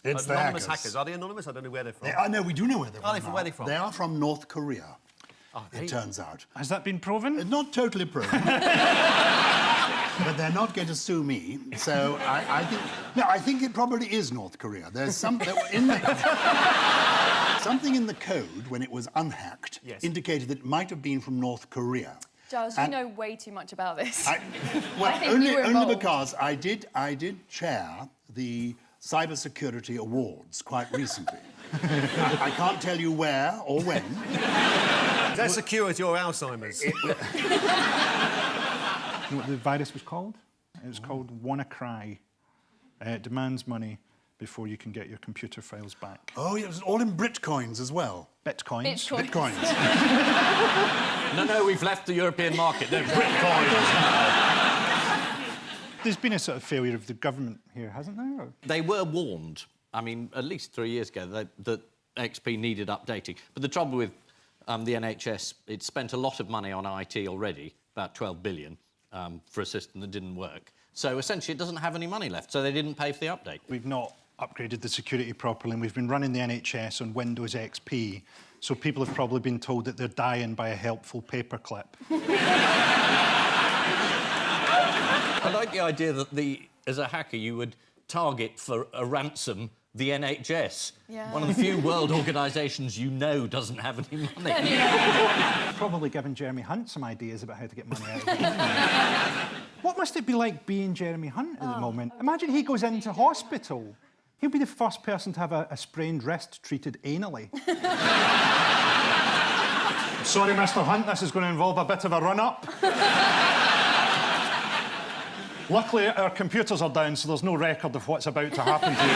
It's the anonymous hackers. hackers. Are they anonymous? I don't know where they're from. No, we do know where they're from. Are they from? Where are they from? They are from North Korea, it turns out. Has that been proven? It's not totally proven. But they're not going to sue me, so I think... No, I think it probably is North Korea. There's something in the code, when it was unhacked, indicated that it might have been from North Korea. Giles, you know way too much about this. Well, only because I did chair the Cybersecurity Awards quite recently. I can't tell you where or when. Is that security or Alzheimer's? You know what the virus was called? It was called WannaCry. It demands money before you can get your computer files back. Oh, it was all in Bitcoins as well. Bitcoins? Bitcoins. No, we've left the European market. They're Bitcoins. There's been a sort of failure of the government here, hasn't there? Or? They were warned, I mean, at least 3 years ago, that XP needed updating. But the trouble with the NHS, it spent a lot of money on IT already, about 12 billion, for a system that didn't work. So essentially it doesn't have any money left, so they didn't pay for the update. We've not upgraded the security properly, and we've been running the NHS on Windows XP, so people have probably been told that they're dying by a helpful paperclip. I like the idea that as a hacker, you would target for a ransom the NHS, one of the few world organisations you know doesn't have any money. Probably given Jeremy Hunt some ideas about how to get money out of it. What must it be like being Jeremy Hunt at the moment? Imagine he goes into hospital. He'll be the first person to have a sprained wrist treated anally. Sorry, Mr. Hunt, this is going to involve a bit of a run-up. Luckily, our computers are down, so there's no record of what's about to happen to you.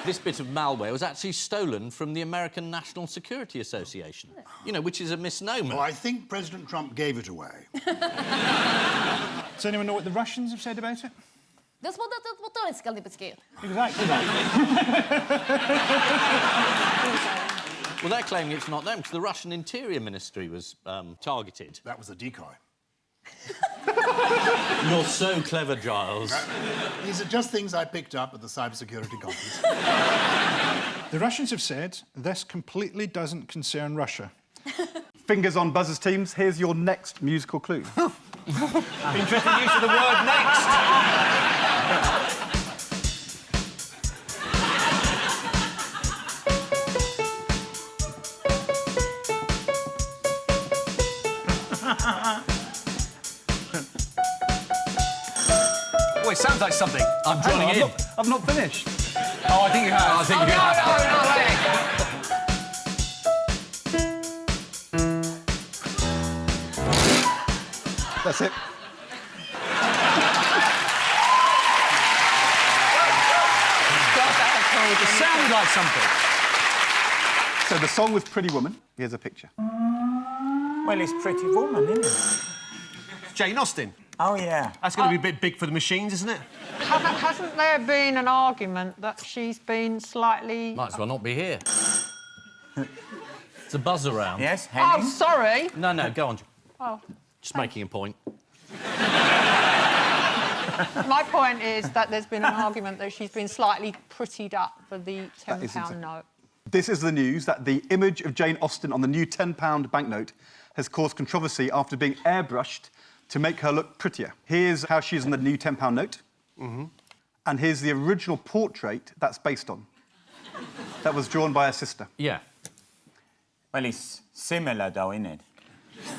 This bit of malware was actually stolen from the American National Security Association, you know, which is a misnomer. Well, I think President Trump gave it away. Does anyone know what the Russians have said about it? Exactly that. Well, they're claiming it's not them, because the Russian Interior Ministry was targeted. That was a decoy. You're so clever, Giles. These are just things I picked up at the cybersecurity conference. The Russians have said this completely doesn't concern Russia. Fingers on buzzers, teams. Here's your next musical clue. Interesting use of the word next. Oh, it sounds like something. I'm joining in. I've not finished. Oh, I think you have. I think you have. That's it. It sounded like something. So the song was Pretty Woman. Here's a picture. Well, it's Pretty Woman, isn't it? Jane Austen. Oh, yeah. That's going to be a bit big for the machines, isn't it? Hasn't there been an argument that she's been slightly... Might as well not be here. It's a buzz around. Yes, Henning? Oh, sorry. No, go on. Oh. Just making a point. My point is that there's been an argument that she's been slightly prettied up for the £10 note. This is the news that the image of Jane Austen on the new £10 banknote has caused controversy after being airbrushed to make her look prettier. Here's how she is on the new £10 note. And here's the original portrait that's based on. That was drawn by her sister. Yeah. Well, it's similar, though, isn't it?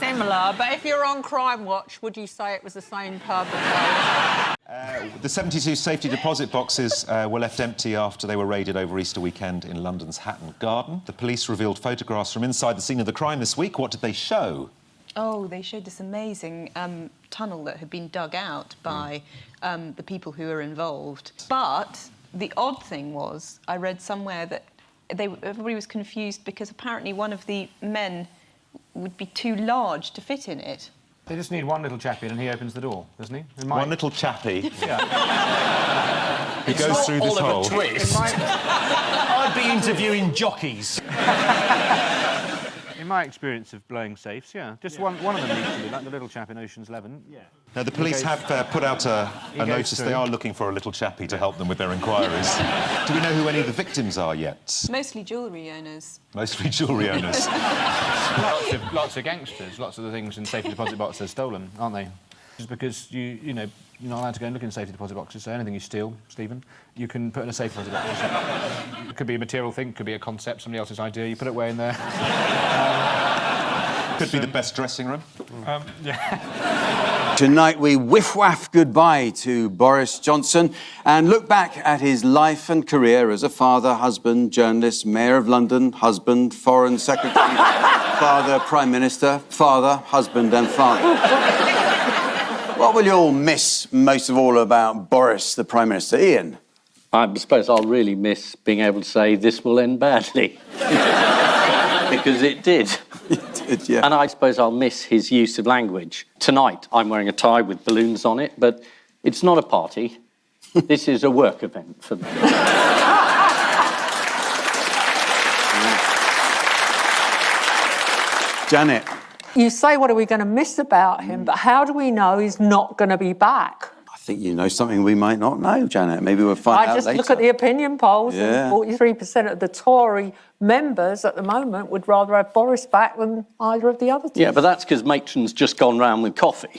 Similar, but if you're on Crime Watch, would you say it was the same perpetrator? The 72 safety deposit boxes were left empty after they were raided over Easter weekend in London's Hatton Garden. The police revealed photographs from inside the scene of the crime this week. What did they show? Oh, they showed this amazing tunnel that had been dug out by the people who were involved. But the odd thing was, I read somewhere that everybody was confused because apparently one of the men would be too large to fit in it. They just need one little chappie and he opens the door, doesn't he? One little chappie? Yeah. He goes through this hole. I'd be interviewing jockeys. It my experience of blowing safes, yeah. Just one of them needs to be, like the little chap in Ocean's 11. Yeah. Now, the police have put out a notice. They are looking for a little chappie to help them with their inquiries. Do we know who any of the victims are yet? Mostly jewellery owners. Mostly jewellery owners. lots of gangsters. Lots of the things in safety deposit boxes are stolen, aren't they? Just because you know, you're not allowed to go and look in safety deposit boxes, so anything you steal, Stephen, you can put in a safe deposit box. It could be a material thing, could be a concept, somebody else's idea, you put it away in there. Could be the best dressing room. Yeah. Tonight we whiff-waff goodbye to Boris Johnson and look back at his life and career as a father, husband, journalist, Mayor of London, husband, Foreign Secretary, father, Prime Minister, father, husband and father. What will you all miss most of all about Boris, the Prime Minister? Ian? I suppose I'll really miss being able to say this will end badly. Because it did. It did, yeah. And I suppose I'll miss his use of language. Tonight, I'm wearing a tie with balloons on it, but it's not a party. This is a work event for me. Janet? You say, what are we going to miss about him, but how do we know he's not going to be back? I think you know something we might not know, Janet. Maybe we'll find out I just later. look at the opinion polls, Yeah. and 43% of the Tory members at the moment would rather have Boris back than either of the other two. Yeah, but that's because Matron's just gone round with coffee.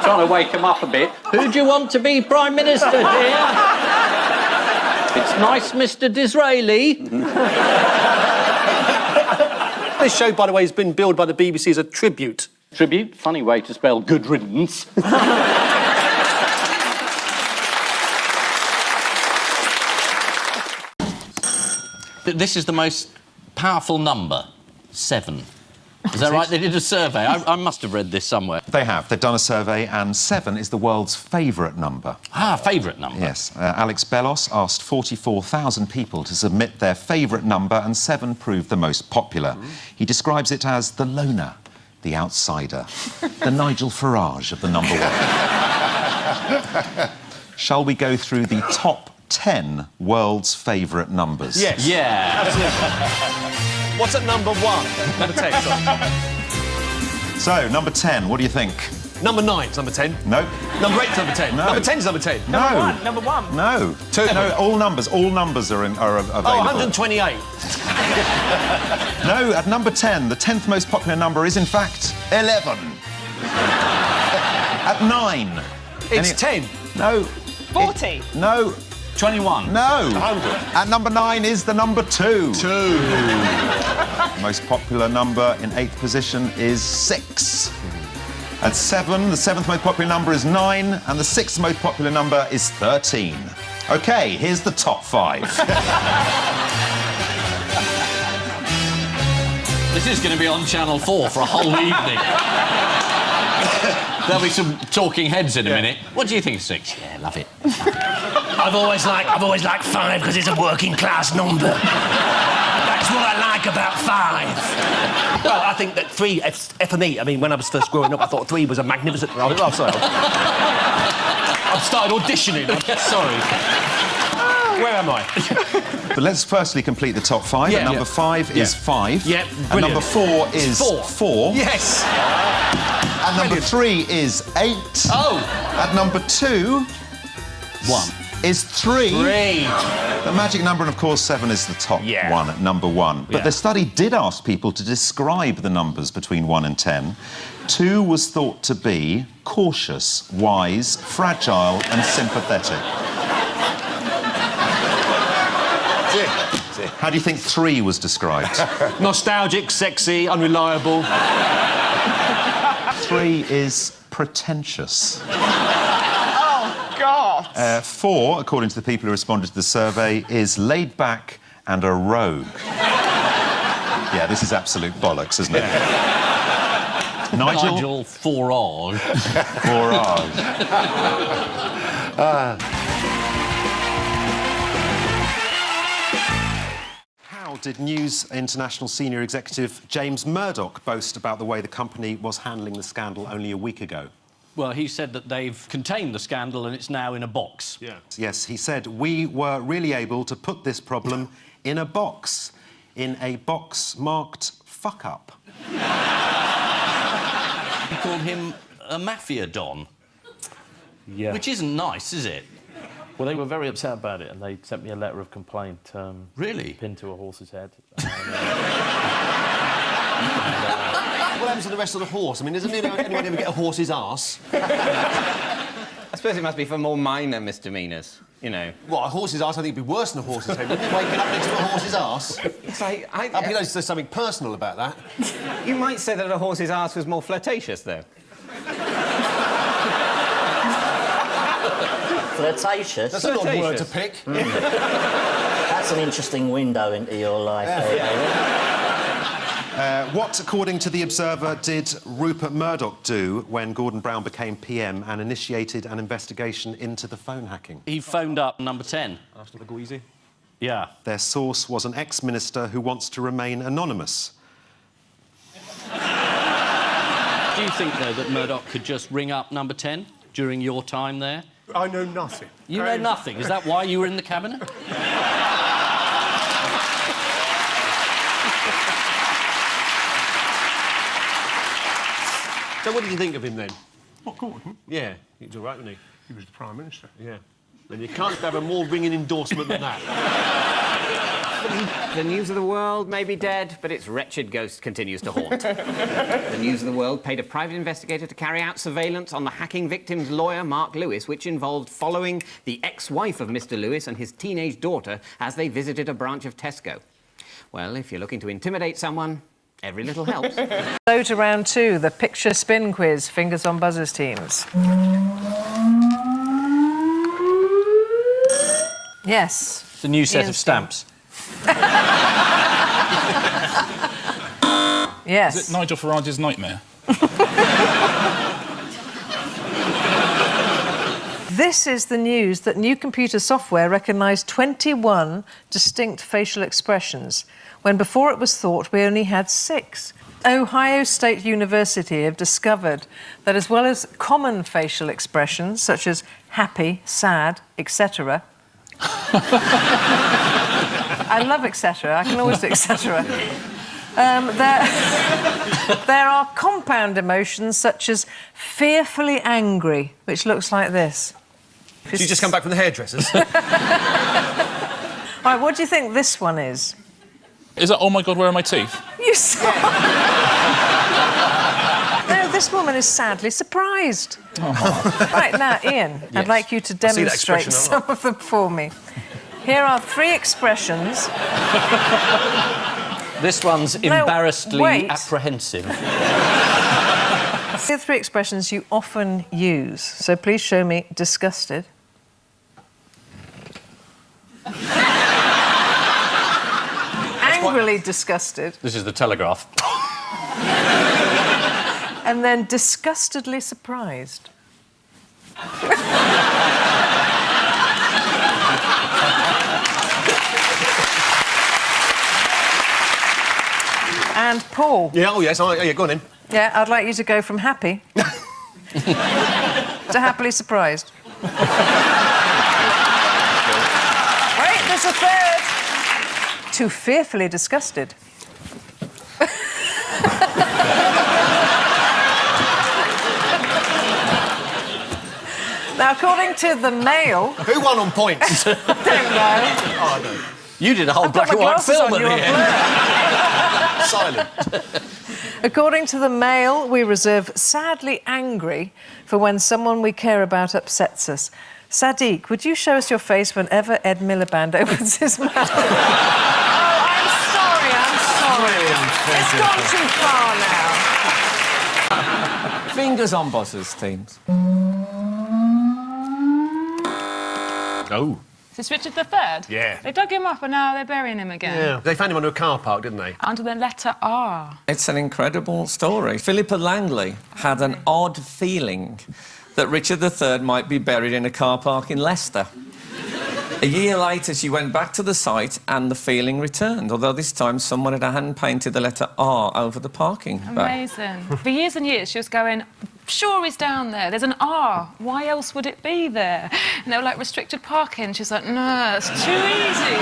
Trying to wake him up a bit. Who do you want to be Prime Minister, dear? It's nice, Mr. Disraeli. This show, by the way, has been billed by the BBC as a tribute. Tribute? Funny way to spell good riddance. This is the most powerful number. 7. Is that right? They did a survey. I must have read this somewhere. They have. They've done a survey, and 7 is the world's favourite number. Ah, favourite number. Yes. Alex Bellos asked 44,000 people to submit their favourite number, and 7 proved the most popular. He describes it as the loner, the outsider, the Nigel Farage of the number 1. Shall we go through the top 10 world's favourite numbers? Yes. Yeah. Absolutely. What's at number 1? Number 10, sorry. So, number 10, what do you think? Number 9's number 10. No. Number 8's number 10. No. Number 10's number 10. No. Number one. No. 2. No, all numbers are available. Oh, 128. No, at number 10, the 10th most popular number is, in fact, 11. At 9... It's 10. No. 40. No. 21. No. 100. At number 9 is the number 2. 2. Most popular number in 8th position is 6. At 7, the 7th most popular number is 9, and the 6th most popular number is 13. OK, here's the top 5. This is going to be on Channel 4 for a whole evening. There'll be some talking heads in a minute. What do you think of 6? Yeah, love it. I've always liked 5 because it's a working class number. That's what I like about 5. Well, I think that 3, for me, I mean, when I was first growing up, I thought 3 was a magnificent... Oh, sorry. I've started auditioning. Sorry. Where am I? But let's firstly complete the top 5. Yeah. At number 5 is 5. Yeah, And number 4 is 4. Yes. At number 3 is 8. Oh. At number 2... 1. Is 3. 3. The magic number, and of course 7 is the top one at number 1. But Yeah. the study did ask people to describe the numbers between 1 and 10. 2 was thought to be cautious, wise, fragile and sympathetic. How do you think 3 was described? Nostalgic, sexy, unreliable. 3 is pretentious. Oh, God. 4, according to the people who responded to the survey, is laid back and a rogue. Yeah, this is absolute bollocks, isn't it? Nigel Farage. Farage. How did News International senior executive James Murdoch boast about the way the company was handling the scandal only a week ago? Well, he said that they've contained the scandal and it's now in a box. Yeah. Yes, he said, we were really able to put this problem in a box marked fuck up. You called him a mafia don. Yeah. Which isn't nice, is it? Well, they were very upset about it, and they sent me a letter of complaint. Really? Pinned to a horse's head. What happens to the rest of the horse? I mean, doesn't anyone ever get a horse's arse? I suppose it must be for more minor misdemeanours, you know. What, a horse's arse? I think it'd be worse than a horse's head. Wouldn't you? Waking up next to a horse's arse? It's like... I think there's something personal about that. You might say that a horse's arse was more flirtatious, though. Flirtatious? That's an odd word to pick. That's an interesting window into your life, What, according to The Observer, did Rupert Murdoch do when Gordon Brown became PM and initiated an investigation into the phone hacking? He phoned up number 10. After the Guizy? Yeah. Their source was an ex-minister who wants to remain anonymous. Do you think, though, that Murdoch could just ring up number 10 during your time there? I know nothing. You know nothing? Is that why you were in the cabinet? So what did you think of him then? What, Gordon? Yeah, he was all right, wasn't he? He was the Prime Minister. Yeah. And you can't have a more ringing endorsement than that. The news of the world may be dead, but its wretched ghost continues to haunt. The News of the World paid a private investigator to carry out surveillance on the hacking victim's lawyer, Mark Lewis, which involved following the ex-wife of Mr. Lewis and his teenage daughter as they visited a branch of Tesco. Well, if you're looking to intimidate someone, every little helps. Go to round 2, the picture spin quiz, fingers on buzzers teams. Yes. It's a new set of stamps. Yes. Is it Nigel Farage's nightmare? This is the news that new computer software recognised 21 distinct facial expressions, when before it was thought we only had 6. Ohio State University have discovered that as well as common facial expressions, such as happy, sad, etc. I love etc. I can always do etc. There are compound emotions such as fearfully angry, which looks like this. So you just come back from the hairdressers? Right, what do you think this one is? Is that, oh my God, where are my teeth? You saw... No, this woman is sadly surprised. Oh. Right, now, Ian, Yes. I'd like you to I see that demonstrate expression a lot. some of them for me. Here are 3 expressions. This one's embarrassedly wait. apprehensive. Here are 3 expressions you often use. So please show me disgusted. Angrily disgusted. This is the Telegraph. And then disgustedly surprised. And Paul. Yeah, oh yes, yeah, go on in. Yeah, I'd like you to go from happy to happily surprised. Wait, there's a third. To fearfully disgusted. Now, according to the Mail... Who won on points? Don't know. Oh, no. You did a whole black and white film in here. Silent. According to the Mail, we reserve sadly angry for when someone we care about upsets us. Sadiq, would you show us your face whenever Ed Miliband opens his mouth? Oh, I'm sorry. It's gone too far now. Fingers on buzzers, teams. Oh. Is this Richard III? Yeah. They dug him up and now they're burying him again. Yeah, they found him under a car park, didn't they? Under the letter R. It's an incredible story. Philippa Langley had an odd feeling that Richard III might be buried in a car park in Leicester. A year later, she went back to the site and the feeling returned, although this time someone had hand-painted the letter R over the parking bay. Amazing. For years and years, she was going, sure he's down there. There's an R. Why else would it be there? And they were like, restricted parking. She's like, no, it's too easy.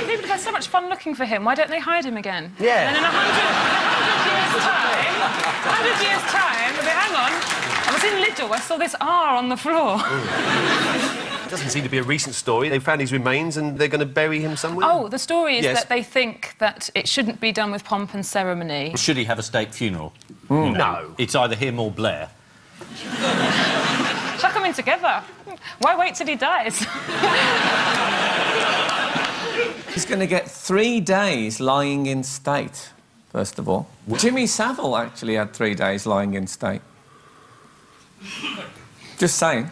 People have had so much fun looking for him. Why don't they hide him again? Yeah. And in 100 years' time, they'll be, hang on, I was in Lidl, I saw this R on the floor. It doesn't seem to be a recent story. They found his remains and they're going to bury him somewhere. Oh, the story is Yes. that they think that it shouldn't be done with pomp and ceremony. Should he have a state funeral? No. It's either him or Blair. Chuck them in together. Why wait till he dies? He's going to get 3 days lying in state, first of all. Jimmy Savile actually had 3 days lying in state. Just saying.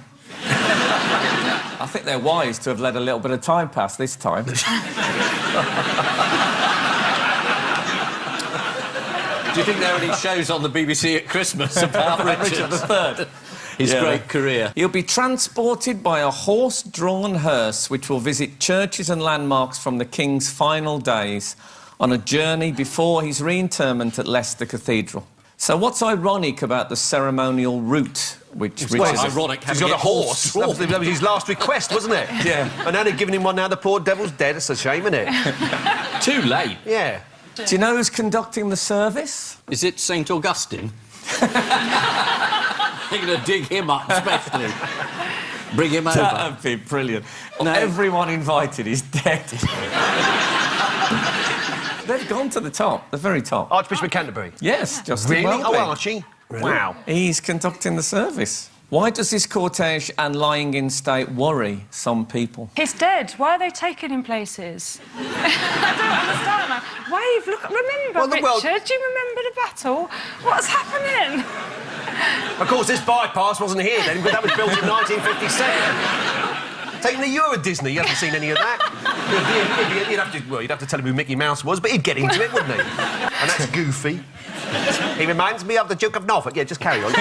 I think they're wise to have let a little bit of time pass this time. Do you think there are any shows on the BBC at Christmas about Richard III? His great career. He'll be transported by a horse-drawn hearse which will visit churches and landmarks from the King's final days on a journey before his reinterment at Leicester Cathedral. So what's ironic about the ceremonial route which Richard... Well, ironic. He's got a horse. That was his last request, wasn't it? Yeah. And now they've given him one now, the poor devil's dead. It's a shame, isn't it? Too late. Yeah. Do you know who's conducting the service? Is it St Augustine? You're going to dig him up, especially. Bring him over. That would be brilliant. No. Everyone invited is dead. They've gone to the top, the very top. Archbishop of Canterbury? Yes, Justin Really? Welby. Oh, Archie? Really? Wow. He's conducting the service. Why does this cortege and lying in state worry some people? He's dead. Why are they taking him places? I don't understand that. Wave, look, remember, Well, the world- Richard, do you remember the battle? What's happening? Of course, this bypass wasn't here then, because that was built in 1957. Taking the Euro Disney, you haven't seen any of that. You'd have to tell him who Mickey Mouse was, but he'd get into it, wouldn't he? And that's Goofy. He reminds me of the Duke of Norfolk. Yeah, just carry on.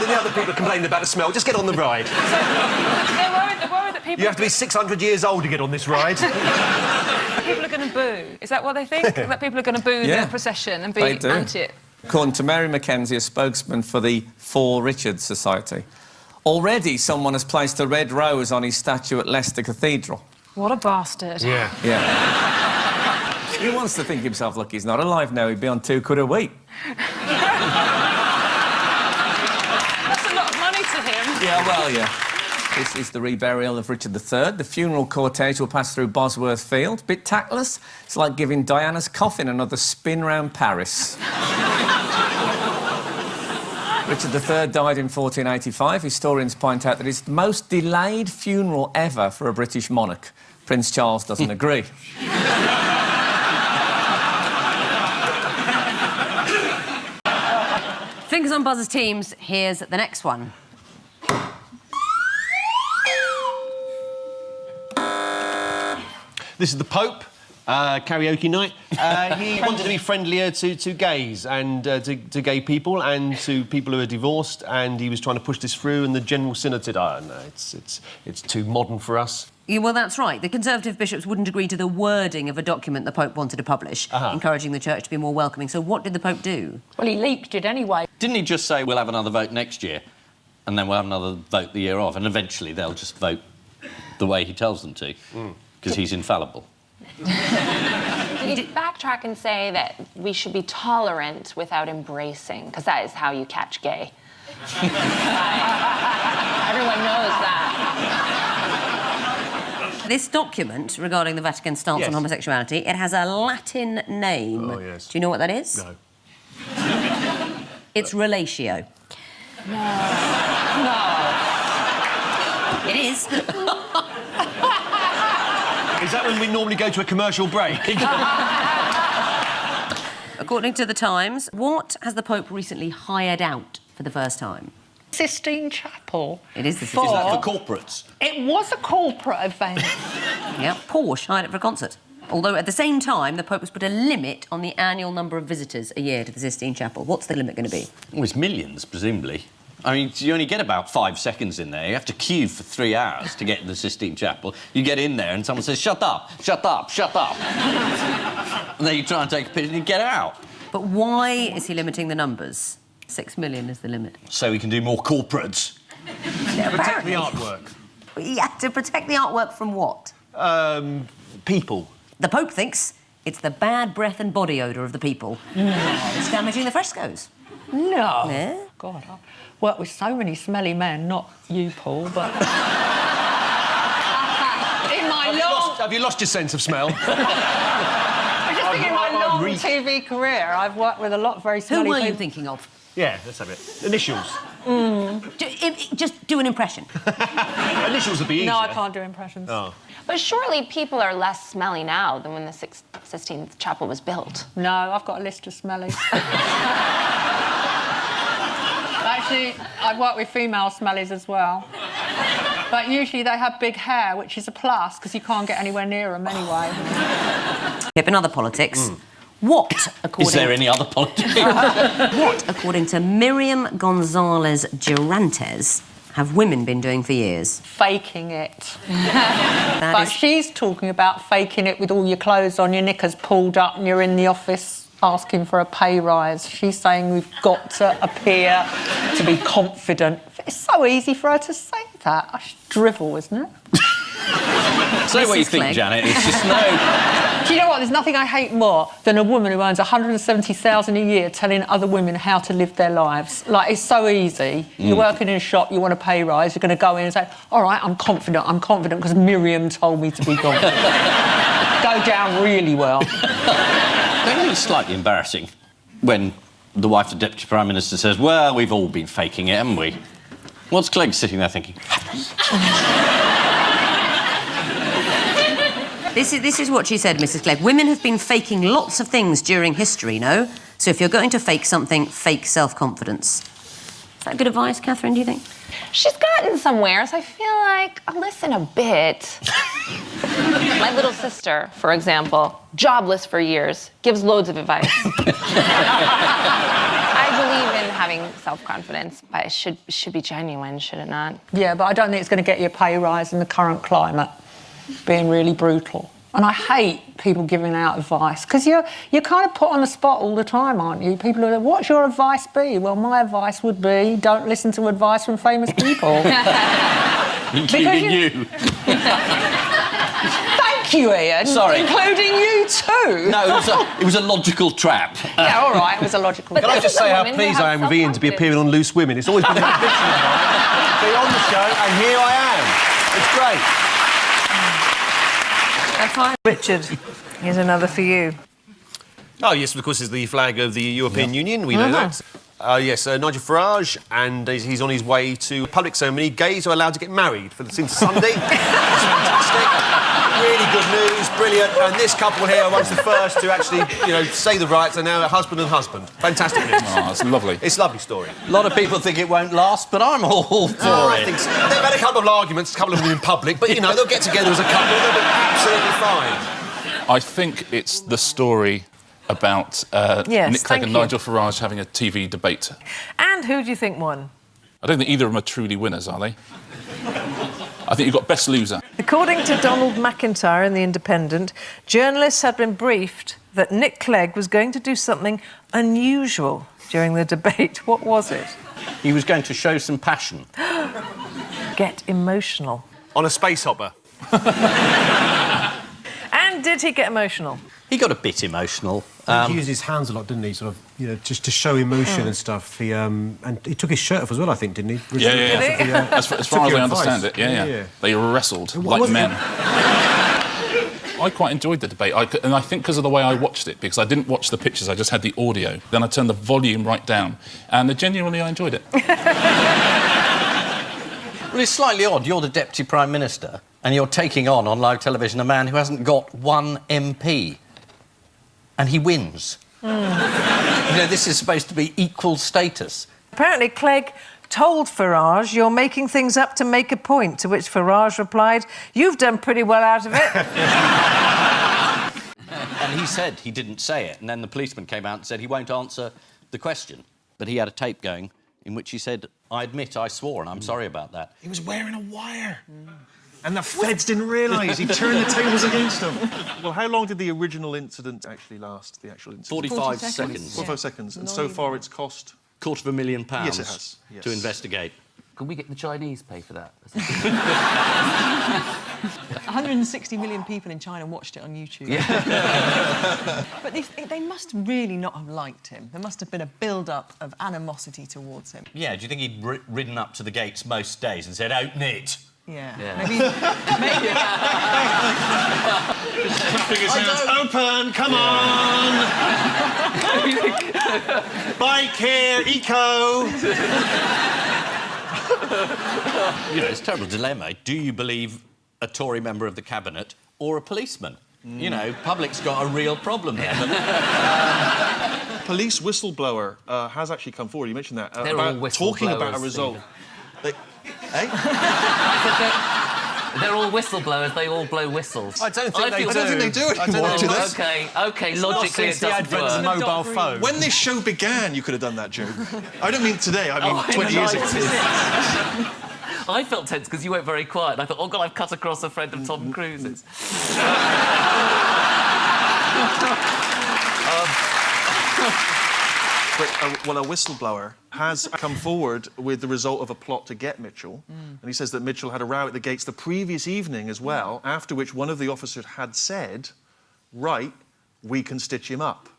The other people are complaining about the smell. Just get on the ride. They're worried that people... You have to be 600 years old to get on this ride. People are going to boo. Is that what they think? That people are going to boo Yeah, their procession and be they do. anti it? According to Mary Mackenzie, a spokesman for the For Richard Society, already someone has placed a red rose on his statue at Leicester Cathedral. What a bastard. Yeah. Yeah. He wants to think himself, look, he's not alive now, he'd be on £2 a week. That's a lot of money to him. Yeah, well, yeah. This is the reburial of Richard III. The funeral cortege will pass through Bosworth Field. Bit tactless. It's like giving Diana's coffin another spin round Paris. Richard III died in 1485. Historians point out that it's the most delayed funeral ever for a British monarch. Prince Charles doesn't agree. Fingers on buzzers, teams. Here's the next one. This is the Pope, karaoke night. He wanted to be friendlier to gays and to gay people and to people who are divorced, and he was trying to push this through, and the General Synod said, oh, no, it's too modern for us. Yeah, well, that's right. The Conservative bishops wouldn't agree to the wording of a document the Pope wanted to publish, encouraging the Church to be more welcoming. So what did the Pope do? Well, he leaked it anyway. Didn't he just say, we'll have another vote next year, and then we'll have another vote the year off, and eventually they'll just vote the way he tells them to, because he's infallible. Did he backtrack and say that we should be tolerant without embracing? Because that is how you catch gay. Everyone knows that. This document regarding the Vatican stance on homosexuality, it has a Latin name. Oh, yes. Do you know what that is? No. It's relatio. No. It is. Is that when we normally go to a commercial break? According to the Times, what has the Pope recently hired out for the first time? Sistine Chapel. It is the For- Is that for corporates? It was a corporate event. Yeah, Porsche hired it for a concert. Although at the same time, the Pope has put a limit on the annual number of visitors a year to the Sistine Chapel. What's the limit going to be? Well, it's millions, presumably. I mean, you only get about 5 seconds in there. You have to queue for 3 hours to get to the Sistine Chapel. You get in there and someone says, shut up, shut up, shut up. And then you try and take a picture and you get out. But why is he limiting the numbers? 6 million is the limit. So we can do more corporates. Yeah, Protect the artwork. Yeah, to protect the artwork from what? People. The Pope thinks it's the bad breath and body odour of the people. It's damaging the frescoes. No. Yeah? God, I've worked with so many smelly men, not you, Paul, but... in my Have you lost your sense of smell? I'm just thinking in my long TV career, I've worked with a lot of very smelly Who were people. you thinking of? Yeah, let's have it. Initials. Just do an impression. Initials would be easier. No, I can't do impressions. Oh. But surely people are less smelly now than when the Sistine Chapel was built. No, I've got a list of smellies. Actually, I've worked with female smellies as well. But usually they have big hair, which is a plus, because you can't get anywhere near them anyway. Yep, in other politics, what, according... Is there any other politics? What, according to Miriam Gonzalez Durantes, have women been doing for years? Faking it. But she's talking about faking it with all your clothes on, your knickers pulled up, and you're in the office asking for a pay rise. She's saying we've got to appear to be confident. It's so easy for her to say that. I should drivel, isn't it? Say what you think, Janet. It's just no... Do you know what? There's nothing I hate more than a woman who earns $170,000 a year telling other women how to live their lives. Like, it's so easy. You're working in a shop, you want a pay rise, you're going to go in and say, all right, I'm confident, because Miriam told me to be confident. Go down really well. Don't you think it's slightly embarrassing when the wife of the Deputy Prime Minister says, well, we've all been faking it, haven't we? What's Clegg sitting there thinking? This is what she said, Mrs. Clegg. Women have been faking lots of things during history, no? So if you're going to fake something, fake self-confidence. Is that good advice, Catherine, do you think? She's gotten somewhere, so I feel like I'll listen a bit. My little sister, for example, jobless for years, gives loads of advice. I believe in having self-confidence, but it should be genuine, should it not? Yeah, but I don't think it's going to get you a pay rise in the current climate, being really brutal. And I hate people giving out advice, because you're kind of put on the spot all the time, aren't you? People are like, what's your advice be? Well, my advice would be, don't listen to advice from famous people. Including you. Thank you, Ian. Sorry. Including you too. No, it was a logical trap. Yeah, all right, it was a logical trap. Can I just say how pleased I am with Ian to be appearing on Loose Women? It's always been an ambition of mine to be on the show, and here I am. It's great. Richard, here's another for you. Oh, yes, of course, it's the flag of the European Union. We know that. Yes, Nigel Farage, and he's on his way to a public ceremony. Gays are allowed to get married since Sunday. It's fantastic. Really good news, brilliant. And this couple here, amongst the first to actually, say the rights, are now a husband and husband. Fantastic news. Oh, that's lovely. It's a lovely story. A lot of people think it won't last, but I'm all for it. I think so. They've had a couple of arguments, a couple of them in public, but, they'll get together as a couple and they'll be absolutely fine. I think it's the story about Nick Clegg and Nigel Farage having a TV debate. And who do you think won? I don't think either of them are truly winners, are they? I think you've got best loser. According to Donald McIntyre in The Independent, journalists had been briefed that Nick Clegg was going to do something unusual during the debate. What was it? He was going to show some passion. Get emotional. On a space hopper. And did he get emotional? He got a bit emotional. He used his hands a lot, didn't he? Sort of, just to show emotion and stuff. He and he took his shirt off as well, I think, didn't he? Yeah. As far as I understand it, yeah. They wrestled like men. I quite enjoyed the debate, and I think because of the way I watched it, because I didn't watch the pictures, I just had the audio. Then I turned the volume right down, and genuinely I enjoyed it. Well, it's slightly odd. You're the Deputy Prime Minister, and you're taking on live television a man who hasn't got one MP. And he wins. This is supposed to be equal status. Apparently, Clegg told Farage, you're making things up to make a point, to which Farage replied, you've done pretty well out of it. And he said he didn't say it, and then the policeman came out and said he won't answer the question. But he had a tape going in which he said, I admit I swore, and I'm sorry about that. He was wearing a wire. And the feds didn't realise. He turned the tables against them. Well, how long did the original incident actually last, the actual incident? 45 seconds. 45 seconds. And so far it's cost... £250,000 Yes, it has. Yes. to investigate. Can we get the Chinese pay for that? 160 million people in China watched it on YouTube. Yeah. But they must really not have liked him. There must have been a build-up of animosity towards him. Yeah, do you think he'd ridden up to the gates most days and said, open it? Yeah. Maybe... Just clapping his hands. Open, come on! Bike here, eco! You know, it's a terrible dilemma. Do you believe a Tory member of the cabinet or a policeman? You know, public's got a real problem there. Police whistleblower has actually come forward. You mentioned that. They're all about talking about a whistleblowers, result. They're all whistleblowers. They all blow whistles. I don't think they do anymore. OK, logically it doesn't work. Mobile phone. When this show began, you could have done that joke. I don't mean today. I mean 20 years ago. I felt tense because you went very quiet. I thought, oh God, I've cut across a friend of Tom Cruise's. Well, a whistleblower has come forward with the result of a plot to get Mitchell. And he says that Mitchell had a row at the gates the previous evening as well, after which one of the officers had said, right, we can stitch him up.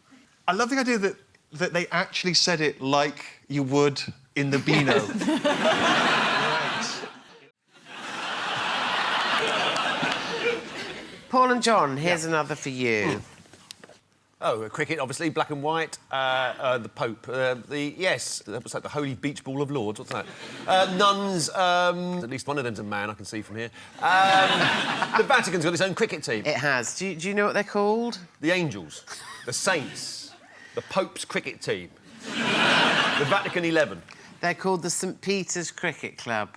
I love the idea that they actually said it like you would in the Beano. Paul and John, here's another for you. Oh, cricket, obviously, black and white. The Pope. Yes, what's that? The Holy Beach Ball of Lords. What's that? Nuns. At least one of them's a man, I can see from here. The Vatican's got its own cricket team. It has. Do you know what they're called? The Angels, the Saints, the Pope's cricket team, the Vatican 11. They're called the St Peter's Cricket Club.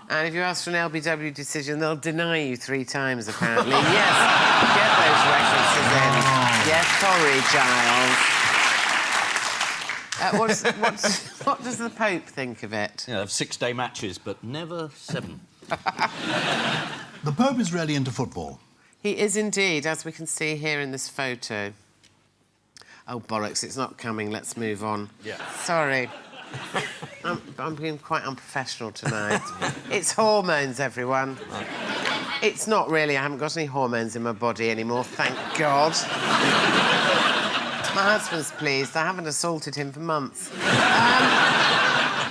And if you ask for an LBW decision, they'll deny you 3 times, apparently. Yes, get those references in. Yes, sorry, Giles. What does the Pope think of it? You know, 6-day matches, but never 7. The Pope is really into football. He is indeed, as we can see here in this photo. Oh, bollocks, it's not coming. Let's move on. Yeah. Sorry. I'm being quite unprofessional tonight. It's hormones, everyone. It's not really. I haven't got any hormones in my body anymore, thank God. My husband's pleased. I haven't assaulted him for months.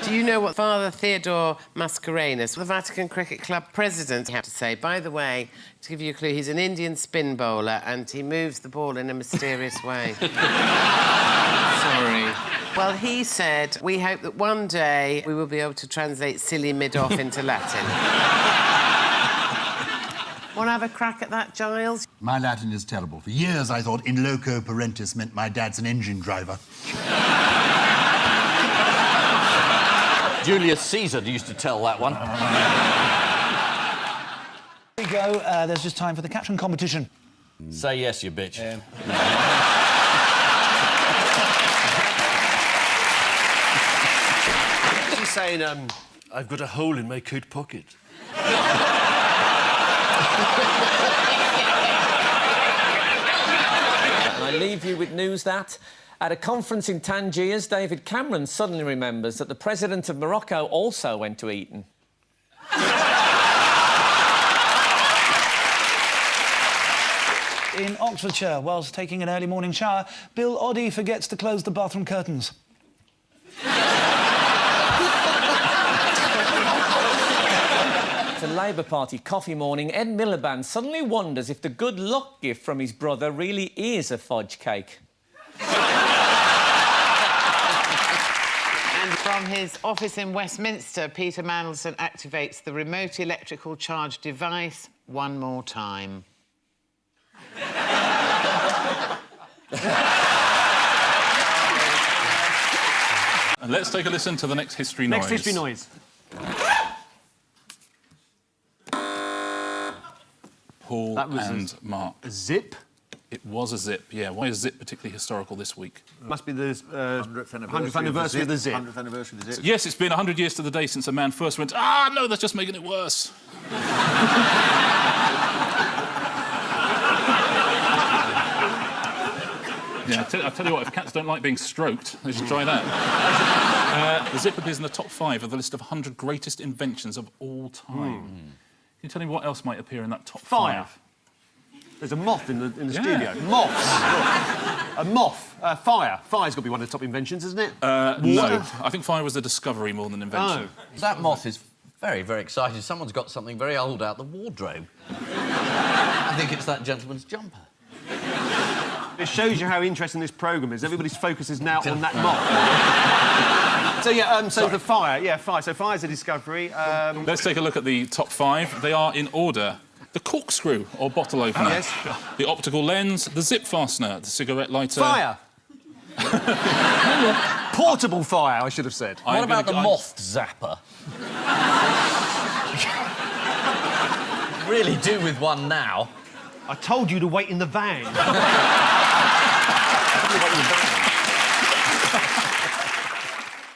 Do you know what Father Theodore Mascarenhas, the Vatican Cricket Club president, had to say? By the way, to give you a clue, he's an Indian spin bowler and he moves the ball in a mysterious way. Sorry. Well, he said, we hope that one day we will be able to translate silly mid-off into Latin. Want to have a crack at that, Giles? My Latin is terrible. For years I thought in loco parentis meant my dad's an engine driver. Julius Caesar used to tell that one. Here we go. There's just time for the caption competition. Say yes, you bitch. She's saying, I've got a hole in my coat pocket. And I leave you with news that at a conference in Tangiers, David Cameron suddenly remembers that the president of Morocco also went to Eton. In Oxfordshire, whilst taking an early morning shower, Bill Oddie forgets to close the bathroom curtains. At a Labour Party coffee morning, Ed Miliband suddenly wonders if the good luck gift from his brother really is a fudge cake. And from his office in Westminster, Peter Mandelson activates the remote electrical charge device one more time. And let's take a listen to the next history noise. Next history noise. Paul and Mark. A zip? It was a zip, yeah. Why is zip particularly historical this week? Must be the 100th anniversary of the zip. 100th anniversary of the zip. Yes, it's been 100 years to the day since a man first went, no, that's just making it worse. Yeah, I tell you what, if cats don't like being stroked, they should try that. The zip appears in the top 5 of the list of 100 greatest inventions of all time. Can you tell me what else might appear in that top 5? There's a moth in the studio. Moths. A moth. Fire. Fire's got to be one of the top inventions, isn't it? No. I think fire was a discovery more than invention. Oh. That moth is very, very excited. Someone's got something very old out the wardrobe. I think it's that gentleman's jumper. It shows you how interesting this programme is. Everybody's focus is now on that moth. So, yeah, the fire. Yeah, fire. So fire's a discovery. Let's take a look at the top 5. They are in order. The corkscrew, or bottle opener. Yes. The optical lens, the zip fastener, the cigarette lighter... Fire! Portable fire, I should have said. What about the moth zapper? Really do with one now. I told you to wait in the van.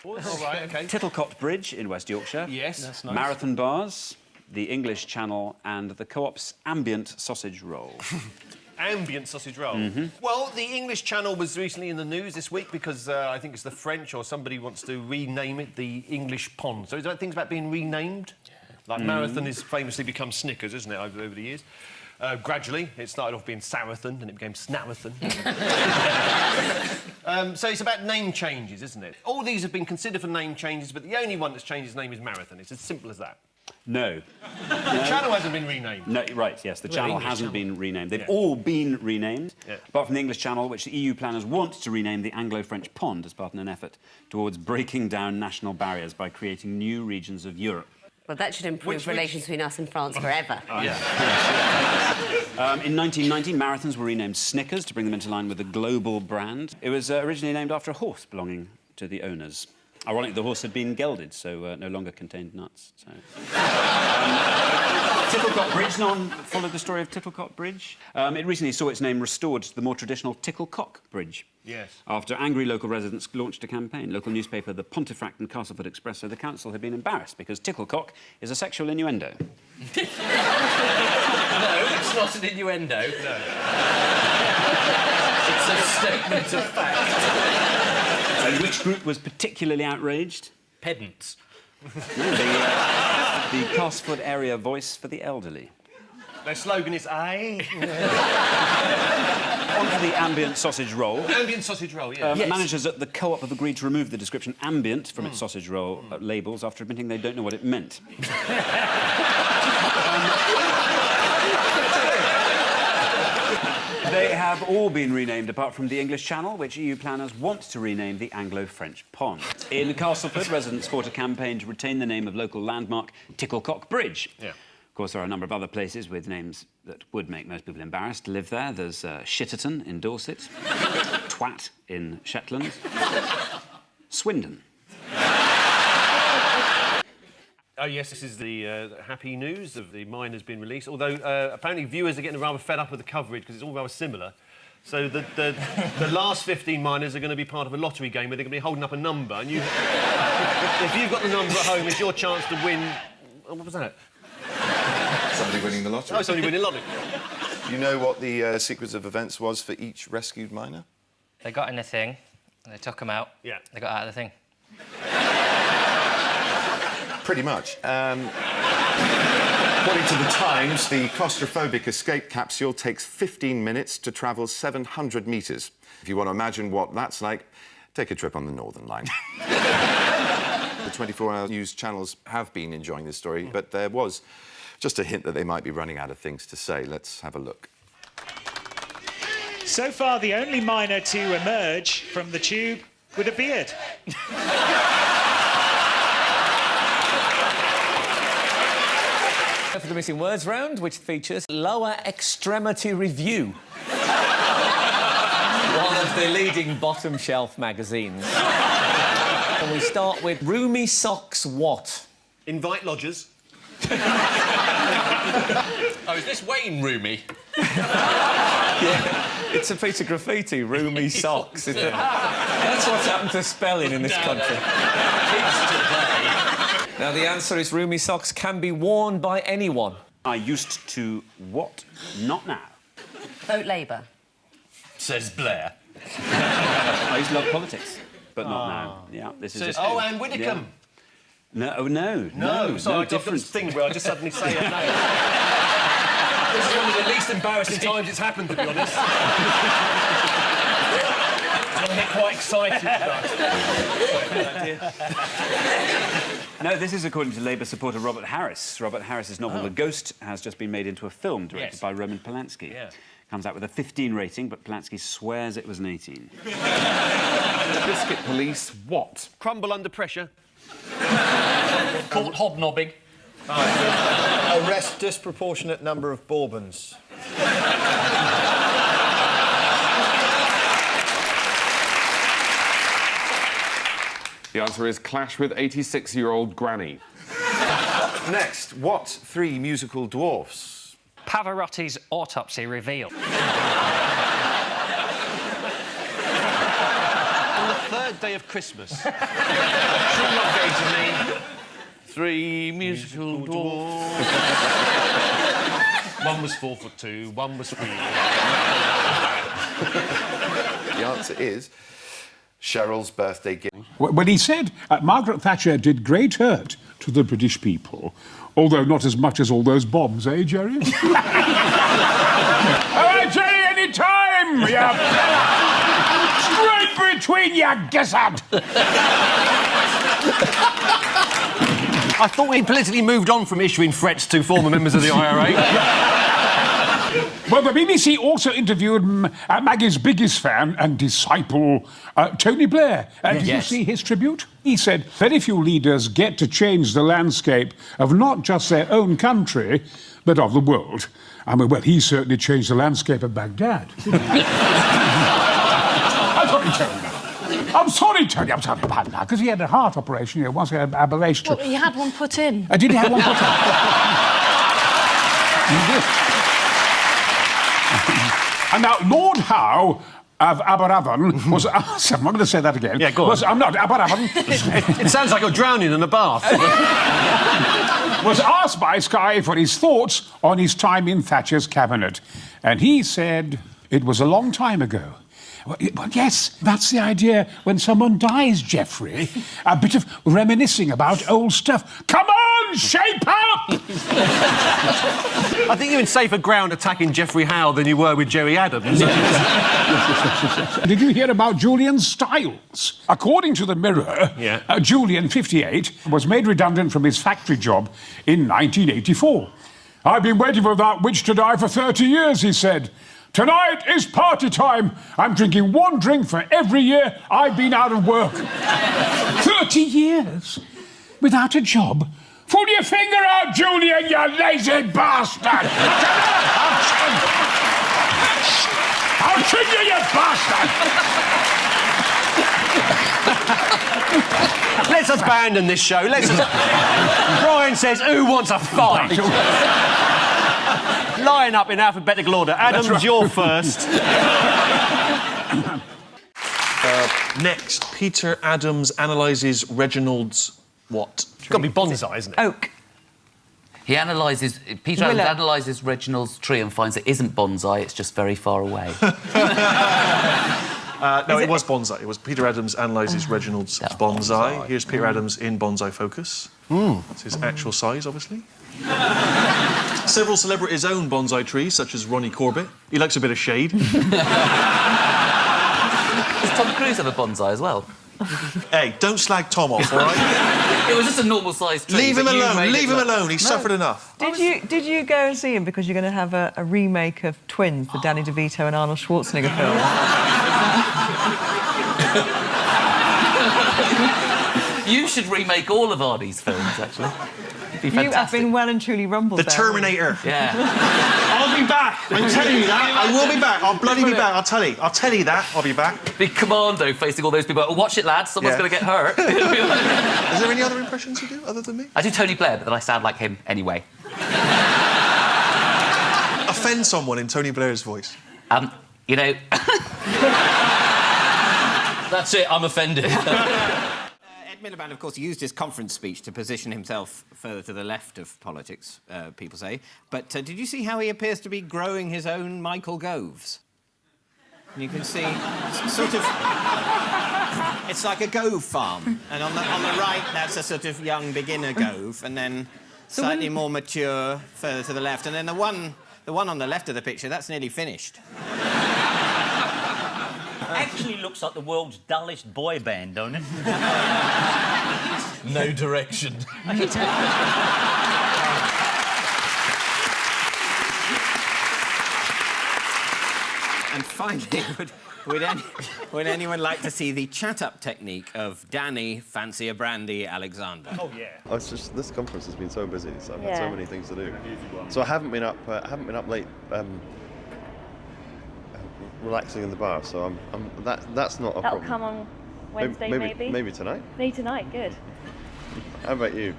All right, OK. Tittlecock Bridge in West Yorkshire. Yes. That's nice. Marathon bars, the English Channel and the Co-op's ambient sausage roll. Ambient sausage roll. Well, the English Channel was recently in the news this week because I think it's the French or somebody wants to rename it the English Pond. So is there things about being renamed? Like Marathon has famously become Snickers, isn't it, over the years? Gradually, it started off being Sarathon and it became Snarathon. So it's about name changes, isn't it? All these have been considered for name changes, but the only one that's changed its name is Marathon. It's as simple as that. No. The channel hasn't been renamed. No, right, yes, the channel hasn't been renamed. They've all been renamed, apart from the English Channel, which the EU planners want to rename the Anglo-French Pond as part of an effort towards breaking down national barriers by creating new regions of Europe. Well, that should improve relations between us and France forever. In 1990, marathons were renamed Snickers to bring them into line with the global brand. It was originally named after a horse belonging to the owners. Ironically, the horse had been gelded, so no longer contained nuts. So. Tittlecock Bridge, no one followed the story of Tittlecock Bridge? It recently saw its name restored to the more traditional Ticklecock Bridge. Yes. After angry local residents launched a campaign. Local newspaper The Pontefract and Castleford Express said the council had been embarrassed because Ticklecock is a sexual innuendo. No, it's not an innuendo. No. It's a statement of fact. So which group was particularly outraged? Pedants. No, the Castleford area voice for the elderly. Their slogan is aye. On to the ambient sausage roll. Ambient sausage roll, yeah. Managers at the Co-op have agreed to remove the description ambient from its sausage roll labels after admitting they don't know what it meant. They have all been renamed, apart from the English Channel, which EU planners want to rename the Anglo-French Pond. In Castleford, residents fought a campaign to retain the name of local landmark Ticklecock Bridge. Yeah. Of course, there are a number of other places with names that would make most people embarrassed to live there. There's Shitterton in Dorset, Twat in Shetland, Swindon. Oh, yes, this is the happy news of the mine has been released, although apparently viewers are getting rather fed up with the coverage because it's all rather similar. So the last 15 miners are going to be part of a lottery game where they're going to be holding up a number, and you... if you've got the number at home, it's your chance to win... What was that? Somebody winning the lottery. Oh, somebody winning the lottery. Do you know what the sequence of events was for each rescued miner? They got in a thing, and they took them out. Yeah. They got out of the thing. Pretty much. According to the Times, the claustrophobic escape capsule takes 15 minutes to travel 700 metres. If you want to imagine what that's like, take a trip on the Northern Line. The 24-hour news channels have been enjoying this story, but there was just a hint that they might be running out of things to say. Let's have a look. So far, the only miner to emerge from the tube with a beard. For the missing words round, which features lower extremity review. One of the leading bottom shelf magazines. And we start with roomy socks what? Invite lodgers. Oh, is this Wayne roomy? Yeah, it's a piece of graffiti, roomy socks. That's what's happened to spelling in this country. Now, the answer is roomy socks can be worn by anyone. I used to what? Not now. Vote Labour. Says Blair. I used to love politics, but not now. Yeah, this is just... Oh, Anne Widdecombe. Yeah. No, no. Sorry, I've got different. this thing where I just suddenly say it. No. This is one of the least embarrassing times it's happened, to be honest. I get quite excited tonight. No, this is according to Labour supporter Robert Harris. Robert Harris's novel The Ghost has just been made into a film directed by Roman Polanski. Yeah. Comes out with a 15 rating, but Polanski swears it was an 18. Biscuit police, what? Crumble under pressure. Caught hobnobbing. Arrest disproportionate number of Bourbons. The answer is clash with 86-year-old granny. Next, what three musical dwarfs? Pavarotti's autopsy revealed. On the third day of Christmas. Three musical dwarfs. One was 4'2", one was 3. The answer is Cheryl's birthday gift. When he said Margaret Thatcher did great hurt to the British people, although not as much as all those bombs, eh, Jerry? All right, Jerry, any time! Straight between your gizzard! I thought we'd politically moved on from issuing threats to former members of the IRA. Well, the BBC also interviewed Maggie's biggest fan and disciple, Tony Blair. Did you see his tribute? He said, very few leaders get to change the landscape of not just their own country, but of the world. I mean, well, he certainly changed the landscape of Baghdad. I'm sorry, Tony, I'm sorry about that, because he had a heart operation, once he had an ablation. Well, he had one put in. Did he have one put in? He did. And now, Lord Howe of Aberavon was asked... I'm not going to say that again. Yeah, go on. I'm not, Aberavon... It sounds like you're drowning in a bath. was asked by Sky for his thoughts on his time in Thatcher's cabinet. And he said it was a long time ago. Well, yes, that's the idea when someone dies, Geoffrey. A bit of reminiscing about old stuff. Come on, shape up! I think you're in safer ground attacking Geoffrey Howe than you were with Jerry Adams. Did you hear about Julian Stiles? According to the Mirror, Julian, 58, was made redundant from his factory job in 1984. I've been waiting for that witch to die for 30 years, he said. Tonight is party time. I'm drinking one drink for every year I've been out of work. 30 years? Without a job? Pull your finger out, Julian, you lazy bastard! I'll kill you, you bastard! Let's abandon this show. Brian says, who wants a fight? Line up in alphabetical order. Adams, right. you're first. Next, Peter Adams analyses Reginald's what? It's got to be bonsai, isn't it? Oak. Peter Adams analyses Reginald's tree and finds it isn't bonsai, it's just very far away. No, it was bonsai. It was Peter Adams analyses Reginald's bonsai. Here's Peter Adams in Bonsai Focus. That's his actual size, obviously. Several celebrities own bonsai trees, such as Ronnie Corbett. He likes a bit of shade. Does Tom Cruise have a bonsai as well? Hey, don't slag Tom off, all right? It was just a normal-sized tree. Leave him alone. Leave him alone. He's suffered enough. Did you go and see him because you're going to have a remake of Twins, the Danny DeVito and Arnold Schwarzenegger film? You should remake all of Arnie's films, actually. You have been well and truly rumbled. The Terminator. Yeah. I'll be back. I'm telling you that. I will be back. I'll bloody be back. I'll tell you that. I'll be back. Big commando facing all those people. Oh, watch it, lads. Someone's going to get hurt. Is there any other impressions you do other than me? I do Tony Blair, but then I sound like him anyway. Offend someone in Tony Blair's voice. You know... That's it, I'm offended. Miliband, of course, used his conference speech to position himself further to the left of politics, people say. But did you see how he appears to be growing his own Michael Goves? And you can see, sort of... It's like a Gove farm. And on the right, that's a sort of young beginner Gove. And then slightly more mature, further to the left. And then the one on the left of the picture, that's nearly finished. Actually looks like the world's dullest boy band, don't it? No direction. And finally, would anyone like to see the chat-up technique of Danny Fancy a Brandy Alexander? Oh, yeah. Oh, it's just this conference has been so busy, so I've had Yeah. so many things to do. So I haven't been up late, relaxing in the bar. So that's not a That'll problem. come on Wednesday, maybe? Maybe tonight. Maybe tonight, good. How about you?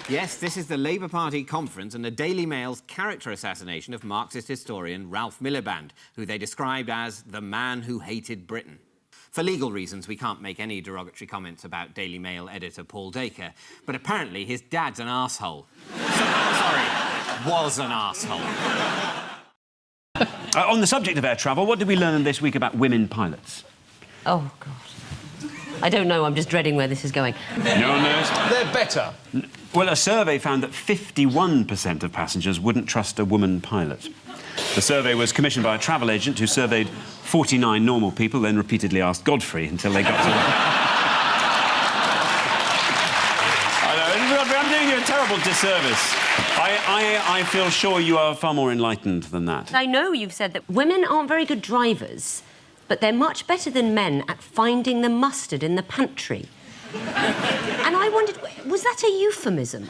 Yes, this is the Labour Party conference and the Daily Mail's character assassination of Marxist historian Ralph Miliband, who they described as the man who hated Britain. For legal reasons, we can't make any derogatory comments about Daily Mail editor Paul Dacre, but apparently his dad's an arsehole. Sorry, was an arsehole. On the subject of air travel, what did we learn this week about women pilots? Oh, God. I don't know, I'm just dreading where this is going. No one knows? They're better. Well, a survey found that 51% of passengers wouldn't trust a woman pilot. The survey was commissioned by a travel agent who surveyed 49 normal people, then repeatedly asked Godfrey until they got to... I know, Godfrey, I'm doing you a terrible disservice. I feel sure you are far more enlightened than that. I know you've said that women aren't very good drivers, but they're much better than men at finding the mustard in the pantry. And I wondered, was that a euphemism?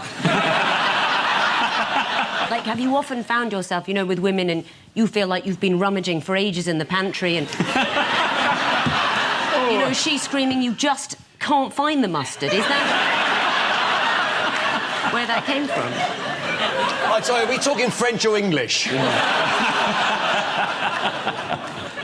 Like, have you often found yourself, you know, with women and you feel like you've been rummaging for ages in the pantry and... You know, she's screaming, you just can't find the mustard. Is that... where that came from? Right, so are we talking French or English?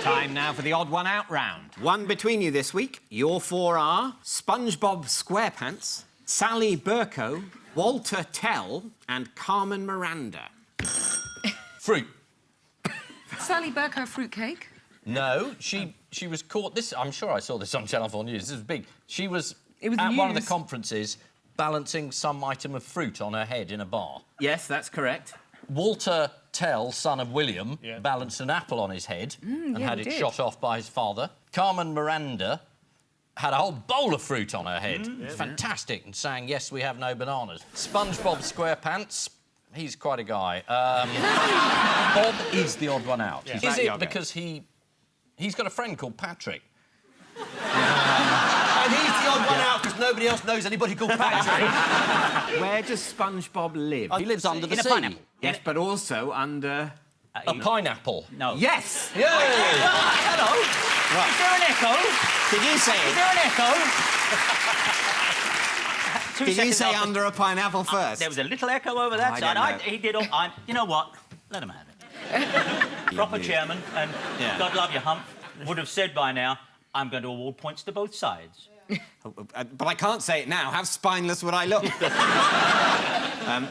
Time now for the odd one out round. One between you this week. Your four are SpongeBob SquarePants, Sally Burko, Walter Tell, and Carmen Miranda. Fruit. Sally Burko fruitcake? No, she was caught... I'm sure I saw this on Channel 4 News. This was big. She was at one of the news. conferences balancing some item of fruit on her head in a bar. Yes, that's correct. Walter Tell, son of William, balanced an apple on his head and yeah, had he it did. shot off by his father. Carmen Miranda had a whole bowl of fruit on her head. It's fantastic, and sang, "Yes, we have no bananas." SpongeBob SquarePants, he's quite a guy. Bob is the odd one out. Yeah. Is it because he's got a friend called Patrick? And he's the odd one out because nobody else knows anybody called Patrick. Where does SpongeBob live? He lives under the In a sea. pineapple. Yes, but also under... A pineapple. No. Yes! Yay! Hello. Is there an echo? Did you say Is it? there an echo? Did you say under a pineapple first? There was a little echo over that I side. don't know. He did all... You know what? Let him have it. Proper chairman, and God love you, Hump, would have said by now, I'm going to award points to both sides. But I can't say it now. How spineless would I look?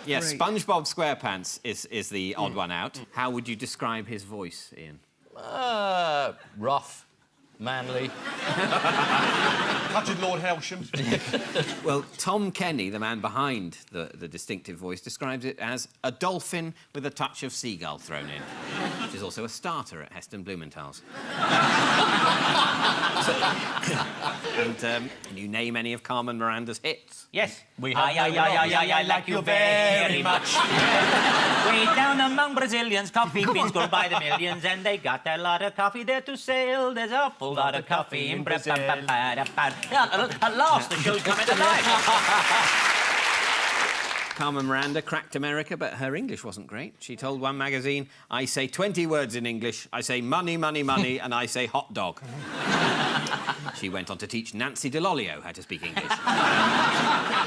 Yes, SpongeBob SquarePants is the odd one out. How would you describe his voice, Ian? Rough, manly. Cutted Lord Helsham. Well, Tom Kenny, the man behind the distinctive voice, describes it as a dolphin with a touch of seagull thrown in, which is also a starter at Heston Blumenthal's. Can you name any of Carmen Miranda's hits? Yes. We have I like you very much. Way down among Brazilians, coffee beans go by the millions, and they got a lot of coffee there to sell. There's a full lot of coffee in Brazil. At last, the show's coming to life. Carmen Miranda cracked America, but her English wasn't great. She told one magazine, I say 20 words in English, I say money, money, money, and I say hot dog. She went on to teach Nancy DeLolio how to speak English.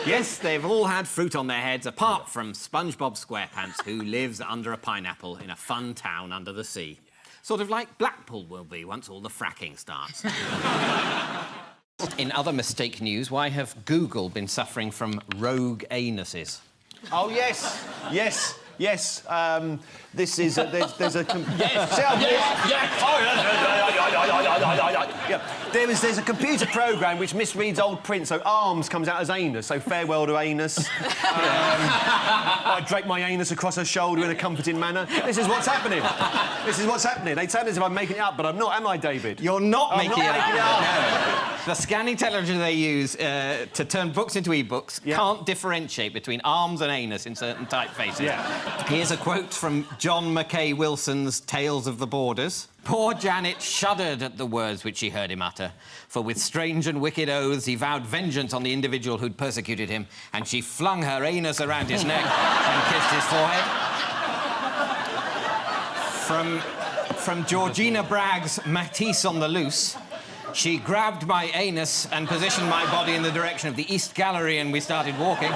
Yes, they've all had fruit on their heads, apart from SpongeBob SquarePants, who lives under a pineapple in a fun town under the sea. Sort of like Blackpool will be once all the fracking starts. In other mistake news, why have Google been suffering from rogue anuses? Oh, yes. Yes. Yes. This is... there's a... Yes. There's a computer program which misreads old print, so arms comes out as anus, so farewell to anus. I drape my anus across her shoulder in a comforting manner. This is what's happening. This is what's happening. They sound as if I'm making it up, but I'm not, am I, David? You're not making it up. No. The scanning technology they use to turn books into e-books can't differentiate between arms and anus in certain typefaces. Yeah. Here's a quote from John Mackay Wilson's Tales of the Borders. Poor Janet shuddered at the words which she heard him utter, for with strange and wicked oaths he vowed vengeance on the individual who'd persecuted him, and she flung her anus around his neck and kissed his forehead. From Georgina Bragg's Matisse on the Loose, she grabbed my anus and positioned my body in the direction of the East Gallery, and we started walking.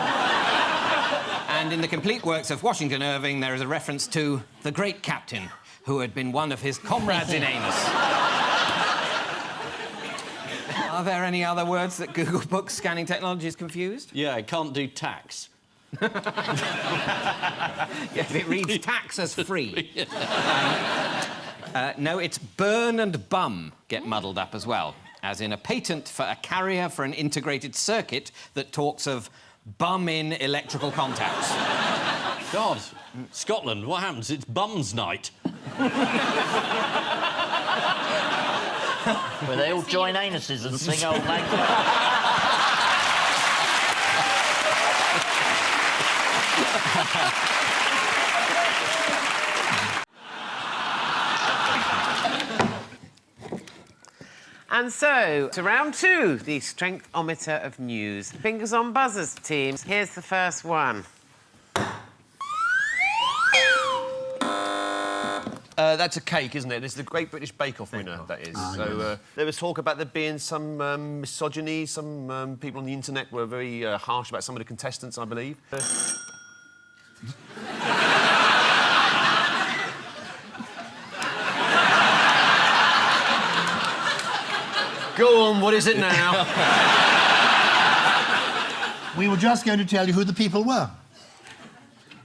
And in the complete works of Washington Irving, there is a reference to the great captain who had been one of his comrades in anus. Are there any other words that Google Books scanning technology is confused? Yeah, it can't do tax. Yes, it reads tax as free. No, it's burn and bum get muddled up as well, as in a patent for a carrier for an integrated circuit that talks of bum-in electrical contacts. God, Scotland, what happens? It's bums night. Where they all join anuses and sing Old Lang Syne. And so, to round two, the strength-ometer of news. Fingers on buzzers, teams. Here's the first one. That's a cake, isn't it? It's the Great British Bake Off winner, that is. There was talk about there being some misogyny. Some people on the internet were very harsh about some of the contestants, I believe. Go on, what is it now? We were just going to tell you who the people were.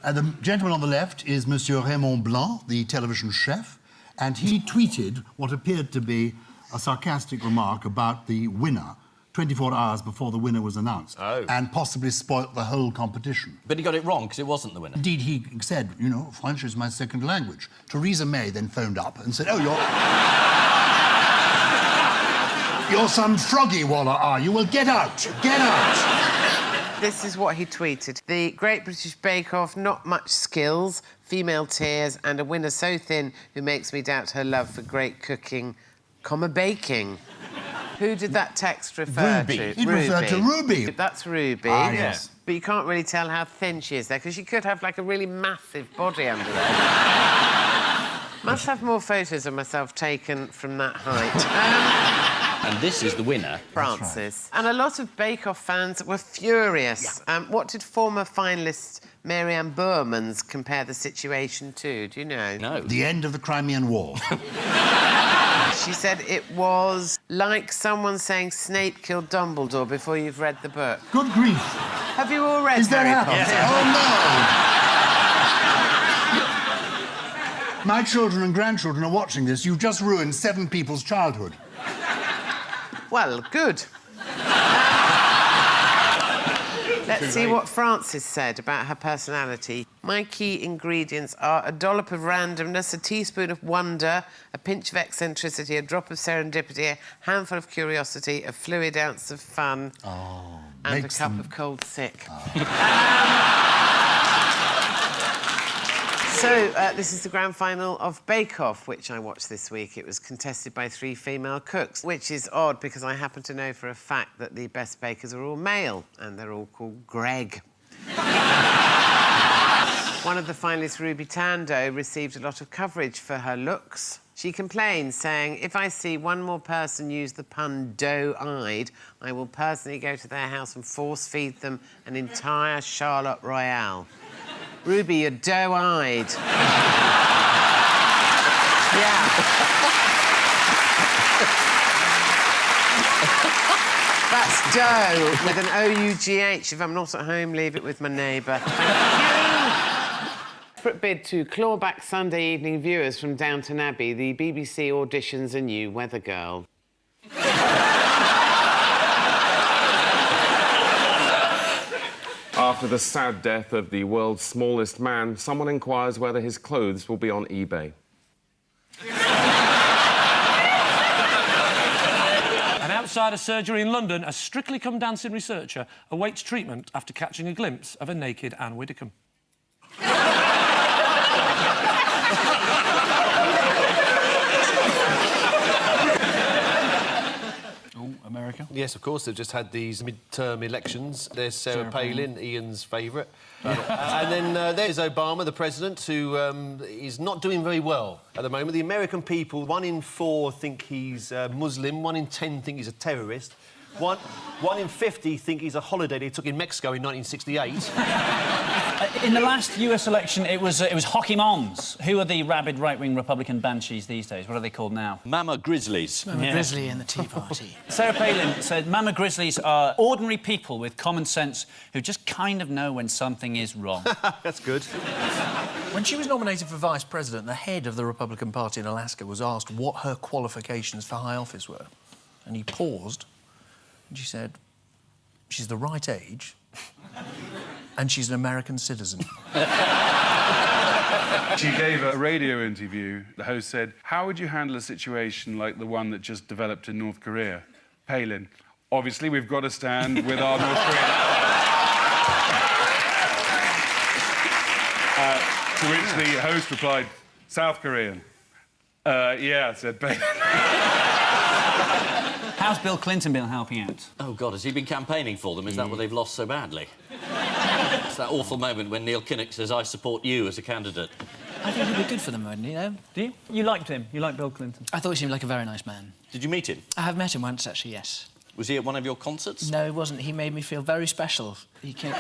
The gentleman on the left is Monsieur Raymond Blanc, the television chef, and he tweeted what appeared to be a sarcastic remark about the winner 24 hours before the winner was announced, and possibly spoilt the whole competition. But he got it wrong, because it wasn't the winner. Indeed, he said, you know, French is my second language. Theresa May then phoned up and said, oh, you're some froggy waller, are you? Well, get out, get out. This is what he tweeted. The Great British Bake Off, not much skills, female tears, and a winner so thin who makes me doubt her love for great cooking, baking. Who did that text refer to? It referred to Ruby. That's Ruby. Ah, yes. But you can't really tell how thin she is there, because she could have, like, a really massive body under there. Must have more photos of myself taken from that height. And this is the winner. Francis. Right. And a lot of Bake Off fans were furious. Yeah. What did former finalist Mary-Anne Boormans compare the situation to? Do you know? No. The end of the Crimean War. She said it was like someone saying Snape killed Dumbledore before you've read the book. Good grief. Have you all read Harry Potter? Yeah. Oh, no! My children and grandchildren are watching this. You've just ruined 7 people's childhood. Well, good. Let's see what Frances said about her personality. My key ingredients are a dollop of randomness, a teaspoon of wonder, a pinch of eccentricity, a drop of serendipity, a handful of curiosity, a fluid ounce of fun, and a cup of cold sick. So, this is the grand final of Bake Off, which I watched this week. It was contested by 3 female cooks, which is odd because I happen to know for a fact that the best bakers are all male, and they're all called Greg. One of the finalists, Ruby Tando, received a lot of coverage for her looks. She complained, saying, if I see one more person use the pun doe-eyed, I will personally go to their house and force-feed them an entire Charlotte Royale. Ruby, you're doe-eyed. That's dough with an O-U-G-H. If I'm not at home, leave it with my neighbour. Desperate bid to claw back Sunday evening viewers from Downton Abbey, the BBC auditions a new weather girl. After the sad death of the world's smallest man, someone inquires whether his clothes will be on eBay. An outsider surgery in London, a Strictly Come Dancing researcher awaits treatment after catching a glimpse of a naked Anne Widdecombe. America? Yes, of course. They've just had these midterm elections. There's Sarah Palin, Ian's favourite. And then there's Obama, the president, who is not doing very well at the moment. The American people, 1 in 4 think he's Muslim, 1 in 10 think he's a terrorist. 1 in 50 think he's a holiday they took in Mexico in 1968. In the last US election, it was hockey moms. Who are the rabid right-wing Republican banshees these days? What are they called now? Mama Grizzlies. Mama Grizzly and the Tea Party. Sarah Palin said Mama Grizzlies are ordinary people with common sense who just kind of know when something is wrong. That's good. When she was nominated for vice president, the head of the Republican Party in Alaska was asked what her qualifications for high office were. And he paused, and she said, she's the right age, and she's an American citizen. She gave a radio interview. The host said, how would you handle a situation like the one that just developed in North Korea? Palin, obviously we've got to stand with our North Korean allies. To which the host replied, South Korean. Yeah, said Palin. How's Bill Clinton been helping out? Oh, God, has he been campaigning for them? Is that what they've lost so badly? It's that awful moment when Neil Kinnock says, I support you as a candidate. I think he'd be good for them, wouldn't he, though? Do you? You liked him? You liked Bill Clinton? I thought he seemed like a very nice man. Did you meet him? I have met him once, actually, yes. Was he at one of your concerts? No, he wasn't. He made me feel very special. He came...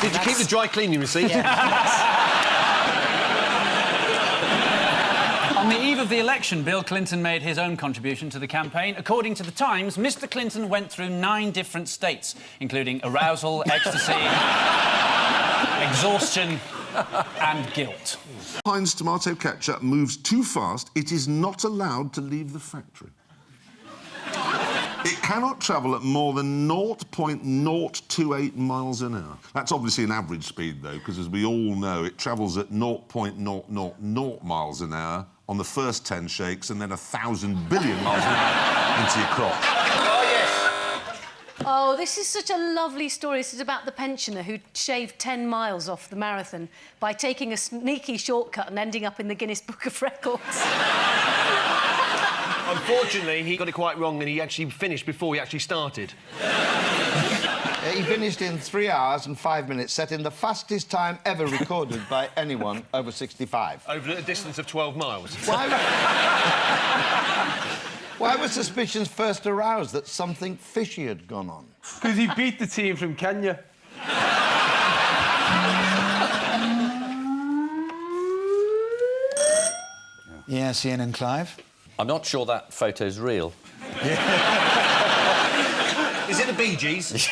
Did you keep the dry cleaning receipt? On the eve of the election, Bill Clinton made his own contribution to the campaign. According to The Times, Mr. Clinton went through 9 different states, including arousal, ecstasy, exhaustion and guilt. Heinz tomato ketchup moves too fast. It is not allowed to leave the factory. It cannot travel at more than 0.028 miles an hour. That's obviously an average speed, though, because, as we all know, it travels at 0.000 miles an hour on the first 10 shakes and then 1,000 billion miles an hour into your crop. Oh, this is such a lovely story. This is about the pensioner who shaved 10 miles off the marathon by taking a sneaky shortcut and ending up in the Guinness Book of Records. Unfortunately, he got it quite wrong and he actually finished before he actually started. He finished in 3 hours and 5 minutes, setting the fastest time ever recorded by anyone over 65. Over a distance of 12 miles. Why were suspicions first aroused that something fishy had gone on? Because he beat the team from Kenya. Yes, Ian and Clive? I'm not sure that photo's real. Is it the Bee Gees? These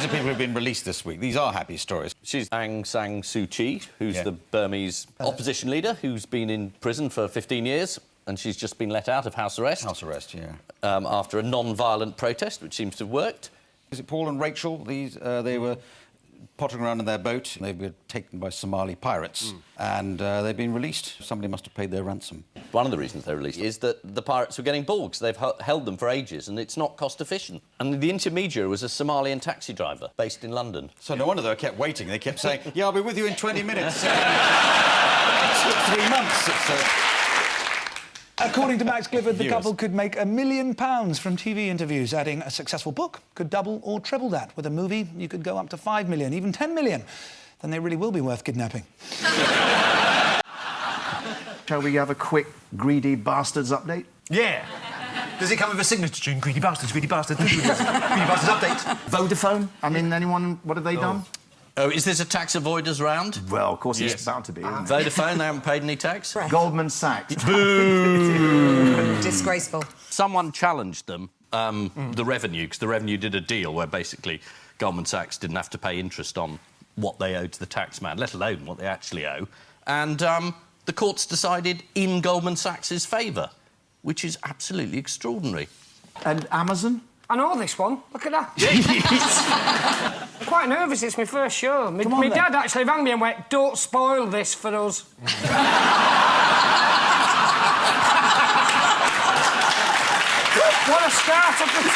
are people who've been released this week. These are happy stories. She's Aung San Suu Kyi, who's the Burmese opposition leader, who's been in prison for 15 years, and she's just been let out of house arrest. House arrest, yeah. After a non-violent protest, which seems to have worked. Is it Paul and Rachel? They were pottering around in their boat. They were taken by Somali pirates, and they've been released. Somebody must have paid their ransom. One of the reasons they're released is that the pirates were getting bored because they've held them for ages and it's not cost-efficient. And the intermediary was a Somalian taxi driver based in London. So no wonder they kept waiting. They kept saying, yeah, I'll be with you in 20 minutes. It took 3 months. According to Max Clifford, the couple could make £1 million from TV interviews. Adding a successful book could double or treble that. With a movie, you could go up to 5 million, even 10 million. Then they really will be worth kidnapping. Shall we have a quick greedy bastards update? Yeah. Does it come with a signature tune? Greedy bastards, greedy bastards, greedy bastards update. Vodafone? I mean, anyone... What have they done? Oh, is this a tax avoiders round? Well, of course, Yes. it's bound to be. Vodafone, they haven't paid any tax? Goldman Sachs. Boo! Disgraceful. Someone challenged them, the revenue, because the revenue did a deal where basically Goldman Sachs didn't have to pay interest on what they owed to the taxman, let alone what they actually owe. And the courts decided in Goldman Sachs' favour, which is absolutely extraordinary. And Amazon? I know this one. Look at that. I'm quite nervous. It's my first show. My dad actually rang me and went, "Don't spoil this for us." What a start up to 10.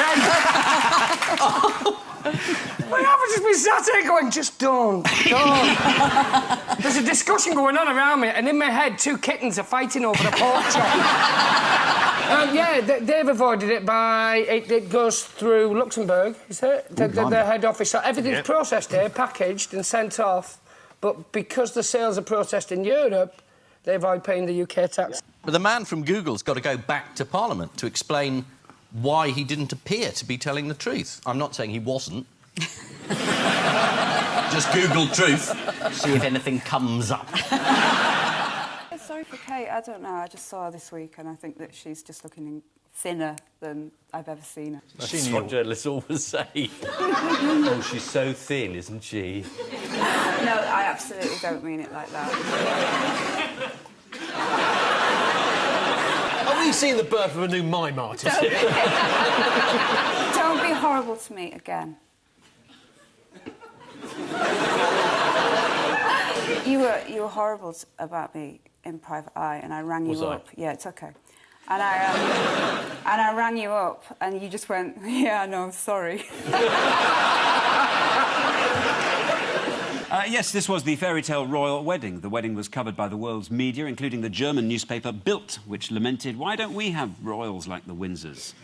I've just been sat here going, just don't. There's a discussion going on around me, and in my head, two kittens are fighting over a pork chop. Yeah, they've avoided it by... It goes through Luxembourg, is it? The head office. So everything's processed here, packaged and sent off. But because the sales are processed in Europe, they avoid paying the UK tax. But the man from Google's got to go back to Parliament to explain why he didn't appear to be telling the truth. I'm not saying he wasn't. Just Google truth, see if anything comes up. Sorry for Kate, I don't know. I just saw her this week and I think that she's just looking thinner than I've ever seen her. That's what journalists always say. Oh, she's so thin, isn't she? No, I absolutely don't mean it like that. Have we seen the birth of a new mime artist? Don't be horrible to me again. You were horrible about me in private eye, and I rang you up. Yeah, it's okay. And I rang you up, and you just went, "Yeah, no, I'm sorry." Yes, this was the fairy tale royal wedding. The wedding was covered by the world's media, including the German newspaper Bild, which lamented, "Why don't we have royals like the Windsors?"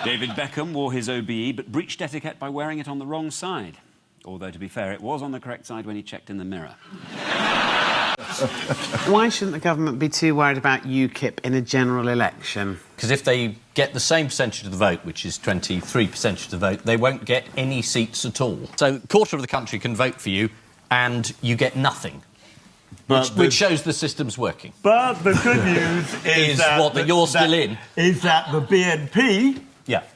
David Beckham wore his OBE, but breached etiquette by wearing it on the wrong side. Although, to be fair, it was on the correct side when he checked in the mirror. Why shouldn't the government be too worried about UKIP in a general election? Because if they get the same percentage of the vote, which is 23% of the vote, they won't get any seats at all. So a quarter of the country can vote for you, and you get nothing. Which shows the system's working. But the good news is that you're still in. Is that the BNP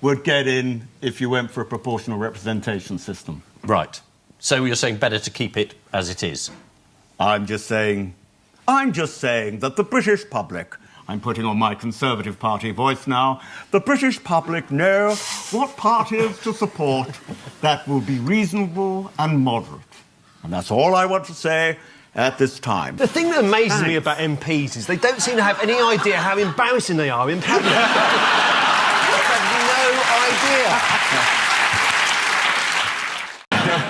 would get in if you went for a proportional representation system. Right. So you're saying better to keep it as it is? I'm just saying that the British public, I'm putting on my Conservative Party voice now, the British public know what parties to support that will be reasonable and moderate. And that's all I want to say at this time. The thing that amazes me about MPs is they don't seem to have any idea how embarrassing they are in public. They have no idea.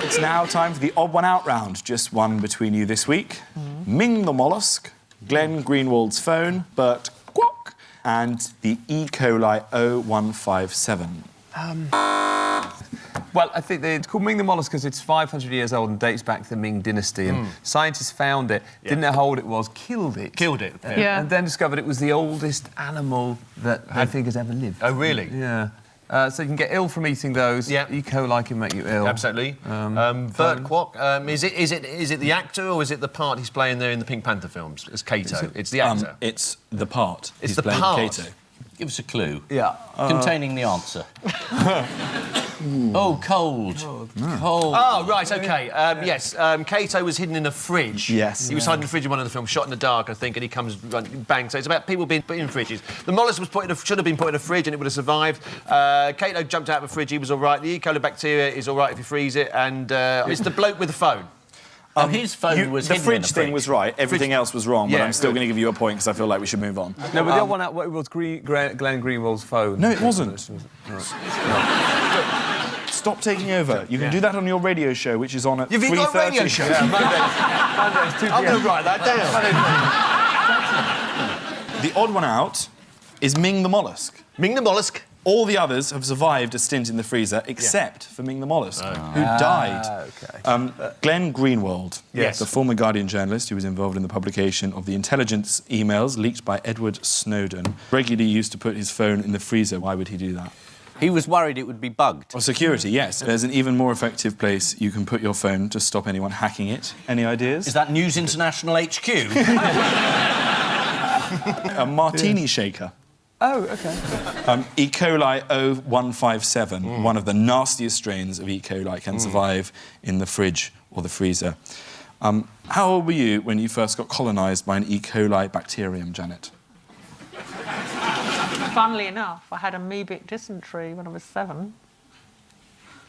It's now time for the odd one out round. Just one between you this week. Ming the mollusk, Glenn Greenwald's phone, Bert Kwok, and the E. coli 0157. Well, I think it's called Ming the mollusk because it's 500 years old and dates back to the Ming dynasty. And scientists found it, didn't know how old it was, killed it. Killed it. And then discovered it was the oldest animal that I think has ever lived. Oh, really? Yeah. So you can get ill from eating those. Yeah. E. coli can make you ill. Absolutely. Bert Kwok, is it the actor or is it the part he's playing there in the Pink Panther films as Kato? It's the actor. It's the part. It's he's the playing part. Kato. Give us a clue. Yeah. Containing the answer. Oh, cold. Cold. Oh, right, OK. Yes, Kato was hidden in a fridge. Yes. He was hiding in a fridge in one of the films, shot in the dark, I think, and he comes running, bang. So it's about people being put in fridges. The mollusk was should have been put in a fridge and it would have survived. Kato jumped out of a fridge, he was all right. The E. coli bacteria is all right if you freeze it, and it's the bloke with the phone. His phone was the hidden fridge in the thing was right. Everything else was wrong, but I'm still going to give you a point because I feel like we should move on. No, but the other one out was Glenn Greenwald's phone. No, it wasn't. Stop taking over. You can do that on your radio show, which is on at 3:30. Have you got a radio show? Yeah, Mondays 2 p.m. I'm going to write that down. The odd one out is Ming the mollusk. Ming the mollusk. All the others have survived a stint in the freezer, except for Ming the mollusk, who died. Glenn Greenwald, Yes. the former Guardian journalist who was involved in the publication of the intelligence emails leaked by Edward Snowden, regularly used to put his phone in the freezer. Why would he do that? He was worried it would be bugged. Or security, yes. There's an even more effective place you can put your phone to stop anyone hacking it. Any ideas? Is that News International HQ? A martini shaker. Oh, OK. E. coli 0157, one of the nastiest strains of E. coli, can survive in the fridge or the freezer. How old were you when you first got colonised by an E. coli bacterium, Janet? Funnily enough, I had amoebic dysentery when I was 7.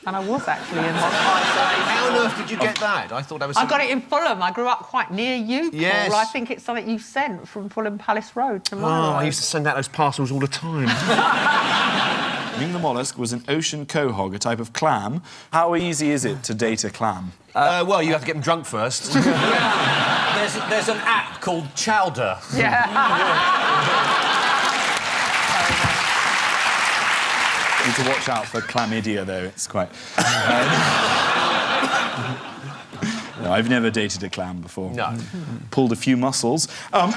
And I was actually in hospital. How on earth did you get that? I thought that was... I got it in Fulham. I grew up quite near you, Paul. Yes. I think it's something you sent from Fulham Palace Road to my Oh, road. I used to send out those parcels all the time. Ming the mollusk was an ocean quahog, a type of clam. How easy is it to date a clam? Well, you have to get them drunk first. There's an app called Chowder. You need to watch out for chlamydia, though. It's quite... No, I've never dated a clam before. No. Pulled a few muscles. But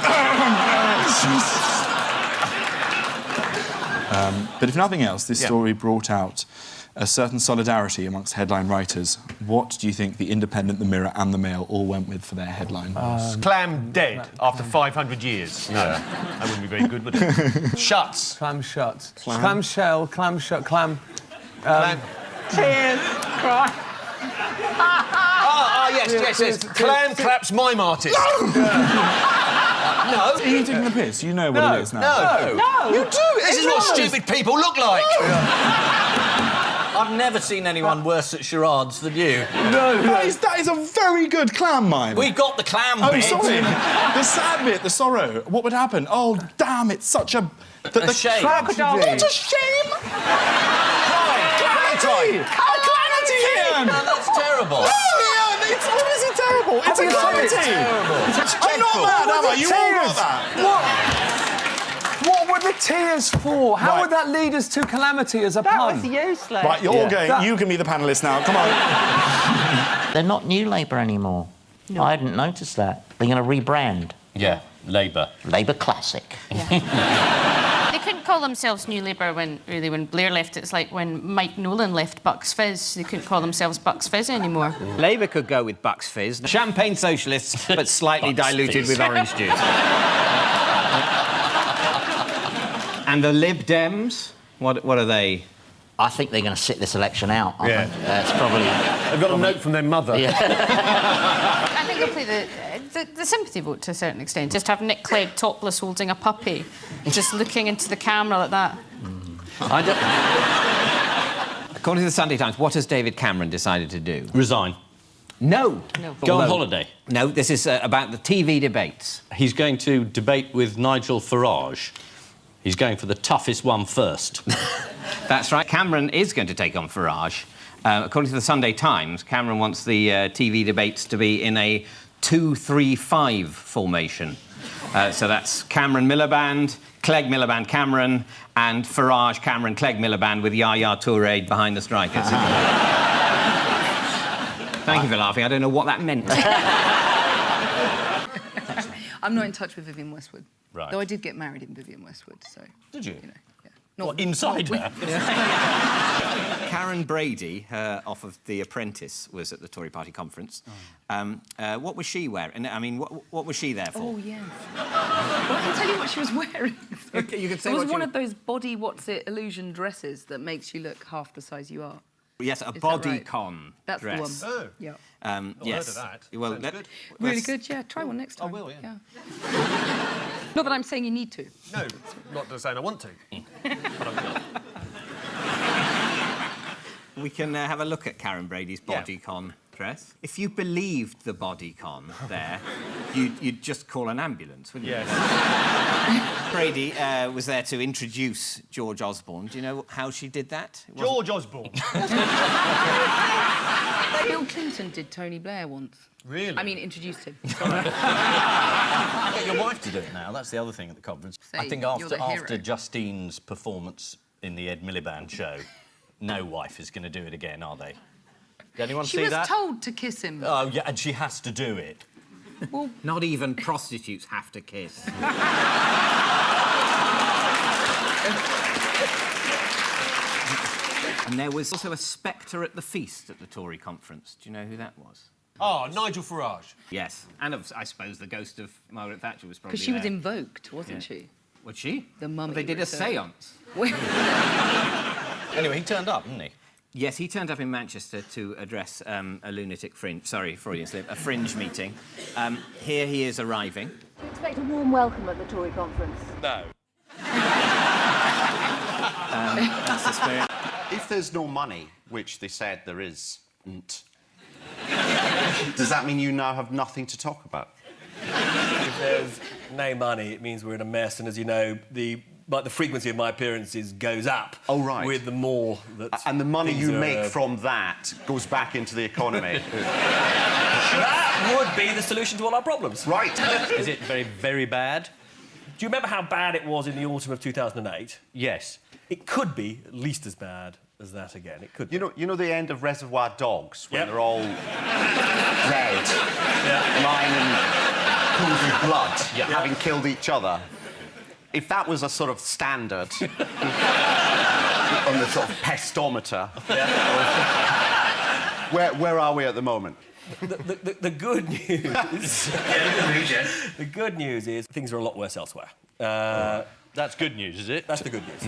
if nothing else, this story brought out a certain solidarity amongst headline writers. What do you think The Independent, The Mirror and The Mail all went with for their headline? Clam dead after 500 years. No, that wouldn't be very good, would it? Shuts. Clam shut. Clam. Clam shell, clam shut, clam... Tears, cry. Yes. Clam claps mime artist. No! Are you taking the piss? You know what it is now. No. You do! This is what stupid people look like! I've never seen anyone worse at charades than you. No. That is a very good clam mime. We got the clam bit. Oh, sorry. The sad bit, the sorrow. What would happen? Oh, damn, it's such a... A shame. Crocodile. Not a shame! Calamity! Ian! No, that's terrible. No, Ian! What is it terrible? It's a calamity! I'm not mad, am I? You all got that. What were the tears for? How would that lead us to calamity as a pun? That was useless. Right, you're all going. You can be the panellist now. Come on. They're not New Labour anymore. No. I hadn't noticed that. They're going to rebrand. Yeah, Labour. Labour Classic. They couldn't call themselves New Labour when Blair left. It's like when Mike Nolan left Bucks Fizz. They couldn't call themselves Bucks Fizz anymore. Labour could go with Bucks Fizz. Champagne socialists, but slightly diluted with orange juice. And the Lib Dems, what are they? I think they're going to sit this election out. Yeah. That's probably... They've got a note from their mother. I think they'll play the sympathy vote to a certain extent. Just have Nick Clegg topless holding a puppy, just looking into the camera like that. According to the Sunday Times, what has David Cameron decided to do? Resign. No. Go on holiday. No, this is about the TV debates. He's going to debate with Nigel Farage. He's going for the toughest one first. That's right. Cameron is going to take on Farage. According to the Sunday Times, Cameron wants the TV debates to be in a 2-3-5 formation. So that's Cameron Miliband, Clegg Miliband Cameron, and Farage Cameron Clegg Miliband with Yaya Toure behind the strikers. Thank you for laughing. I don't know what that meant. I'm not in touch with Vivienne Westwood. Right. Though I did get married in Vivienne Westwood, so... Did you? You know, yeah. What, inside her? Karen Brady, off of The Apprentice, was at the Tory party conference. What was she wearing? I mean, what was she there for? Oh, yes. Well, I can tell you what she was wearing. You can say it was what one you... of those body what's-it illusion dresses that makes you look half the size you are. Yes, a Is that bodycon That's dress. the one. Oh. Yeah. Yes. Heard of that. Well, Sounds good. Really good, yeah. Try one next time. I will, yeah. Not that I'm saying you need to. No, not saying I want to. But I will. We can have a look at Karen Brady's bodycon dress. If you believed the bodycon there, you'd just call an ambulance, wouldn't you? Yes. Brady was there to introduce George Osborne. Do you know how she did that? George Osborne. Bill Clinton did Tony Blair once. Really? I mean, introduced him. Get your wife to do it now. That's the other thing at the conference. Say, I think you're after the hero. Justine's performance in the Ed Miliband show. No wife is going to do it again, are they? Did anyone She see was that? told to kiss him. Oh, yeah, and she has to do it. Well, Not even prostitutes have to kiss. And there was also a spectre at the feast at the Tory conference. Do you know who that was? Oh, Nigel Farage. Yes, and I suppose the ghost of Margaret Thatcher was probably because she was there. invoked, wasn't she? Was she? The mummy. They did a returned. séance. Anyway, he turned up, didn't he? Yes, he turned up in Manchester to address a lunatic fringe... Sorry, Freudian slip. A fringe meeting. Here he is arriving. Do you expect a warm welcome at the Tory conference? No. That's the spirit. If there's no money, which they said there isn't, does that mean you now have nothing to talk about? If there's no money, it means we're in a mess, and as you know, the frequency of my appearances goes up. Oh, right. With the more that... And the money things you are, make from that goes back into the economy. That would be the solution to all our problems. Right. Is it very, very bad? Do you remember how bad it was in the autumn of 2008? Yes. It could be at least as bad as that again. It could be. You know the end of Reservoir Dogs, when they're all dead, lying in pools of blood, having killed each other? If that was a sort of standard on the sort of pestometer, where are we at the moment? The good news... The good news is things are a lot worse elsewhere. That's good news, is it? That's the good news.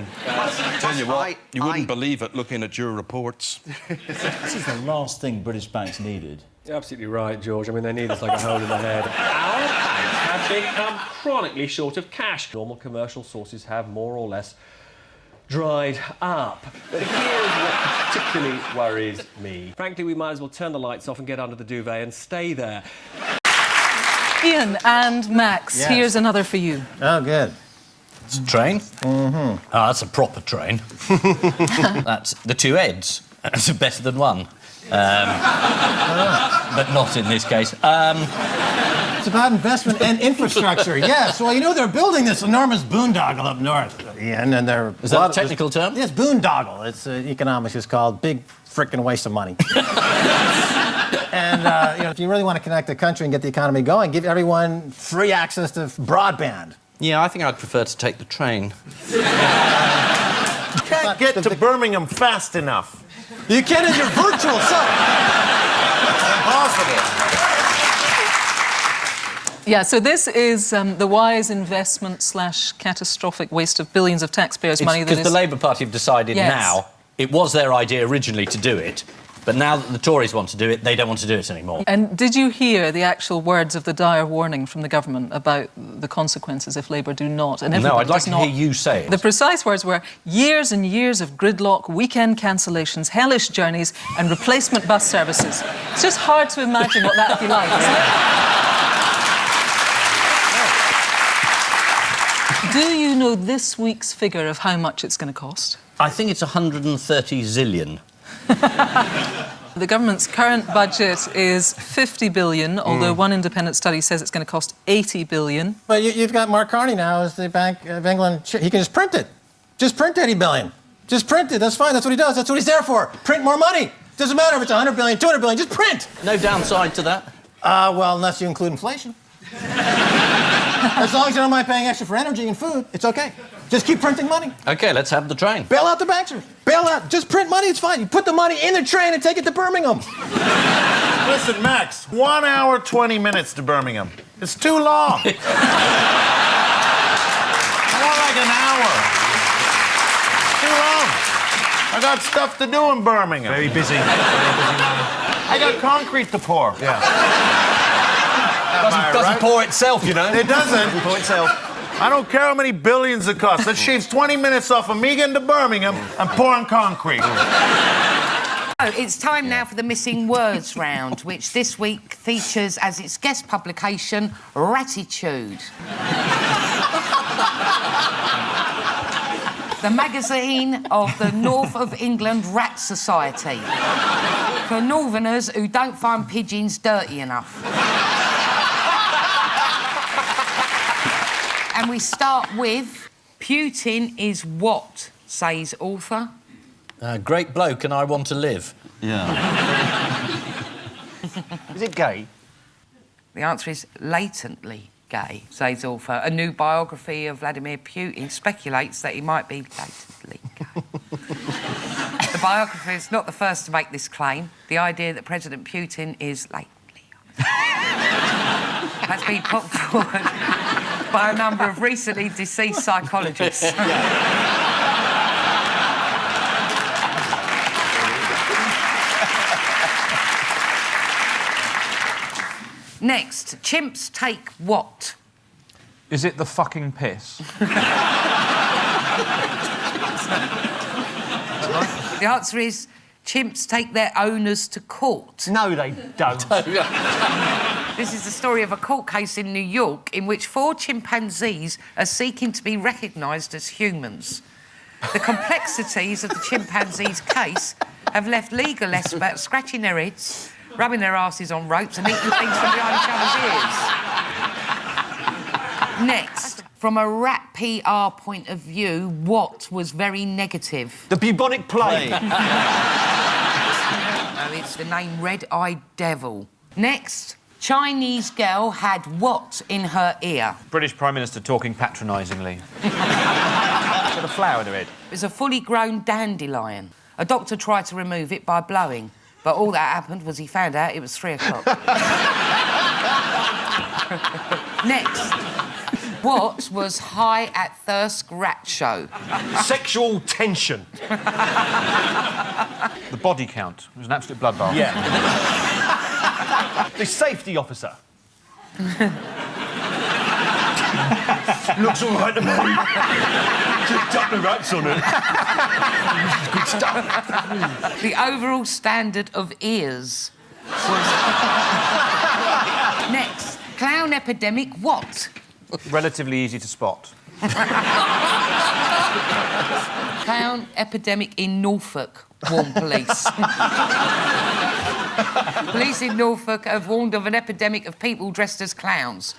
Tell you what, you wouldn't believe it looking at your reports. This is the last thing British banks needed. You're absolutely right, George. I mean, they need us like a hole in the head. Our banks have become chronically short of cash. Normal commercial sources have more or less dried up. But here's what particularly worries me. Frankly, we might as well turn the lights off and get under the duvet and stay there. Ian and Max, Yes. here's another for you. Oh, good. It's a train? Mm-hmm. Ah, that's a proper train. That's the two Eds. That's better than one. But not in this case. It's about investment and infrastructure, yes. Well, you know, they're building this enormous boondoggle up north. Yeah, and then they're... Is that a technical term? Yes, boondoggle. It's economics is called big frickin' waste of money. And, you know, if you really want to connect the country and get the economy going, give everyone free access to broadband. Yeah, I think I'd prefer to take the train. You can't get to Birmingham fast enough. You can in your virtual self. Impossible. Yeah, so this is the wise investment / catastrophic waste of billions of taxpayers' money that is... Because the Labour Party have decided now, it was their idea originally to do it, but now that the Tories want to do it, they don't want to do it anymore. And did you hear the actual words of the dire warning from the government about the consequences if Labour do not? And No, I'd like to hear you say it. The precise words were years and years of gridlock, weekend cancellations, hellish journeys and replacement bus services. It's just hard to imagine what that would be like, isn't it? Do you know this week's figure of how much it's going to cost? I think it's 130 zillion. The government's current budget is 50 billion, although one independent study says it's going to cost 80 billion. But you've got Mark Carney now as the Bank of England. He can just print it. Just print 80 billion. Just print it. That's fine. That's what he does. That's what he's there for. Print more money. Doesn't matter if it's 100 billion, 200 billion. Just print. No downside to that? Well, unless you include inflation. As long as you don't mind paying extra for energy and food, it's okay. Just keep printing money. OK, let's have the train. Bail out the banksters. Bail out. Just print money. It's fine. You put the money in the train and take it to Birmingham. Listen, Max, 1 hour, 20 minutes to Birmingham. It's too long. I want like an hour. Too long. I got stuff to do in Birmingham. Very busy. Very busy man. I got concrete to pour. Yeah. Doesn't pour itself, you know. It doesn't. Doesn't pour itself. I don't care how many billions it costs. That shaves 20 minutes off of me getting to Birmingham and pouring concrete. It's time now for the Missing Words round, which this week features as its guest publication, Ratitude. The magazine of the North of England Rat Society. For northerners who don't find pigeons dirty enough. And we start with Putin is what? says author. Great bloke, and I want to live. Yeah. Is it gay? The answer is latently gay, says author. A new biography of Vladimir Putin speculates that he might be latently gay. The biographer is not the first to make this claim. The idea that President Putin is latently has been put forward by a number of recently deceased psychologists. Next, chimps take what? Is it the fucking piss? The answer is chimps take their owners to court. No, they don't. This is the story of a court case in New York in which 4 chimpanzees are seeking to be recognised as humans. The complexities of the chimpanzees' case have left legal experts scratching their heads, rubbing their asses on ropes and eating things from behind each other's ears. Next, from a rat PR point of view, what was very negative? The bubonic plague. No, it's the name Red-Eyed Devil. Next, Chinese girl had what in her ear? British Prime Minister talking patronisingly. Got a flower in her head. It was a fully grown dandelion. A doctor tried to remove it by blowing, but all that happened was he found out it was 3 o'clock. Next, what was high at Thirsk Rat Show? Sexual tension. The body count. It was an absolute bloodbath. Yeah. The safety officer. Looks all right to me. Just duck the rats on it. Good stuff. The overall standard of ears was... Next, clown epidemic what? Relatively easy to spot. Clown epidemic in Norfolk, warned police. Police in Norfolk have warned of an epidemic of people dressed as clowns.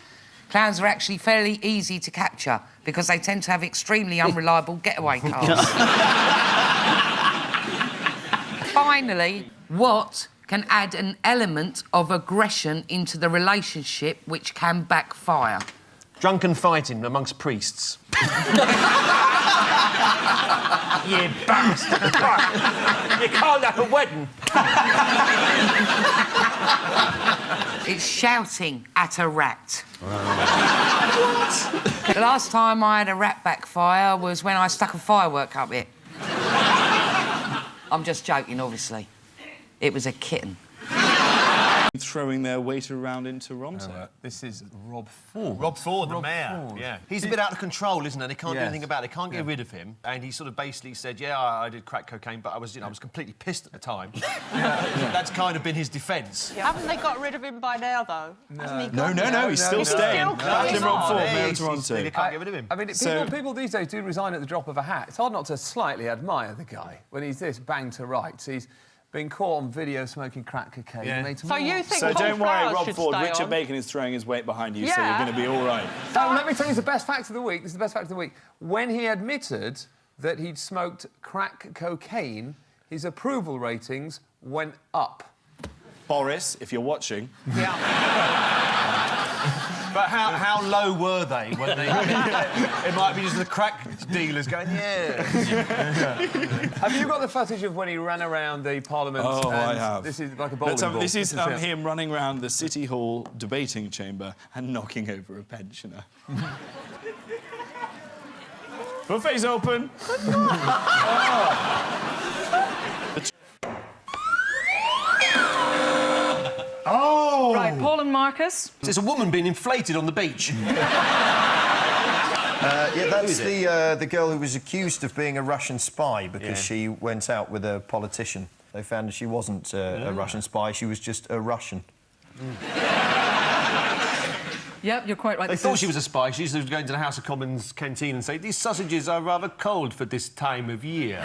Clowns are actually fairly easy to capture because they tend to have extremely unreliable getaway cars. Finally, what can add an element of aggression into the relationship which can backfire? Drunken fighting amongst priests. You bastard! You can't have a wedding. It's shouting at a rat. What? The last time I had a rat backfire was when I stuck a firework up it. I'm just joking, obviously. It was a kitten. Throwing their weight around in Toronto. This is Rob Ford. Rob Ford, the mayor. Ford. Yeah. He's a bit out of control, isn't he? They can't do Yes. anything about it. They can't get rid of him. And he sort of basically said, yeah, I did crack cocaine, but I was completely pissed at the time. That's kind of been his defence. Haven't they got rid of him by now, though? Hasn't he No, gone? he's still staying. Battling Rob Ford, Mayor of Toronto. They can't get rid of him. I mean, people these days do resign at the drop of a hat. It's hard not to slightly admire the guy when he's this banged to rights. He's been caught on video smoking crack cocaine. Yeah. So you think So Paul don't worry, Farage Rob should Ford. stay Richard on? Bacon is throwing his weight behind you, so Yeah. you're going to be all right. Now, let me tell you the best fact of the week. This is the best fact of the week. When he admitted that he'd smoked crack cocaine, his approval ratings went up. Boris, if you're watching. Yeah. But how low were they when they... It might be just the crack dealers going, yeah. Have you got the footage of when he ran around the Parliament? Oh, and I have. This is like a bowling ball. This is it. him running around the City Hall debating chamber and knocking over a pensioner. Buffet's open. Oh! Right, Paul and Marcus. There's a woman being inflated on the beach. Yeah, that's the girl who was accused of being a Russian spy because she went out with a politician. They found she wasn't a Russian spy, she was just a Russian. Yep, you're quite right. They thought she was a spy. She used to go into the House of Commons canteen and say, these sausages are rather cold for this time of year.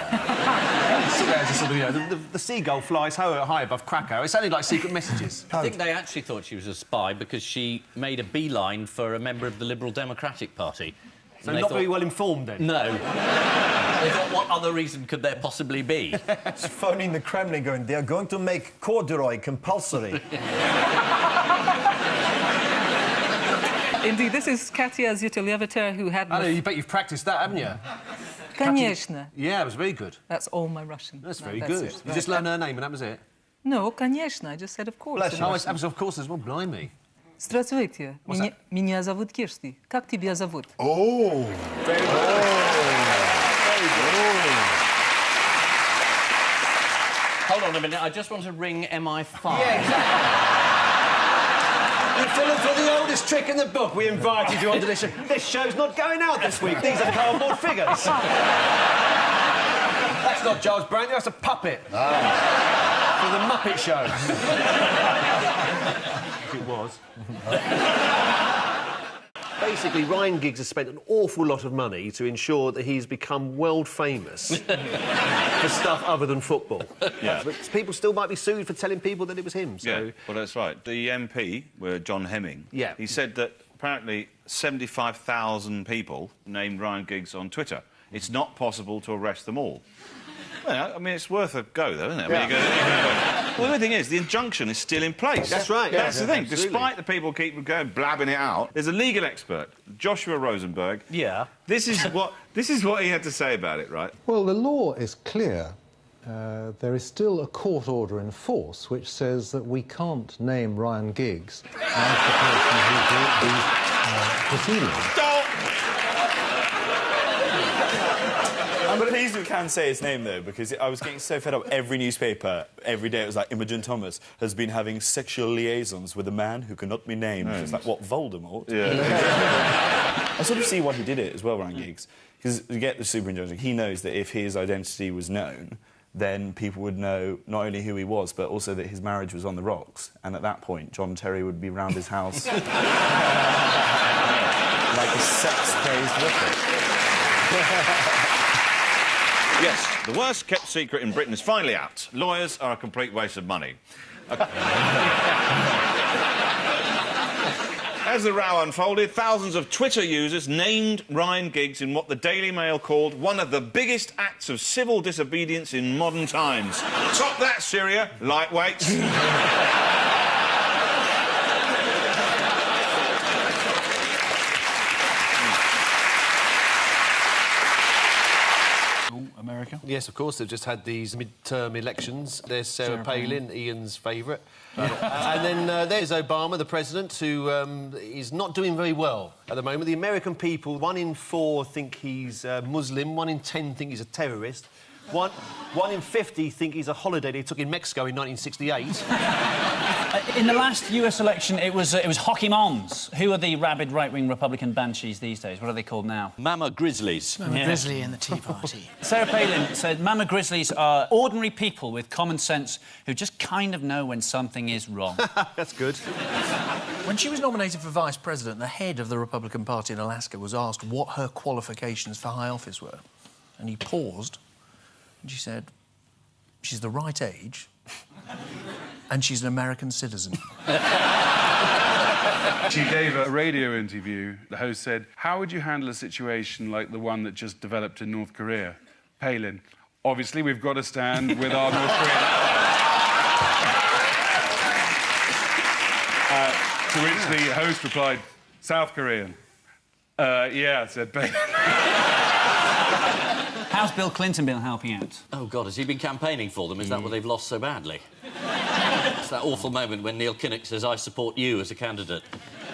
The seagull flies high above Krakow. It sounded like secret messages. I think they actually thought she was a spy because she made a beeline for a member of the Liberal Democratic Party So not very well informed, then? No. They thought, what other reason could there possibly be? It's phoning the Kremlin going, they are going to make corduroy compulsory. Indeed, this is Katya Zytyleviter, who had... I know, you bet you've practised that, haven't you? Конечно. Yeah, it was very good. That's all my Russian. That's very good. You just learned her name and that was it? No, конечно. I just said of course. Bless you. Oh, it was of course as well, blimey. Здравствуйте. Меня зовут Кирсти. Как тебя зовут? Oh, very good. Hold on a minute, I just want to ring MI5. Yeah, exactly. You're falling for the oldest trick in the book. We invited you onto this show. This show's not going out this week. These are cardboard figures. That's not Giles Brandy, that's a puppet. For the Muppet Show. If it was. Basically, Ryan Giggs has spent an awful lot of money to ensure that he's become world famous for stuff other than football. Yeah. But people still might be sued for telling people that it was him, so... Yeah, well, that's right. The MP, John Hemming, yeah, he said that apparently 75,000 people named Ryan Giggs on Twitter. It's not possible to arrest them all. Well, I mean, it's worth a go, though, isn't it? I mean, well, the only thing is, the injunction is still in place. That's right. That's the thing. Absolutely. Despite the people keep going blabbing it out, there's a legal expert, Joshua Rosenberg. Yeah. This is what he had to say about it, right? Well, the law is clear. There is still a court order in force which says that we can't name Ryan Giggs as the person who brought these proceedings. Stop! I'm pleased we can say his name, though, because I was getting so fed up. Every newspaper, every day, it was like, Imogen Thomas has been having sexual liaisons with a man who cannot be named. It's like, what, Voldemort? Yeah. I sort of see why he did it as well, Ryan Giggs. Because you get the superintelligence, he knows that if his identity was known, then people would know not only who he was, but also that his marriage was on the rocks. And at that point, John Terry would be round his house like a sex-crazed whippet. Yes, the worst-kept secret in Britain is finally out. Lawyers are a complete waste of money. As the row unfolded, thousands of Twitter users named Ryan Giggs in what the Daily Mail called one of the biggest acts of civil disobedience in modern times. Top that, Syria, lightweights. America? Yes, of course. They've just had these midterm elections. There's Sarah Palin, Ian's favourite. And then there's Obama, the president, who is not doing very well at the moment. The American people, 1 in 4 think he's Muslim, 1 in 10 think he's a terrorist. 1 in 50 think he's a holiday they took in Mexico in 1968. In the last US election, it was hockey moms. Who are the rabid right-wing Republican banshees these days? What are they called now? Mama Grizzlies. Mama Grizzly and the Tea Party. Sarah Palin said Mama Grizzlies are ordinary people with common sense who just kind of know when something is wrong. That's good. When she was nominated for vice president, the head of the Republican Party in Alaska was asked what her qualifications for high office were. And he paused, and she said, she's the right age, and she's an American citizen. She gave a radio interview. The host said, how would you handle a situation like the one that just developed in North Korea? Palin, obviously we've got to stand with our North Korean allies. To which the host replied, South Korean. Yeah, said Palin. How's Bill Clinton been helping out? Oh, God, has he been campaigning for them? Is that what they've lost so badly? It's that awful moment when Neil Kinnock says, I support you as a candidate.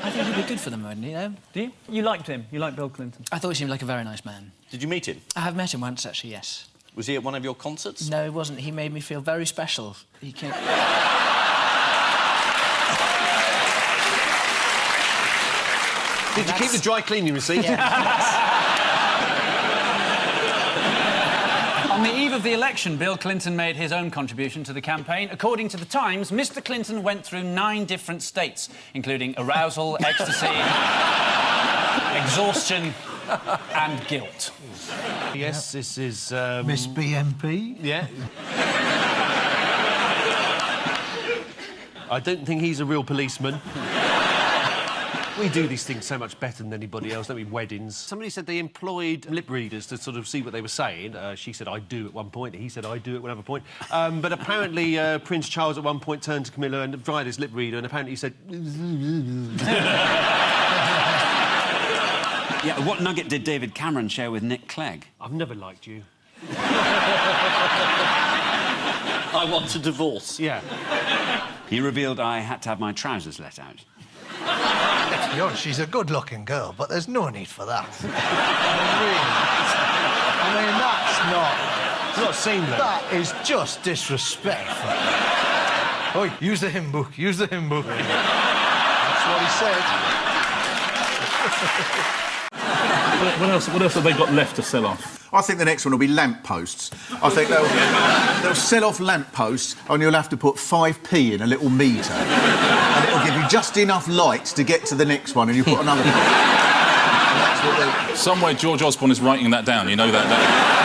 I think he'd be good for them, wouldn't he, though? Do you? You liked him? You liked Bill Clinton? I thought he seemed like a very nice man. Did you meet him? I have met him once, actually, yes. Was he at one of your concerts? No, he wasn't. He made me feel very special. He came... Did you keep the dry cleaning receipt? Yeah. On the eve of the election, Bill Clinton made his own contribution to the campaign. According to The Times, Mr. Clinton went through 9 different states, including arousal, ecstasy, exhaustion and guilt. Yes, this is... Miss BMP? Yeah. I don't think he's a real policeman. We do these things so much better than anybody else, don't we? Weddings. Somebody said they employed lip readers to sort of see what they were saying. She said, I do at one point. He said, I do at another point. But apparently Prince Charles at one point turned to Camilla and tried his lip reader, and apparently he said... Yeah, what nugget did David Cameron share with Nick Clegg? I've never liked you. I want a divorce. Yeah. He revealed I had to have my trousers let out. Let's be honest, she's a good-looking girl, but there's no need for that. I mean, that's not... It's not seamless. That is just disrespectful. Oi, use the hymn book, use the hymn book. That's what he said. What else have they got left to sell off? I think the next one will be lamp posts. I think they'll sell off lamp posts and you'll have to put 5p in a little meter. And it'll give you just enough light to get to the next one and you put another... Somewhere George Osborne is writing that down, you know that.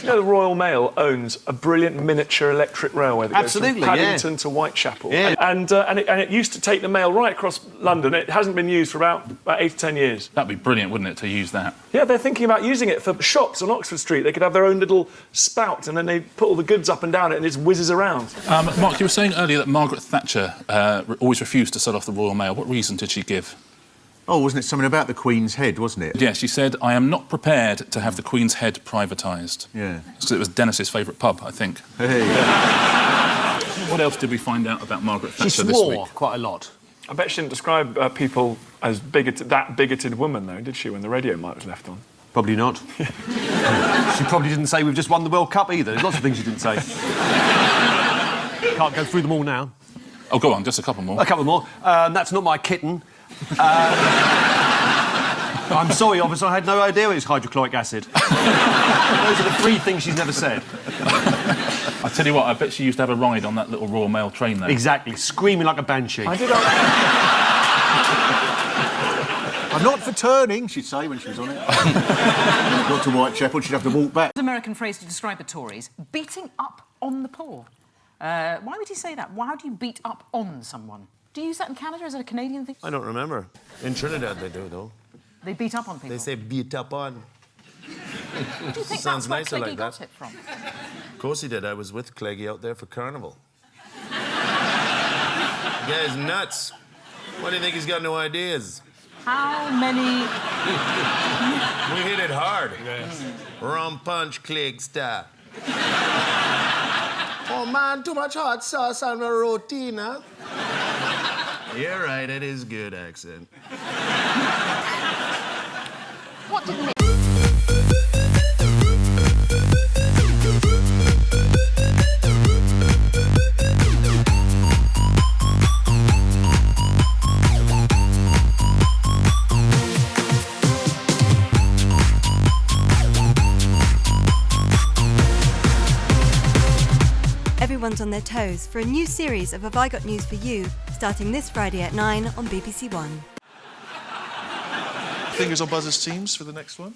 You know, the Royal Mail owns a brilliant miniature electric railway that goes from Paddington to Whitechapel. Yeah. And it used to take the mail right across London. It hasn't been used for about 8 to 10 years. That'd be brilliant, wouldn't it, to use that? Yeah, they're thinking about using it for shops on Oxford Street. They could have their own little spout and then they put all the goods up and down it and it just whizzes around. Mark, you were saying earlier that Margaret Thatcher always refused to sell off the Royal Mail. What reason did she give? Oh, wasn't it something about the Queen's head, wasn't it? Yeah, she said, I am not prepared to have the Queen's head privatised. Yeah. Because it was Dennis's favourite pub, I think. Hey. What else did we find out about Margaret Thatcher this week? Quite a lot. I bet she didn't describe people as that bigoted woman, though, did she, when the radio mic was left on? Probably not. She probably didn't say we've just won the World Cup either. There's lots of things she didn't say. Can't go through them all now. Oh, go on, just a couple more. A couple more. That's not my kitten. I'm sorry, officer, I had no idea it was hydrochloric acid. Those are the 3 things she's never said. I tell you what, I bet she used to have a ride on that little Royal Mail train there. Exactly, screaming like a banshee. I'm not for turning, she'd say when she was on it. Got to Whitechapel, she'd have to walk back. An American phrase to describe the Tories, beating up on the poor. Why would you say that? How do you beat up on someone? Do you use that in Canada? Is it a Canadian thing? I don't remember. In Trinidad they do, though. They beat up on people? They say beat up on. Do you think Sounds that's where nicer Cleggy like got that. it from? Of course he did. I was with Cleggy out there for Carnival. The guy's nuts. Why do you think he's got no ideas? How many... We hit it hard. Yes. Rum punch, Clegg style. Oh, man, too much hot sauce on my roti, huh? You're right, it is good accent. What did Nick... Everyone's on their toes for a new series of Have I Got News for You, starting this Friday at 9 on BBC One. Fingers on buzzers teams for the next one.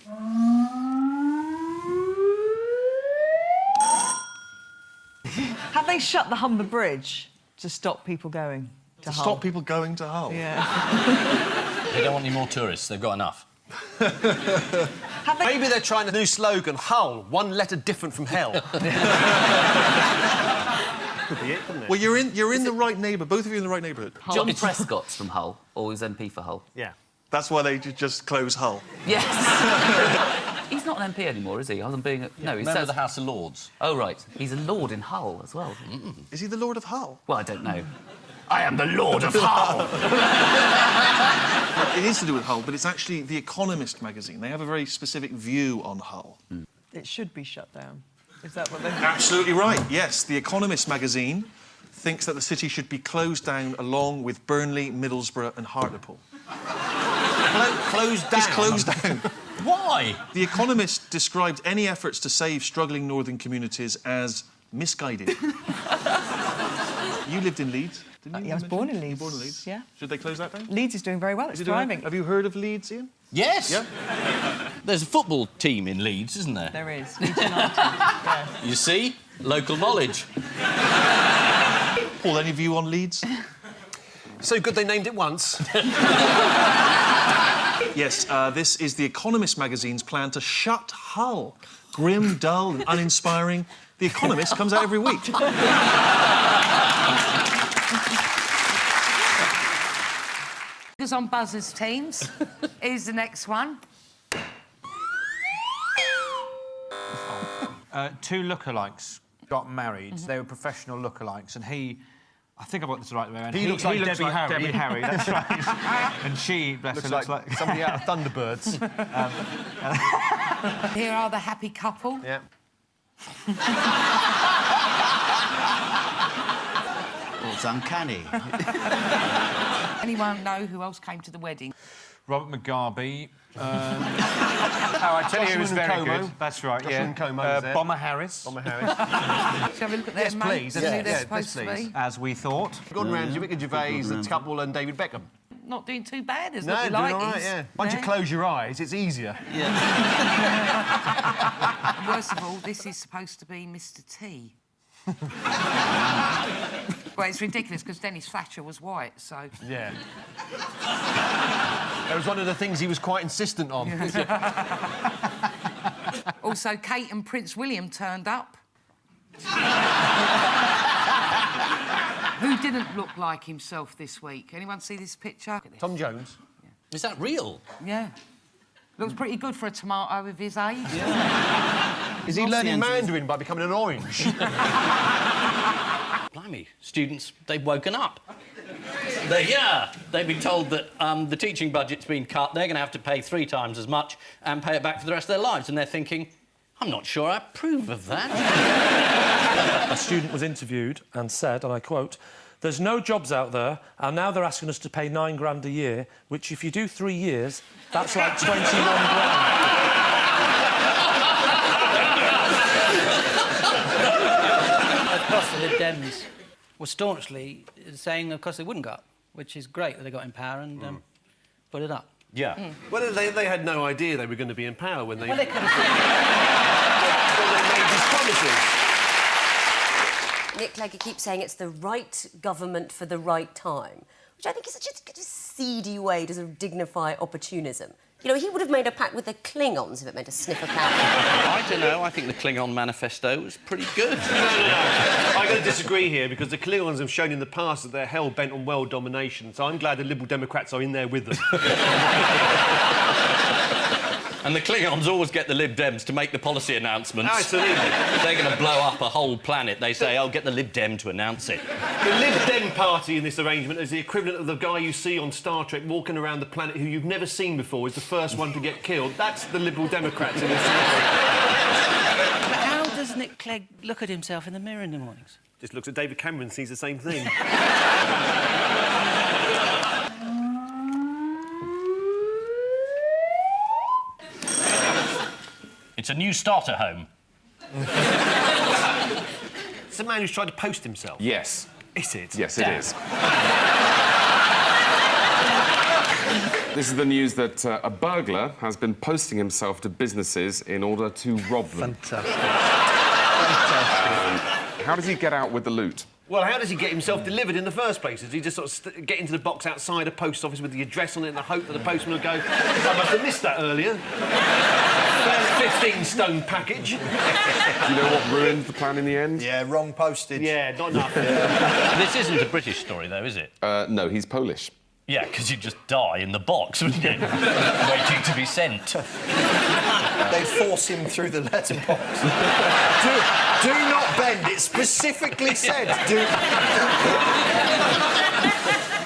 Have they shut the Humber Bridge to stop people going to Hull? Stop people going to Hull? Yeah. They don't want any more tourists. They've got enough. Maybe they're trying a new slogan, Hull, 1 letter different from hell. Could be it, couldn't it? Well, you're in the right neighbourhood. Both of you in the right neighbourhood. John Prescott's from Hull, or he's MP for Hull. Yeah. That's why they just close Hull. Yes. He's not an MP anymore, is he? Other than being no, he's Member of the House of Lords. Oh right, he's a lord in Hull as well. Is he the Lord of Hull? Well, I don't know. I am the Lord of Hull. It is to do with Hull, but it's actually The Economist magazine. They have a very specific view on Hull. It should be shut down. Is that what they... Absolutely right, yes. The Economist magazine thinks that the city should be closed down along with Burnley, Middlesbrough and Hartlepool. Closed down? Just closed down. Why? The Economist described any efforts to save struggling northern communities as misguided. You lived in Leeds, didn't you? I was born in Leeds. Born in Leeds? Yeah. Should they close that down? Leeds is doing very well. It's Is it doing- thriving. Have you heard of Leeds, Ian? Yes. Yeah. There's a football team in Leeds, isn't there? There is. Leeds United. Yeah. You see? Local knowledge. Paul, any view on Leeds? So good they named it once. Yes, this is The Economist magazine's plan to shut Hull. Grim, dull and uninspiring. The Economist comes out every week. Because on Buzzers teams is the next one. Two lookalikes got married. They were professional lookalikes, and he... I think I got this right way around. He looks like Debbie Harry. Debbie Harry, that's right. And she, bless her, looks like somebody out of Thunderbirds. Here are the happy couple. Yeah. Oh, it's uncanny. Anyone know who else came to the wedding? Robert Mugabe. Oh, I tell you, he was very good. That's right, yeah. Bomber Harris. Shall we look at their Yes, mates? please. Who Yeah, they're yeah, supposed to be? As we thought. Gordon Ramsay, Ricky Gervais, the couple, and David Beckham. Not doing too bad, is No, what you doing like. all right, yeah. Once you close your eyes, it's easier. And worst of all, this is supposed to be Mr. T. Well, it's ridiculous because Dennis Thatcher was white, so... Yeah. That was one of the things he was quite insistent on. Also, Kate and Prince William turned up. Who didn't look like himself this week? Anyone see this picture? Tom Jones. Yeah. Is that real? Yeah. Looks pretty good for a tomato of his age. Yeah. Is he learning Mandarin by becoming an orange? Blimey, students, they've woken up. They've been told that the teaching budget's been cut, they're going to have to pay 3 times as much and pay it back for the rest of their lives, and they're thinking, I'm not sure I approve of that. A student was interviewed and said, and I quote, "There's no jobs out there, and now they're asking us to pay 9 grand a year, which if you do 3 years, that's like 21 grand. Of course, the Lib Dems were staunchly saying, of course, they wouldn't go up, which is great that they got in power and put it up. Yeah. Well, they had no idea they were going to be in power when they... Well, they could have... when they made these promises. Nick Clegg keeps saying it's the right government for the right time, which I think is such a seedy way to sort of dignify opportunism. You know, he would have made a pact with the Klingons if it meant a sniff of powder. I don't know, I think the Klingon manifesto was pretty good. No. I'm going to disagree here because the Klingons have shown in the past that they're hell-bent on world domination, so I'm glad the Liberal Democrats are in there with them. And the Klingons always get the Lib Dems to make the policy announcements. Absolutely. They're going to blow up a whole planet. They say, oh, get the Lib Dem to announce it. The Lib Dem party in this arrangement is the equivalent of the guy you see on Star Trek walking around the planet who you've never seen before, is the first one to get killed. That's the Liberal Democrats in this arrangement. But how does Nick Clegg look at himself in the mirror in the mornings? Just looks at David Cameron and sees the same thing. It's a new starter home. It's a man who's tried to post himself. Yes. Is it? Yes, it is. This is the news that a burglar has been posting himself to businesses in order to rob them. Fantastic. How does he get out with the loot? Well, how does he get himself delivered in the first place? Does he just sort of get into the box outside a post office with the address on it in the hope that the postman will go, I must have missed that earlier. 15-stone package. Do you know what ruined the plan in the end? Yeah, wrong postage. Yeah, not enough. This isn't a British story, though, is it? No, he's Polish. Yeah, because you'd just die in the box, wouldn't you? Waiting to be sent. They force him through the letterbox. do not bend. It specifically said do.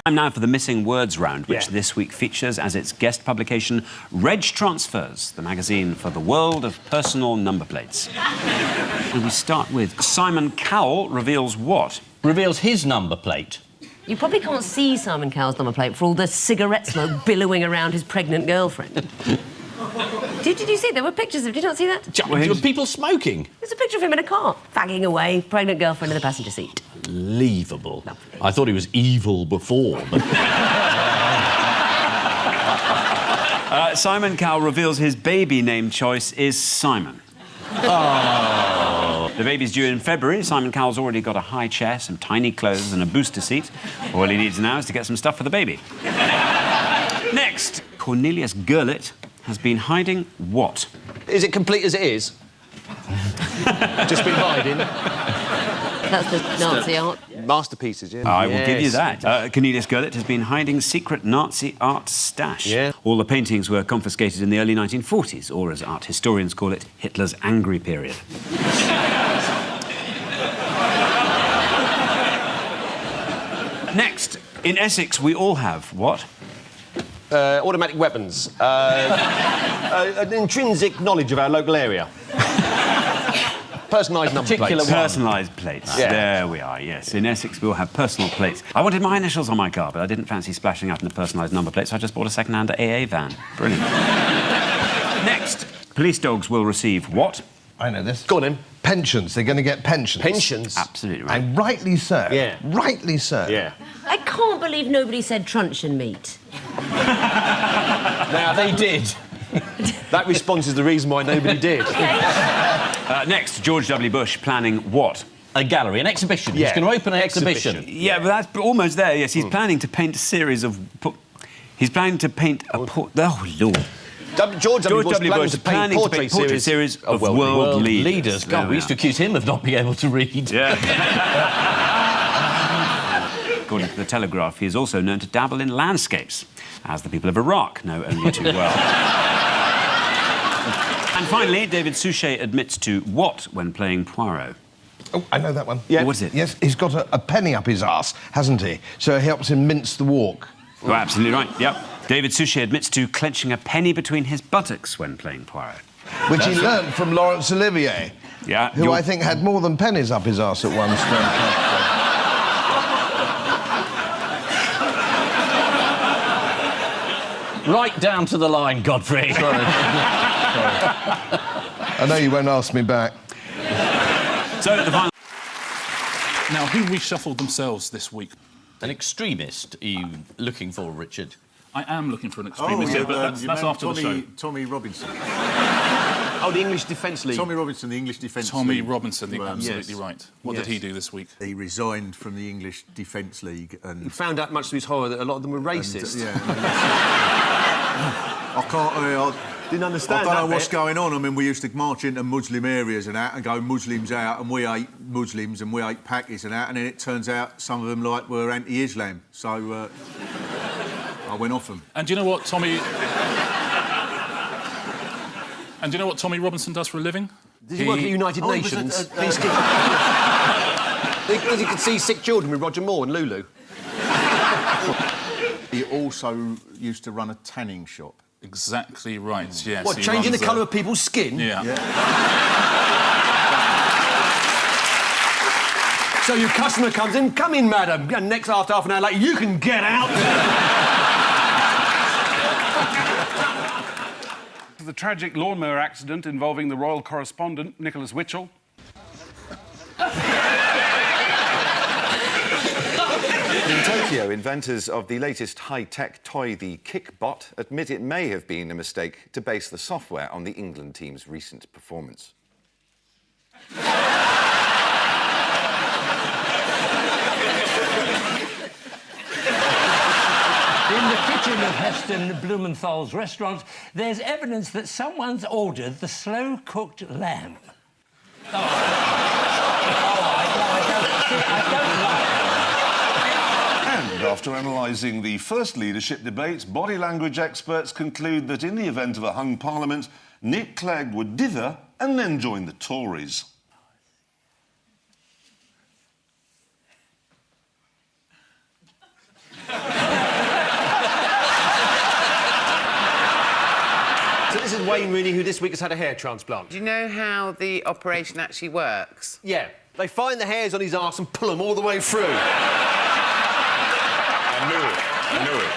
Time now for the Missing Words round, which this week features as its guest publication Reg Transfers, the magazine for the world of personal number plates. And we start with Simon Cowell reveals what? Reveals his number plate. You probably can't see Simon Cowell's number plate for all the cigarette smoke billowing around his pregnant girlfriend. Did you see? There were pictures of... Did you not see that? There were people smoking. There's a picture of him in a car, fagging away, pregnant girlfriend in the passenger seat. Unbelievable. I thought he was evil before, but... Simon Cowell reveals his baby name choice is Simon. Oh. The baby's due in February. Simon Cowell's already got a high chair, some tiny clothes and a booster seat. All he needs now is to get some stuff for the baby. Next, Cornelius Gurlitt has been hiding what? Is it complete as it is? Just been hiding. That's the Nazi art. Masterpieces, yeah. I will give you that. Cornelius Gurlitt has been hiding secret Nazi art stash. Yeah. All the paintings were confiscated in the early 1940s, or as art historians call it, Hitler's angry period. Next, in Essex, we all have what? Automatic weapons. An intrinsic knowledge of our local area. Personalised number plates. Personalised plates. Yeah. There we are, yes. In Essex, we'll have personal plates. I wanted my initials on my car, but I didn't fancy splashing out in a personalised number plate, so I just bought a second-hand AA van. Brilliant. Next, police dogs will receive what? I know this. Go on, then. Pensions. They're going to get pensions. Pensions? Absolutely right. And rightly so. Yeah. Rightly so. Yeah. I can't believe nobody said truncheon meat. Now, they did. That response is the reason why nobody did. Next, George W. Bush planning what? A gallery, an exhibition. Yeah. He's going to open an exhibition. Yeah, but that's almost there, yes. He's planning to paint a series of... He's planning to paint a... Oh, Lord. George W. Bush is planning to paint a portrait series of world leaders. God, we used to accuse him of not being able to read. Yeah. According to the Telegraph, he is also known to dabble in landscapes, as the people of Iraq know only too well. And finally, David Suchet admits to what when playing Poirot? Oh, I know that one. Yeah. What is it? Yes, he's got a penny up his arse, hasn't he? So it helps him mince the walk. Oh, absolutely right, yep. David Suchet admits to clenching a penny between his buttocks when playing Poirot. Which he learnt from Laurence Olivier. Yeah. Who I think had more than pennies up his arse at one stage. Right down to the line, Godfrey. Sorry. I know you won't ask me back. So, the final... Now, who reshuffled themselves this week? An extremist are you looking for, Richard? I am looking for an extremist, but that's after the show. Tommy Robinson. Oh, the English Defence League. Tommy Robinson, the English Defence League. Tommy Robinson, absolutely yes. right. What did he do this week? He resigned from the English Defence League and... He found out, much to his horror, that a lot of them were racist. I can't... Didn't understand I don't know what's going on. I mean, we used to march into Muslim areas and that and go Muslims out, and we ate Muslims and we ate Pakis and that, and then it turns out some of them were anti-Islam. So I went off them. And do you know what Tommy... And do you know what Tommy Robinson does for a living? Does he work at United Nations? Because he could see sick children with Roger Moore and Lulu. He also used to run a tanning shop. Exactly right, yes. What, changing the colour of people's skin? Yeah. So your customer comes in, come in, madam, and next after half an hour later, you can get out. The tragic lawnmower accident involving the royal correspondent, Nicholas Witchell. In Tokyo, inventors of the latest high-tech toy, the Kickbot, admit it may have been a mistake to base the software on the England team's recent performance. In the kitchen of Heston Blumenthal's restaurant, there's evidence that someone's ordered the slow-cooked lamb. And after analysing the first leadership debates, body language experts conclude that in the event of a hung parliament, Nick Clegg would dither and then join the Tories. So this is Wayne Rooney, who this week has had a hair transplant. Do you know how the operation actually works? Yeah. They find the hairs on his arse and pull them all the way through. I knew it.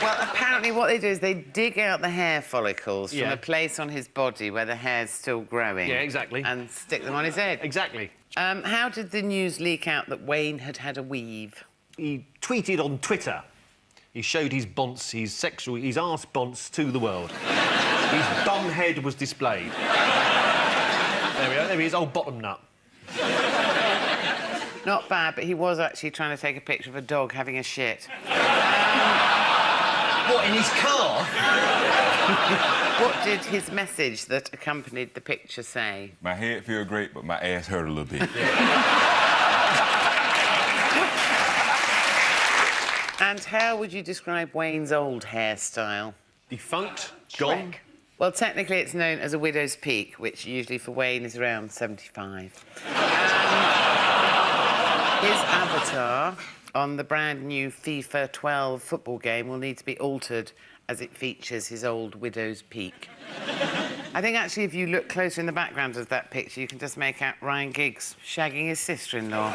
Well, apparently what they do is they dig out the hair follicles from a place on his body where the hair's still growing. Yeah, exactly. And stick them on his head. Exactly. How did the news leak out that Wayne had had a weave? He tweeted on Twitter. He showed his bonce, his arse bonce to the world. His bum head was displayed. There we are. There he is, old bottom nut. Not bad, but he was actually trying to take a picture of a dog having a shit. What, in his car? What did his message that accompanied the picture say? My head feel great, but my ass hurt a little bit. And how would you describe Wayne's old hairstyle? Defunct? Gone? Well, technically it's known as a widow's peak, which usually for Wayne is around 75. His avatar on the brand new FIFA 12 football game will need to be altered as it features his old widow's peak. I think actually if you look closer in the background of that picture, you can just make out Ryan Giggs shagging his sister-in-law.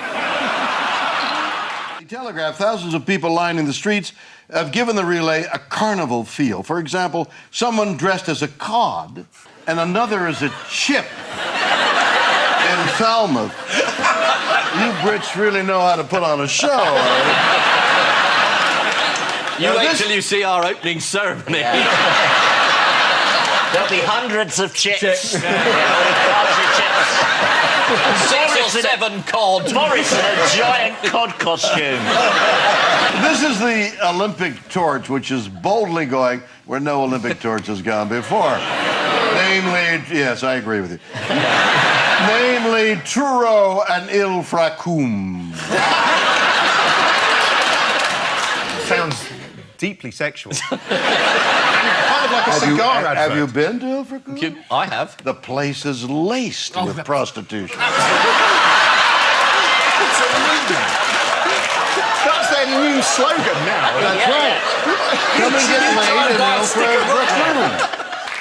The Telegraph, thousands of people lining the streets have given the relay a carnival feel. For example, someone dressed as a cod and another as a chip in Falmouth. You Brits really know how to put on a show. You wait till you see our opening ceremony. There'll be hundreds of chips. Six or seven cod. Morris in a giant cod costume. This is the Olympic torch, which is boldly going where no Olympic torch has gone before. Namely, yes, I agree with you. Namely, Turo and Il Fracum. Sounds deeply sexual. Kind of like a cigar advert. Have you been to Il Fracum? I have. The place is laced with prostitution. That's their new slogan now. That's right. Come and get laid in Il Fracum.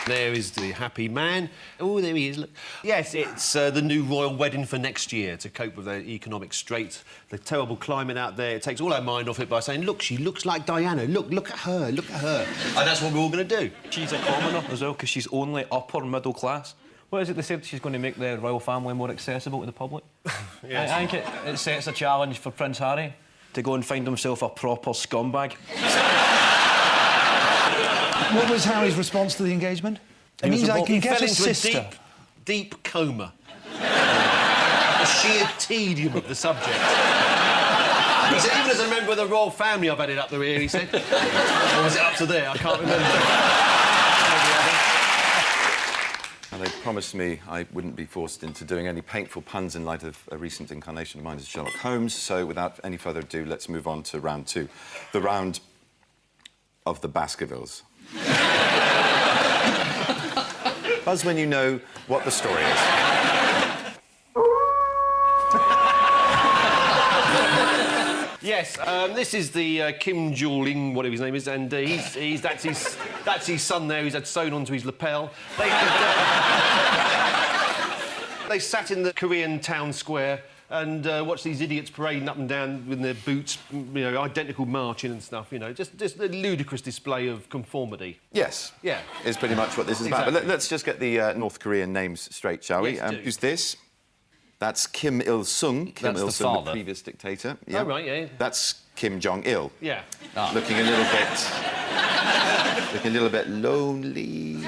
There is the happy man. Oh, there he is, look. Yes, it's the new royal wedding for next year to cope with the economic straits, the terrible climate out there. It takes all our mind off it by saying, look, she looks like Diana. Look at her, look at her. And that's what we're all going to do. She's a commoner as well, because she's only upper middle class. What is it they said? She's going to make the royal family more accessible to the public? Yes. I think it sets a challenge for Prince Harry to go and find himself a proper scumbag. What was Harry's response to the engagement? It means I can get a sister. Deep coma. The sheer tedium of the subject. He said, even as a member of the royal family, I've had it up to here, he said. Or was it up to there? I can't remember. And they promised me I wouldn't be forced into doing any painful puns in light of a recent incarnation of mine as Sherlock Holmes. So without any further ado, let's move on to round two. The round of the Baskervilles. Buzz when you know what the story is. Yes, this is the Kim Jong-il, whatever his name is, and that's his son there. He's had sewn onto his lapel. They sat in the Korean town square and watched these idiots parading up and down with their boots, you know, identical marching and stuff. You know, just a ludicrous display of conformity. Yes. Yeah. Is pretty much what this is about. But let's just get the North Korean names straight, shall we? Yes, do. Who's this? That's Kim Il-sung. Kim That's the Il-sung, father. the previous dictator. Oh, right, yeah. That's Kim Jong-il. Yeah. Looking a little bit lonely.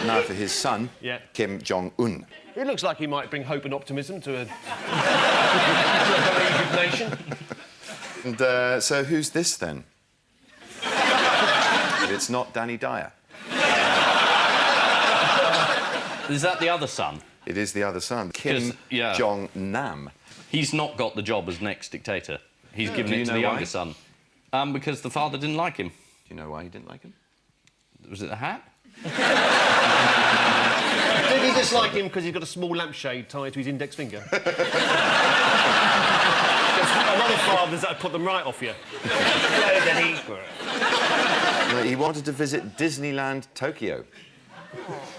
Now for his son, Kim Jong-un. It looks like he might bring hope and optimism to a beleaguered nation. And so who's this then? If it's not Danny Dyer. Is that the other son? It is the other son, Kim Jong-nam. He's not got the job as next dictator. He's given it to the younger son. Because the father didn't like him. Do you know why he didn't like him? Was it the hat? Did he dislike him because he's got a small lampshade tied to his index finger? There's a lot of fathers that put them right off you. He wanted to visit Disneyland Tokyo.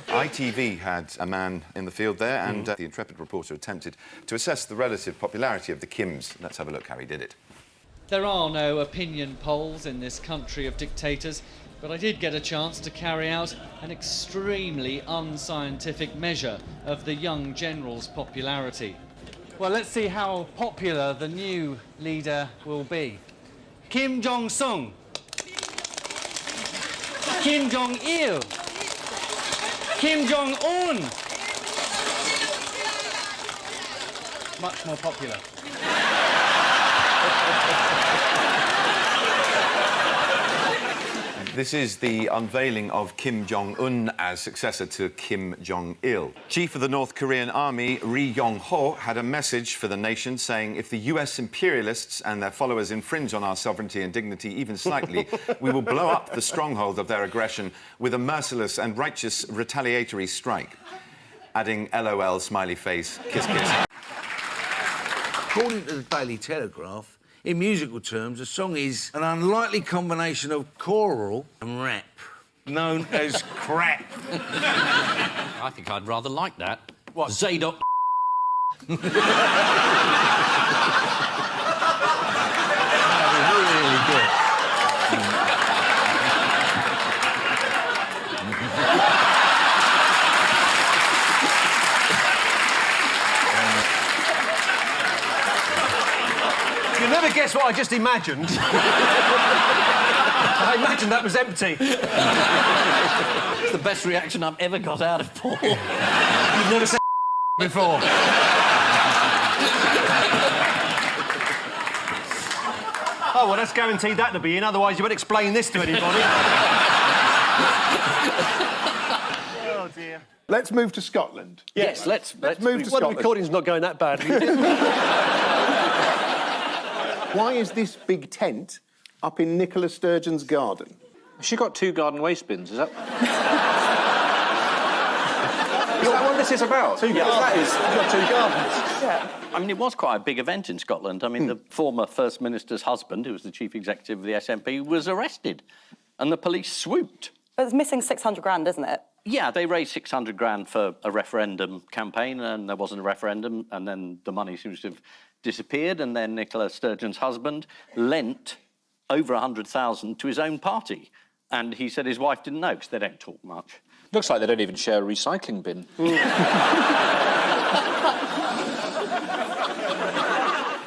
ITV had a man in the field there, and the intrepid reporter attempted to assess the relative popularity of the Kims. Let's have a look how he did it. There are no opinion polls in this country of dictators, but I did get a chance to carry out an extremely unscientific measure of the young general's popularity. Well, let's see how popular the new leader will be. Kim Jong-sung. Kim Jong-il. Kim Jong-un. Much more popular. This is the unveiling of Kim Jong-un as successor to Kim Jong-il. Chief of the North Korean army, Ri Yong-ho, had a message for the nation saying if the US imperialists and their followers infringe on our sovereignty and dignity even slightly, we will blow up the stronghold of their aggression with a merciless and righteous retaliatory strike. Adding LOL, smiley face, kiss, kiss. According to the Daily Telegraph, in musical terms, a song is an unlikely combination of choral and rap, known as crap. I think I'd rather like that. What? Zadok. Really good. You'll never guess what I just imagined. I imagined that was empty. It's the best reaction I've ever got out of Paul. You've never said before. Oh, well, that's guaranteed that to be in, otherwise you won't explain this to anybody. Oh, dear. Let's move to Scotland. Yes, let's move to Scotland. Well, the recording's not going that badly. Why is this big tent up in Nicola Sturgeon's garden? She got 2 garden waste bins, is that? Is that what this is about? 2 gardens. That is. You've got 2 gardens. Yeah. I mean, it was quite a big event in Scotland. I mean, the former First Minister's husband, who was the chief executive of the SNP, was arrested and the police swooped. But it's missing 600 grand, isn't it? Yeah, they raised 600 grand for a referendum campaign, and there wasn't a referendum, and then the money seems to have disappeared, and then Nicola Sturgeon's husband lent over 100,000 to his own party, and he said his wife didn't know because they don't talk much. Looks like they don't even share a recycling bin.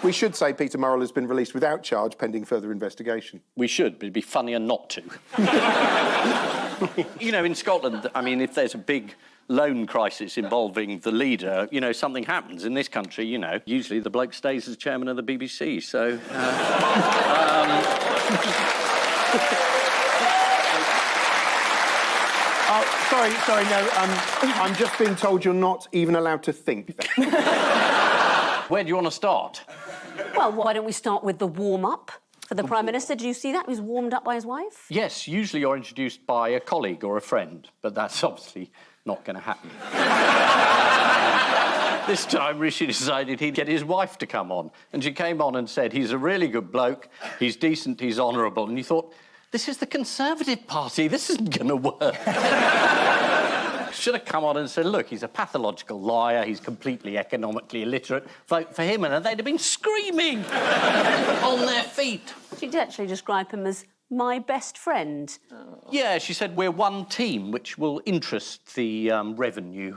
We should say Peter Murrell has been released without charge pending further investigation. We should, but it'd be funnier not to. You know, in Scotland, I mean, if there's a big loan crisis involving the leader, you know, something happens. In this country, you know, usually the bloke stays as chairman of the BBC, so... Sorry, no, I'm just being told you're not even allowed to think. Where do you want to start? Well, why don't we start with the warm-up for the Prime Minister? Did you see that? He was warmed up by his wife? Yes, usually you're introduced by a colleague or a friend, but that's obviously not going to happen. This time, Rishi decided he'd get his wife to come on, and she came on and said, he's a really good bloke, he's decent, he's honourable, and you thought, this is the Conservative Party, this isn't going to work. Should have come on and said, look, he's a pathological liar, he's completely economically illiterate, vote for him, and they'd have been screaming on their feet. She did actually describe him as my best friend. Yeah, she said, we're one team, which will interest the revenue.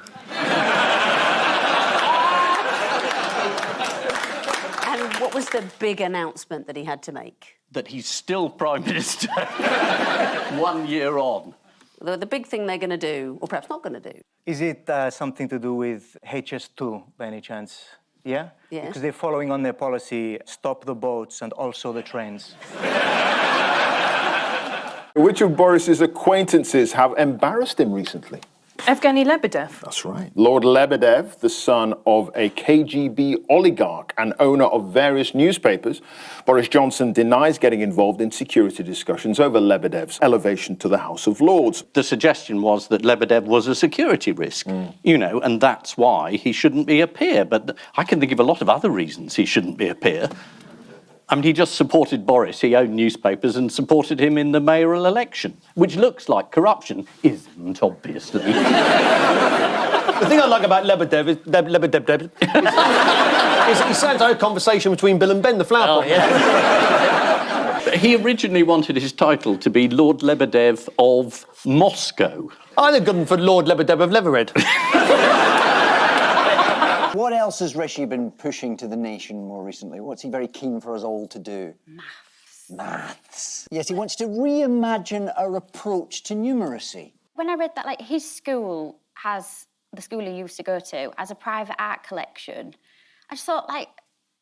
And what was the big announcement that he had to make? That he's still Prime Minister 1 year on. The big thing they're going to do, or perhaps not going to do. Is it something to do with HS2, by any chance? Yeah? Yeah. Because they're following on their policy, stop the boats and also the trains. Which of Boris's acquaintances have embarrassed him recently? Evgeny Lebedev. That's right. Lord Lebedev, the son of a KGB oligarch and owner of various newspapers, Boris Johnson denies getting involved in security discussions over Lebedev's elevation to the House of Lords. The suggestion was that Lebedev was a security risk, you know, and that's why he shouldn't be a peer. But I can think of a lot of other reasons he shouldn't be a peer. I mean, he just supported Boris, he owned newspapers and supported him in the mayoral election, which looks like corruption, isn't, obviously. The thing I like about Lebedev is he sounds like a conversation between Bill and Ben, the flower pot. Yeah. He originally wanted his title to be Lord Lebedev of Moscow. I'd have gone for Lord Lebedev of Levered. What else has Rishi been pushing to the nation more recently? What's he very keen for us all to do? Maths. Yes, he wants to reimagine our approach to numeracy. When I read that, like, his school has, the school he used to go to, has a private art collection. I just thought, like,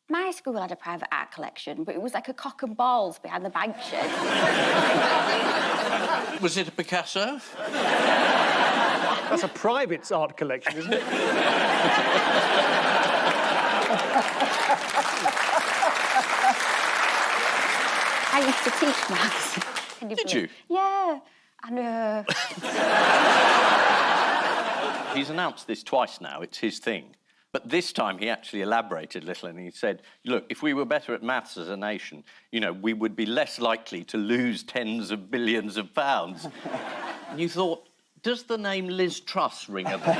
my school had a private art collection, but it was like a cock and balls behind the bank shed. Was it a Picasso? That's a private art collection, isn't it? I used to teach maths. Did you? Yeah, I know. He's announced this twice now, it's his thing. But this time he actually elaborated a little and he said, look, if we were better at maths as a nation, you know, we would be less likely to lose tens of billions of pounds. And you thought, does the name Liz Truss ring a bell?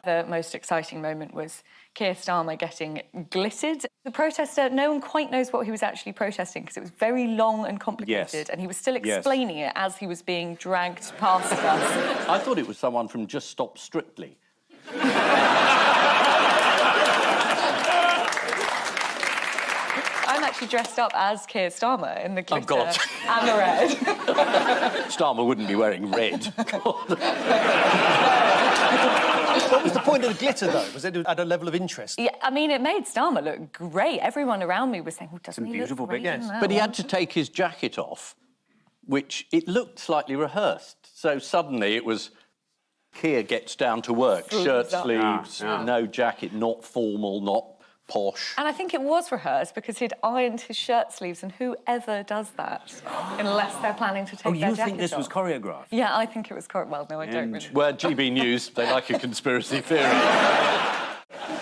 The most exciting moment was Keir Starmer getting glittered. The protester, no one quite knows what he was actually protesting because it was very long and complicated, Yes. and he was still explaining it as he was being dragged past us. I thought it was someone from Just Stop Strictly. I'm actually dressed up as Keir Starmer in the glitter God. and the red. Starmer wouldn't be wearing red. What was the point of the glitter, though? Was it at a level of interest? Yeah, I mean, it made Starmer look great. Everyone around me was saying, oh, doesn't he look great in that But he one?" had to take his jacket off, which it looked slightly rehearsed. So suddenly it was Keir gets down to work, Full shirt stuff. sleeves, Yeah. no jacket, not formal, not posh. And I think it was rehearsed because he'd ironed his shirt sleeves, and whoever does that, unless they're planning to take their jacket off. choreographed? Yeah, I think it was well, no, I don't really. Well, GB News, they like a conspiracy theory.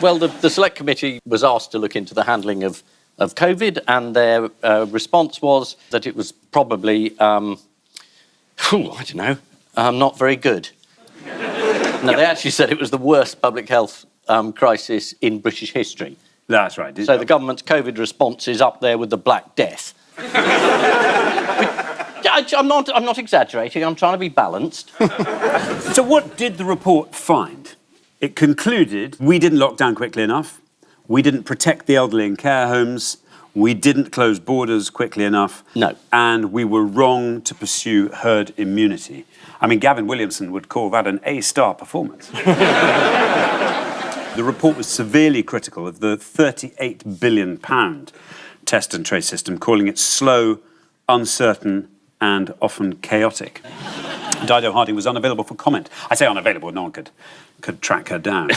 Well, the Select Committee was asked to look into the handling of COVID, and their response was that it was probably, I don't know, not very good. No, they actually said it was the worst public health crisis in British history. That's right. So the government's COVID response is up there with the Black Death. I'm not exaggerating. I'm trying to be balanced. So what did the report find? It concluded we didn't lock down quickly enough, we didn't protect the elderly in care homes, we didn't close borders quickly enough, and we were wrong to pursue herd immunity. I mean, Gavin Williamson would call that an A-star performance. The report was severely critical of the £38 billion test and trace system, calling it slow, uncertain, and often chaotic. Dido Harding was unavailable for comment. I say unavailable, no one could track her down.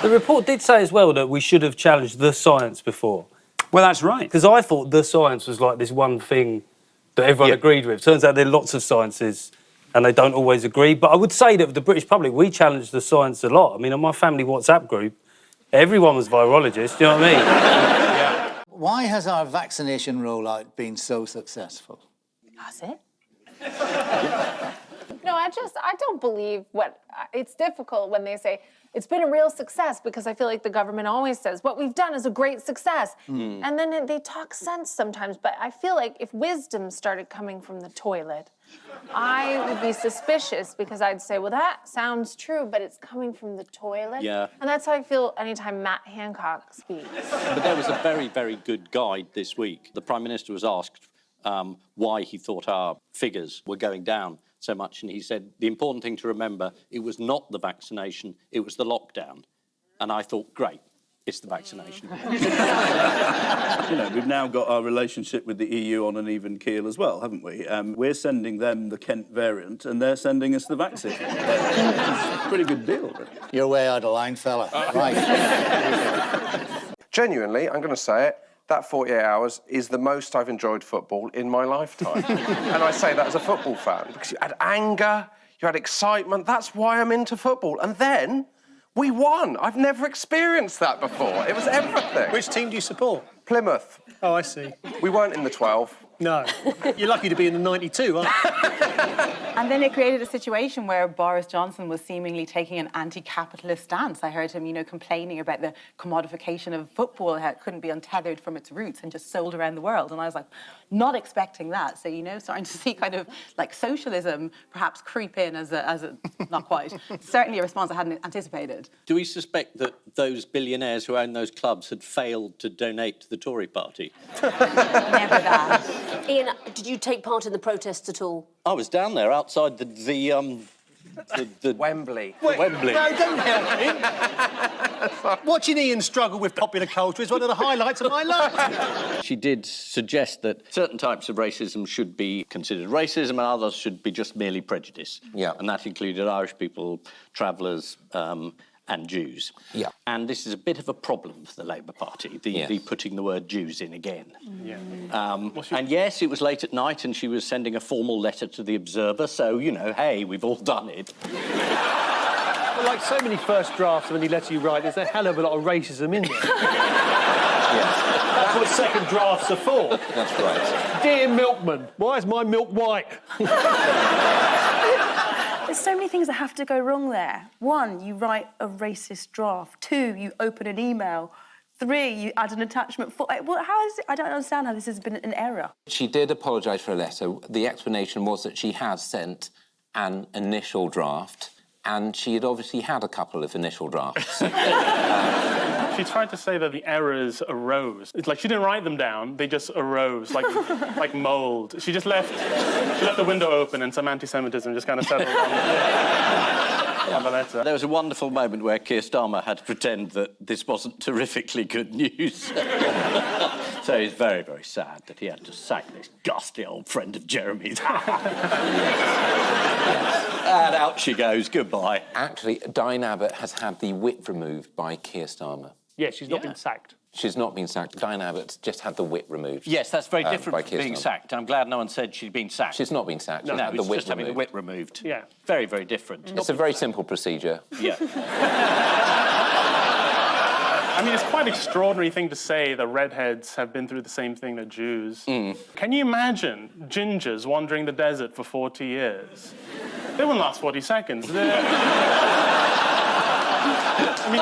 The report did say as well that we should have challenged the science before. Well, that's right. Because I thought the science was like this one thing that everyone agreed with. Turns out there are lots of sciences and they don't always agree. But I would say that the British public, we challenged the science a lot. I mean, on my family WhatsApp group, everyone was virologists, you know what I mean? Why has our vaccination rollout been so successful? Has it? No, I don't believe it's difficult when they say it's been a real success, because I feel like the government always says what we've done is a great success. And then they talk sense sometimes, but I feel like if wisdom started coming from the toilet, I would be suspicious, because I'd say, well, that sounds true, but it's coming from the toilet. Yeah. And that's how I feel anytime Matt Hancock speaks. But there was a very, very good guide this week. The Prime Minister was asked why he thought our figures were going down so much, and he said the important thing to remember, it was not the vaccination, it was the lockdown. And I thought, great, it's the vaccination. You know, we've now got our relationship with the EU on an even keel as well, haven't we? We're sending them the Kent variant, and they're sending us the vaccine. It's a pretty good deal, really. You're way out of line, fella. Right. Genuinely, I'm going to say it, that 48 hours is the most I've enjoyed football in my lifetime. And I say that as a football fan, because you had anger, you had excitement. That's why I'm into football. And then we won. I've never experienced that before. It was everything. Which team do you support? Plymouth. Oh, I see. We weren't in the 12. No. You're lucky to be in the 92, aren't you? And then it created a situation where Boris Johnson was seemingly taking an anti-capitalist stance. I heard him, complaining about the commodification of football, how it couldn't be untethered from its roots and just sold around the world. And I was like, not expecting that. So, starting to see kind of like socialism perhaps creep in as a not quite, certainly a response I hadn't anticipated. Do we suspect that those billionaires who own those clubs had failed to donate to the Tory party? Never that. Ian, did you take part in the protests at all? I was down there outside the Wembley. Wembley. No, don't help him. Watching Ian struggle with popular culture is one of the highlights of my life. She did suggest that certain types of racism should be considered racism and others should be just merely prejudice. Yeah. And that included Irish people, travellers, and Jews. Yeah. And this is a bit of a problem for the Labour Party, the putting the word Jews in again. Yeah. And yes, it was late at night and she was sending a formal letter to the Observer, so, you know, hey, we've all done it. Well, like so many first drafts of any letter you write, there's a hell of a lot of racism in there. That's what second drafts are for. That's right. Dear milkman, why is my milk white? There's so many things that have to go wrong there. 1, you write a racist draft. 2, you open an email. 3, you add an attachment. 4, how is it? I don't understand how this has been an error. She did apologise for a letter. The explanation was that she had sent an initial draft, and she had obviously had a couple of initial drafts. She tried to say that the errors arose. It's like she didn't write them down; they just arose, like mold. She just left the window open, and some anti-Semitism just kind of settled on the letter. There was a wonderful moment where Keir Starmer had to pretend that this wasn't terrifically good news. So he's very, very sad that he had to sack this ghastly old friend of Jeremy's. And out she goes, goodbye. Actually, Diane Abbott has had the whip removed by Keir Starmer. Yes, she's not been sacked. She's not been sacked. Diane Abbott's just had the whip removed. Yes, that's very different by from Keir being Starmer. sacked. I'm glad no one said she'd been sacked. She's not been sacked. No, She's had the it's whip just having the removed. whip removed. Yeah. Very, very different. It's a very simple procedure. Yeah. I mean, it's quite an extraordinary thing to say that redheads have been through the same thing that Jews. Can you imagine gingers wandering the desert for 40 years? They wouldn't last 40 seconds. I mean,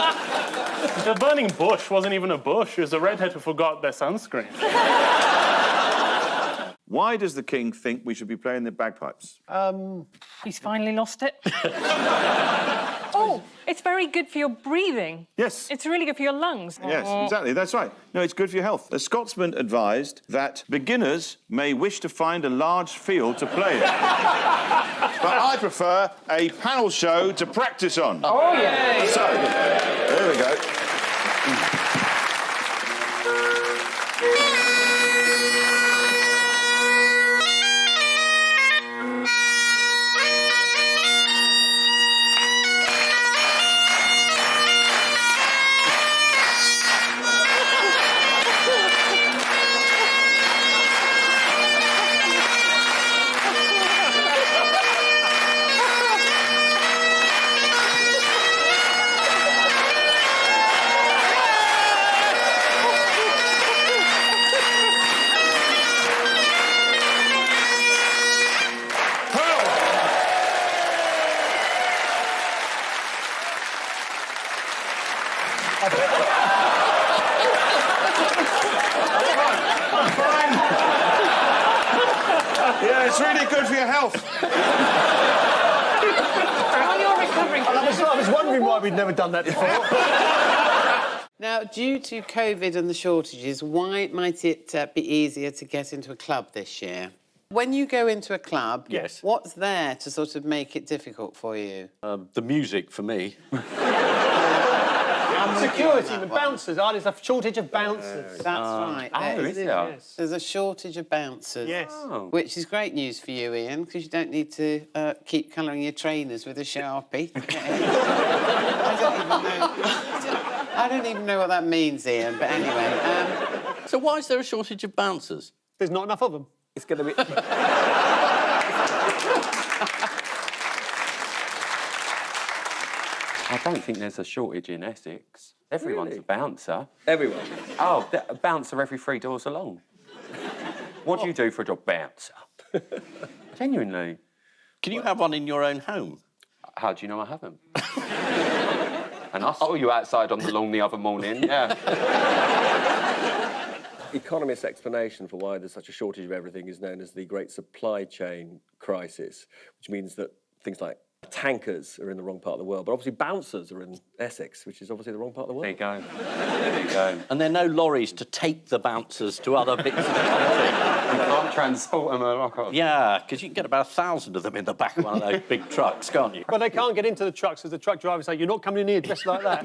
the burning bush wasn't even a bush. It was a redhead who forgot their sunscreen. Why does the king think we should be playing the bagpipes? He's finally lost it. Oh, it's very good for your breathing. Yes. It's really good for your lungs. Yes, exactly, that's right. No, it's good for your health. A Scotsman advised that beginners may wish to find a large field to play in. But I prefer a panel show to practice on. Oh, yeah. So, there we go. Yeah, it's really good for your health. While you're recovering from I was wondering why we'd never done that before. Now, due to COVID and the shortages, why might it be easier to get into a club this year? When you go into a club, Yes. what's there to sort of make it difficult for you? The music for me. Security, the bouncers. Oh, there's a shortage of bouncers. That's right. there is there? Yes. There's a shortage of bouncers. Yes. Which is great news for you, Ian, because you don't need to keep colouring your trainers with a Sharpie. I don't even know what that means, Ian, but anyway. So why is there a shortage of bouncers? There's not enough of them. It's going to be... I don't think there's a shortage in Essex. Everyone's a bouncer. Everyone? Oh, a bouncer every 3 doors along. What do you do for a job? Bouncer. Genuinely. Can you have one in your own home? How do you know I haven't? And I saw you outside on the lawn the other morning, yeah. Economists' explanation for why there's such a shortage of everything is known as the Great Supply Chain Crisis, which means that things like Tankers are in the wrong part of the world, but obviously bouncers are in Essex, which is obviously the wrong part of the world. There you go. There you go. And there are no lorries to take the bouncers to other bits of the country. You can't transport them across. Yeah, because you can get about 1,000 of them in the back of one of those big trucks, can't you? Well, they can't get into the trucks because the truck drivers say, "You're not coming in here dressed like that."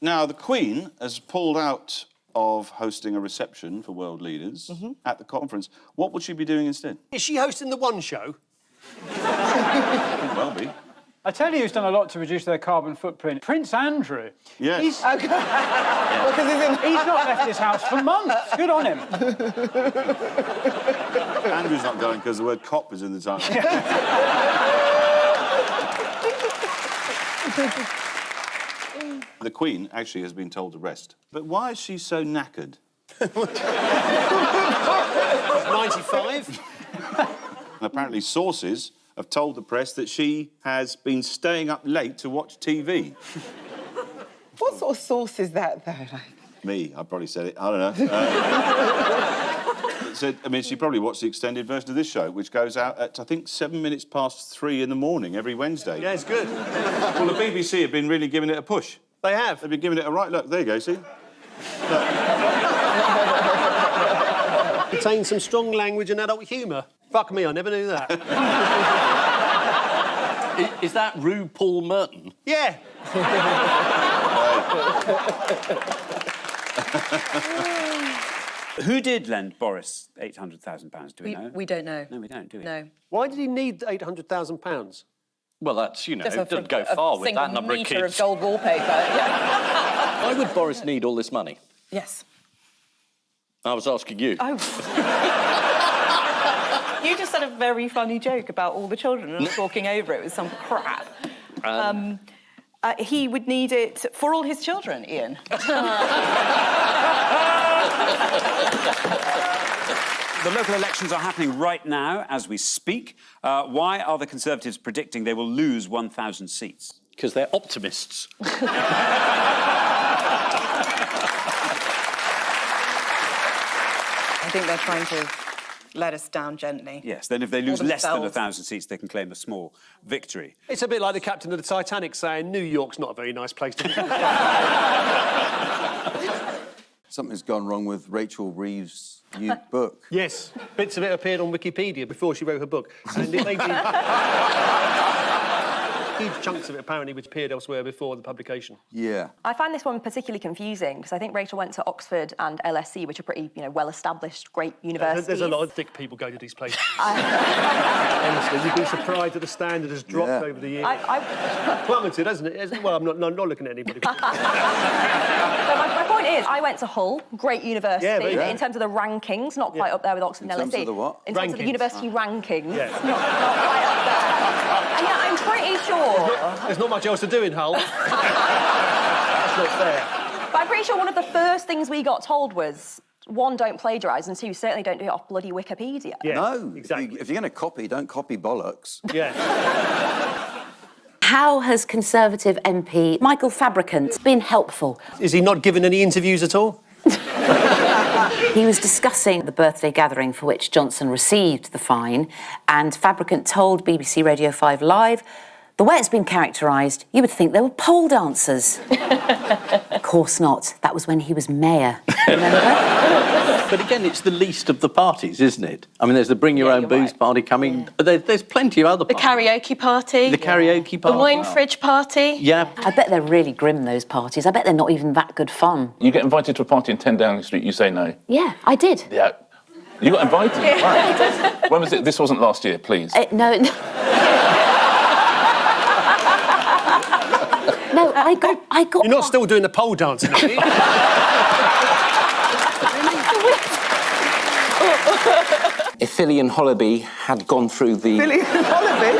Now, the Queen has pulled out of hosting a reception for world leaders at the conference. What would she be doing instead? Is she hosting the One Show? Could well be. I tell you who's done a lot to reduce their carbon footprint. Prince Andrew. Yes. He's not left his house for months. Good on him. Andrew's not going because the word cop is in the title. The Queen actually has been told to rest. But why is she so knackered? 95. And apparently sources have told the press that she has been staying up late to watch TV. What sort of source is that, though? Me, I probably said it. I don't know. So, I mean, she probably watched the extended version of this show, which goes out at, I think, 3:07 in the morning every Wednesday. Yeah, it's good. Well, the BBC have been really giving it a push. They have. They've been giving it a right look. There you go, see? Contains some strong language and adult humour. Fuck me, I never knew that. Is that Rue Paul Merton? Yeah. Who did lend Boris £800,000? Do we know? We don't know. No, we don't, do we? No. Why did he need £800,000? Well, that's, you know, Just it doesn't go far with that number of metre kids. of gold wallpaper. Yeah. Why would Boris need all this money? Yes. I was asking you. Oh. You just said a very funny joke about all the children and talking over it with some crap. He would need it for all his children, Ian. The local elections are happening right now as we speak. Why are the Conservatives predicting they will lose 1,000 seats? Because they're optimists. I think they're trying to let us down gently. Yes, then if they lose Or less than themselves. 1,000 seats, they can claim a small victory. It's a bit like the captain of the Titanic saying New York's not a very nice place to be. Something's gone wrong with Rachel Reeves' new book. Yes, bits of it appeared on Wikipedia before she wrote her book. And it made huge chunks of it, apparently, which appeared elsewhere before the publication. Yeah. I find this one particularly confusing because I think Rachel went to Oxford and LSE, which are pretty, well-established, great universities. There's a lot of thick people going to these places. Honestly, you'd be surprised that the standard has dropped over the years. Plummeted, hasn't it? Well, I'm not looking at anybody. So my point is, I went to Hull, great university, Yeah, in terms of the rankings, not quite up there with Oxford and LSE. In terms of the what? In terms of the university rankings, Yeah. not quite up there. And yeah, I'm pretty sure... There's not much else to do in Hull. That's not fair. But I'm pretty sure one of the first things we got told was, one, don't plagiarise, and two, certainly don't do it off bloody Wikipedia. Yeah, no, exactly. If you're going to copy, don't copy bollocks. Yeah. How has Conservative MP Michael Fabricant been helpful? Is he not giving any interviews at all? He was discussing the birthday gathering for which Johnson received the fine, and Fabricant told BBC Radio 5 Live, the way it's been characterised, you would think they were pole dancers. Of course not. That was when he was mayor, remember? But again, it's the least of the parties, isn't it? I mean, there's the Bring Your Own Booze party coming. Yeah. There's plenty of other The parties. karaoke party. The karaoke party. The wine fridge party. Yeah. I bet they're really grim, those parties. I bet they're not even that good fun. You get invited to a party in 10 Downing Street, you say no. Yeah, I did. Yeah. You got invited? Yeah, Wow. I did. When was it? This wasn't last year, please. No. No, I got... You're not still doing the pole dancing, are you? If Philly and Hollaby had gone through the... Philly and Hollaby?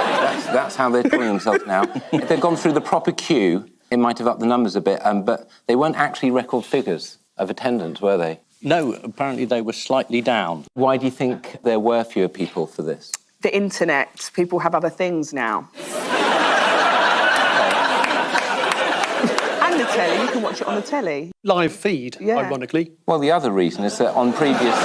That's how they're calling themselves now. If they'd gone through the proper queue, it might have upped the numbers a bit, but they weren't actually record figures of attendance, were they? No, apparently they were slightly down. Why do you think there were fewer people for this? The internet. People have other things now. And the telly. You can watch it on the telly. Live feed, ironically. Well, the other reason is that on previous...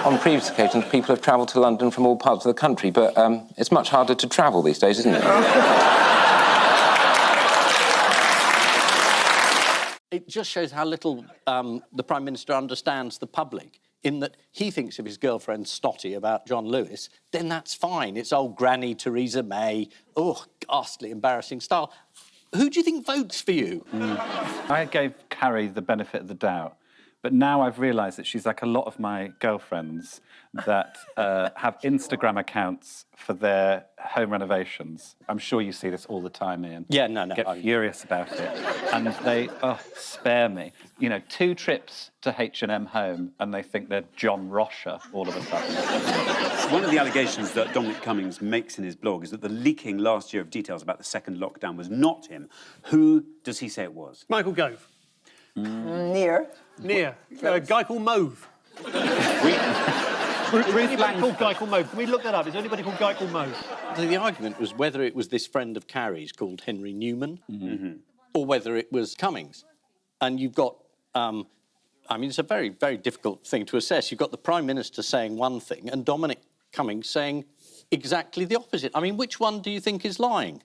On previous occasions, people have travelled to London from all parts of the country, but it's much harder to travel these days, isn't it? It just shows how little the Prime Minister understands the public, in that he thinks if his girlfriend's snotty about John Lewis, then that's fine. It's old Granny Theresa May. Oh, ghastly, embarrassing style. Who do you think votes for you? I gave Carrie the benefit of the doubt, but now I've realised that she's like a lot of my girlfriends that have Instagram accounts for their home renovations. I'm sure you see this all the time, Ian. Yeah, no. Get furious about it. And they, spare me. You know, 2 trips to H&M Home and they think they're John Rocher all of a sudden. One of the allegations that Dominic Cummings makes in his blog is that the leaking last year of details about the second lockdown was not him. Who does he say it was? Michael Gove. Near. A guy called Mauve. Anybody called Guy called Mauve? Can we look that up? Is there anybody called Guy called Mauve? The argument was whether it was this friend of Carrie's called Henry Newman or whether it was Cummings. And you've got, I mean, it's a very, very difficult thing to assess. You've got the Prime Minister saying one thing and Dominic Cummings saying exactly the opposite. I mean, which one do you think is lying?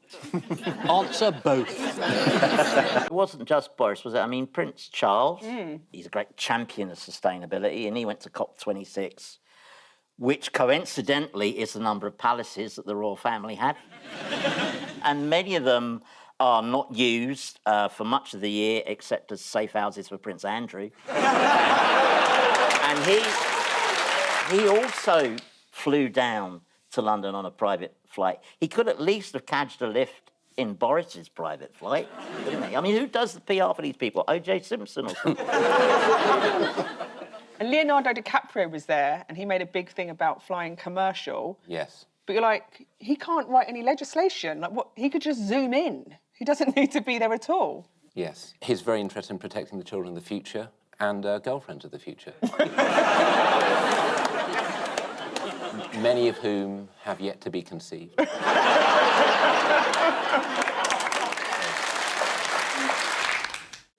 Answer both. It wasn't just Boris, was it? I mean, Prince Charles, he's a great champion of sustainability, and he went to COP26, which coincidentally is the number of palaces that the royal family had. And many of them are not used for much of the year, except as safe houses for Prince Andrew. And he also flew down to London on a private flight. He could at least have cadged a lift in Boris's private flight, couldn't he? I mean, who does the PR for these people? O.J. Simpson or something? And Leonardo DiCaprio was there, and he made a big thing about flying commercial. Yes. But you're like, he can't write any legislation. Like, what? He could just zoom in. He doesn't need to be there at all. Yes. He's very interested in protecting the children of the future and girlfriends of the future. Many of whom have yet to be conceived.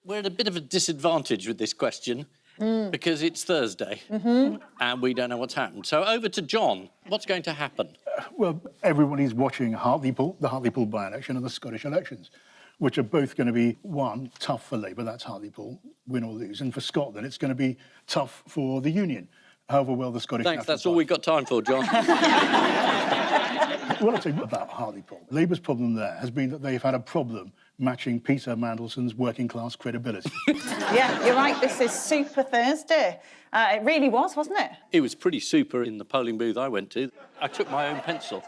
We're at a bit of a disadvantage with this question because it's Thursday and we don't know what's happened. So over to John. What's going to happen? Well, everybody's watching the Hartlepool by-election and the Scottish elections, which are both going to be, one, tough for Labour, that's Hartlepool, win or lose, and for Scotland, it's going to be tough for the Union, however well the Scottish... Thanks, that's all we've got time for, John. What I'd say about Hartlepool, Labour's problem there has been that they've had a problem matching Peter Mandelson's working-class credibility. Yeah, you're right, this is Super Thursday. It really was, wasn't it? It was pretty super in the polling booth I went to. I took my own pencil.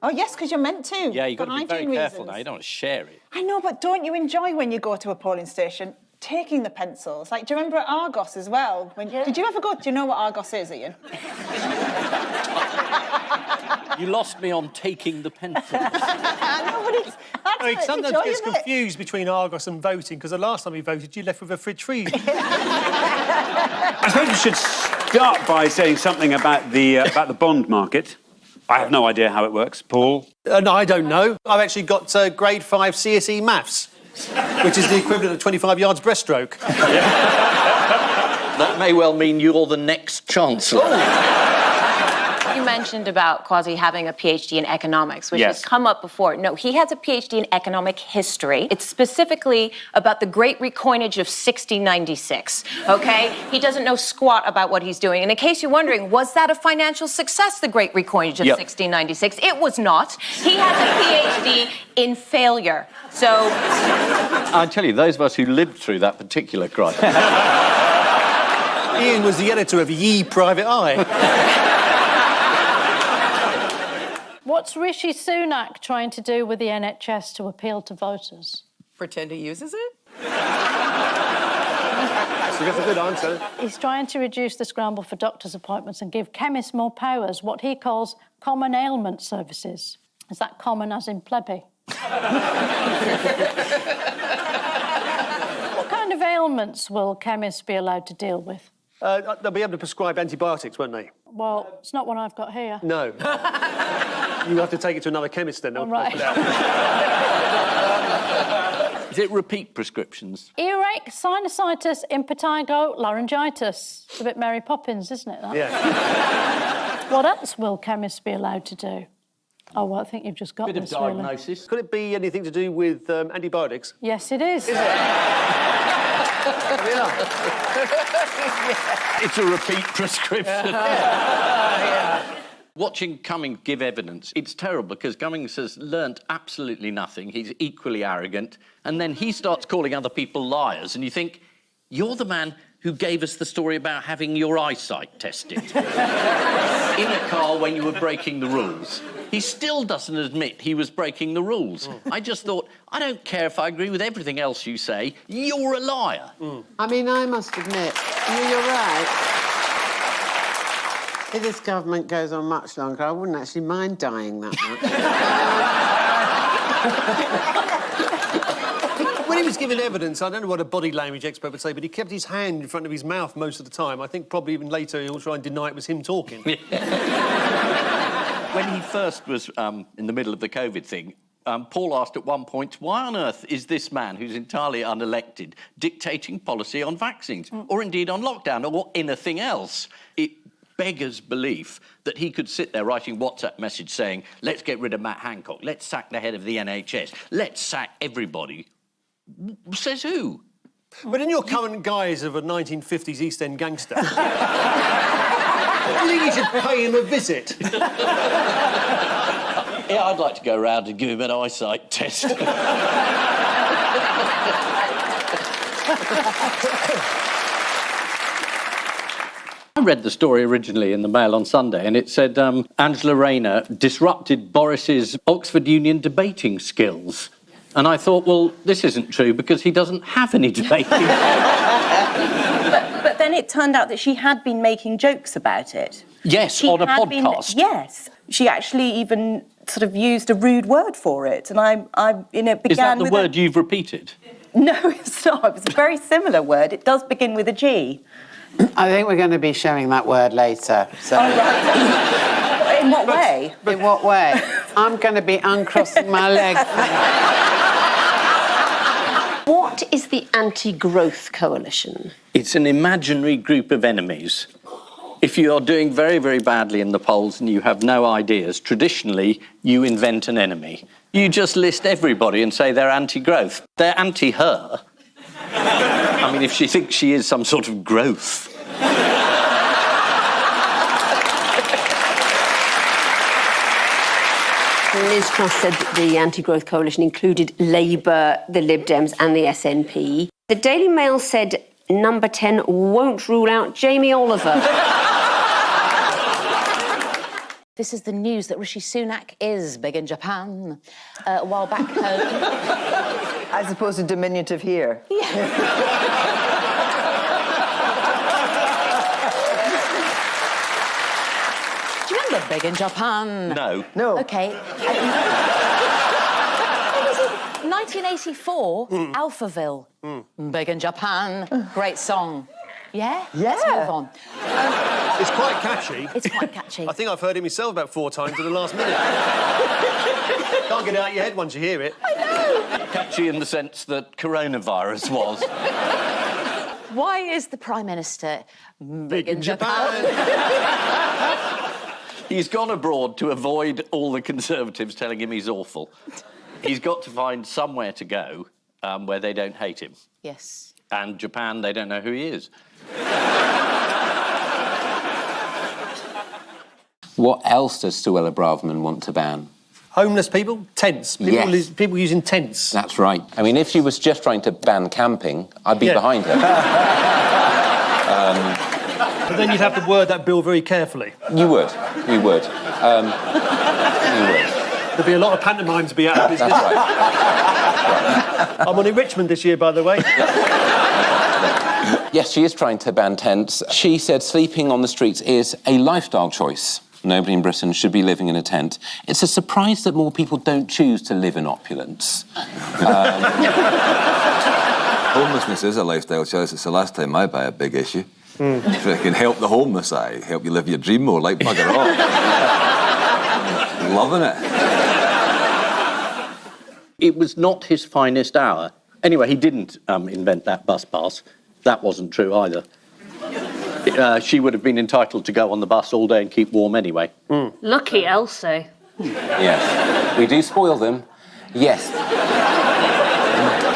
Oh, yes, because you're meant to. Yeah, you've got to be very careful reasons. now. You don't want to share it. I know, but don't you enjoy when you go to a polling station taking the pencils? Like, do you remember at Argos as well? Did you ever go... Do you know what Argos is, Ian? You lost me on taking the pencils. No, but it's... He sometimes gets confused between Argos and voting, because the last time he voted, you left with a fridge freezer. I suppose we should start by saying something about the bond market. I have no idea how it works. Paul? No, I don't know. I've actually got grade 5 CSE maths, which is the equivalent of 25 yards breaststroke. That may well mean you're the next Chancellor. You mentioned about Kwasi having a PhD in economics, which has come up before. No, he has a PhD in economic history. It's specifically about the Great Recoinage of 1696, OK? He doesn't know squat about what he's doing. And in case you're wondering, was that a financial success, the Great Recoinage of 1696? It was not. He has a PhD in failure. So... I tell you, those of us who lived through that particular crisis... Ian was the editor of Ye Private Eye. What's Rishi Sunak trying to do with the NHS to appeal to voters? Pretend he uses it? So that's a good answer. He's trying to reduce the scramble for doctors' appointments and give chemists more powers, what he calls common ailment services. Is that common as in plebby? What kind of ailments will chemists be allowed to deal with? They'll be able to prescribe antibiotics, won't they? Well, it's not one I've got here. No. You have to take it to another chemist then. All right. Is it repeat prescriptions? Earache, sinusitis, impetigo, laryngitis. It's a bit Mary Poppins, isn't it, that? Yeah. What else will chemists be allowed to do? Oh, well, I think you've just got Bit of this, really. diagnosis. Could it be anything to do with antibiotics? Yes, it is. It's a repeat prescription. Watching Cummings give evidence, it's terrible because Cummings has learnt absolutely nothing. He's equally arrogant. And then he starts calling other people liars. And you think, you're the man who gave us the story about having your eyesight tested in a car when you were breaking the rules. He still doesn't admit he was breaking the rules. I just thought, I don't care if I agree with everything else you say, you're a liar. I mean, I must admit, you're right. If this government goes on much longer, I wouldn't actually mind dying that much. When he was giving evidence, I don't know what a body language expert would say, but he kept his hand in front of his mouth most of the time. I think probably even later he'll try and deny it was him talking. When he first was in the middle of the COVID thing, Paul asked at one point, why on earth is this man, who's entirely unelected, dictating policy on vaccines, or indeed on lockdown, or anything else? It beggars belief that he could sit there writing WhatsApp message saying, let's get rid of Matt Hancock, let's sack the head of the NHS, let's sack everybody. Says who? But in your current guise of a 1950s East End gangster, I think you should pay him a visit. Yeah, I'd like to go around and give him an eyesight test. I read the story originally in the Mail on Sunday, and it said Angela Rayner disrupted Boris's Oxford Union debating skills. And I thought, well, this isn't true because he doesn't have any debating skills. But then it turned out that she had been making jokes about it. Yes, on a podcast. Yes. She actually even sort of used a rude word for it. And I began with... Is that the word you've repeated? No, it's not. It was a very similar word. It does begin with a G. I think we're going to be showing that word later. So. Oh, right. In what way? In what way? I'm going to be uncrossing my legs. What is the Anti-Growth Coalition? It's an imaginary group of enemies. If you are doing very, very badly in the polls and you have no ideas, traditionally, you invent an enemy. You just list everybody and say they're anti-growth. They're anti-her. I mean, if she thinks she is some sort of growth. Liz Truss said that the Anti-Growth Coalition included Labour, the Lib Dems and the SNP. The Daily Mail said Number 10 won't rule out Jamie Oliver. This is the news that Rishi Sunak is big in Japan. While back home... As opposed to diminutive here. Do you remember big in Japan? No. No. OK. 1984, Alphaville. Big in Japan. Great song. Yeah? Yeah. Let's move on. It's quite catchy. It's quite catchy. I think I've heard it myself about 4 times in the last minute. Can't get it out of your head once you hear it. I know. Catchy in the sense that coronavirus was. Why is the Prime Minister big in Japan? He's gone abroad to avoid all the Conservatives telling him he's awful. He's got to find somewhere to go where they don't hate him. Yes. And Japan, they don't know who he is. What else does Suella Braverman want to ban? Homeless people? Tents. People using tents. That's right. I mean, if she was just trying to ban camping, I'd be behind her. But then you'd have to word that bill very carefully. You would. You would. There'd be a lot of pantomime to be out of business. That's right. I'm on in Richmond this year, by the way. Yes, she is trying to ban tents. She said sleeping on the streets is a lifestyle choice. Nobody in Britain should be living in a tent. It's a surprise that more people don't choose to live in opulence. Homelessness is a lifestyle choice. It's the last time I buy a big issue. If it can help the homeless, I help you live your dream more, like bugger off. Loving it. It was not his finest hour. Anyway, he didn't invent that bus pass. That wasn't true either. She would have been entitled to go on the bus all day and keep warm anyway. Lucky Elsie. Yes. We do spoil them. Yes.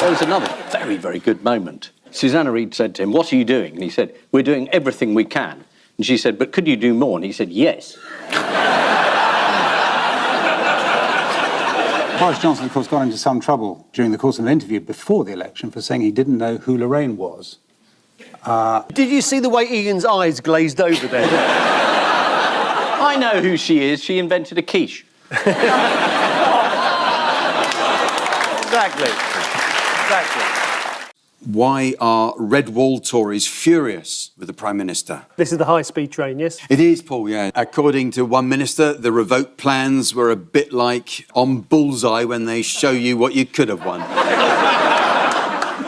There was another very, very good moment. Susanna Reid said to him, "What are you doing?" And he said, "We're doing everything we can." And she said, "But could you do more?" And he said, "Yes." Boris Johnson, of course, got into some trouble during the course of an interview before the election for saying he didn't know who Lorraine was. Did you see the way Ian's eyes glazed over there? I know who she is. She invented a quiche. Exactly. Why are red wall Tories furious with the Prime Minister? This is the high-speed train, yes? It is, Paul, yeah. According to one minister, the revoked plans were a bit like on Bullseye when they show you what you could have won.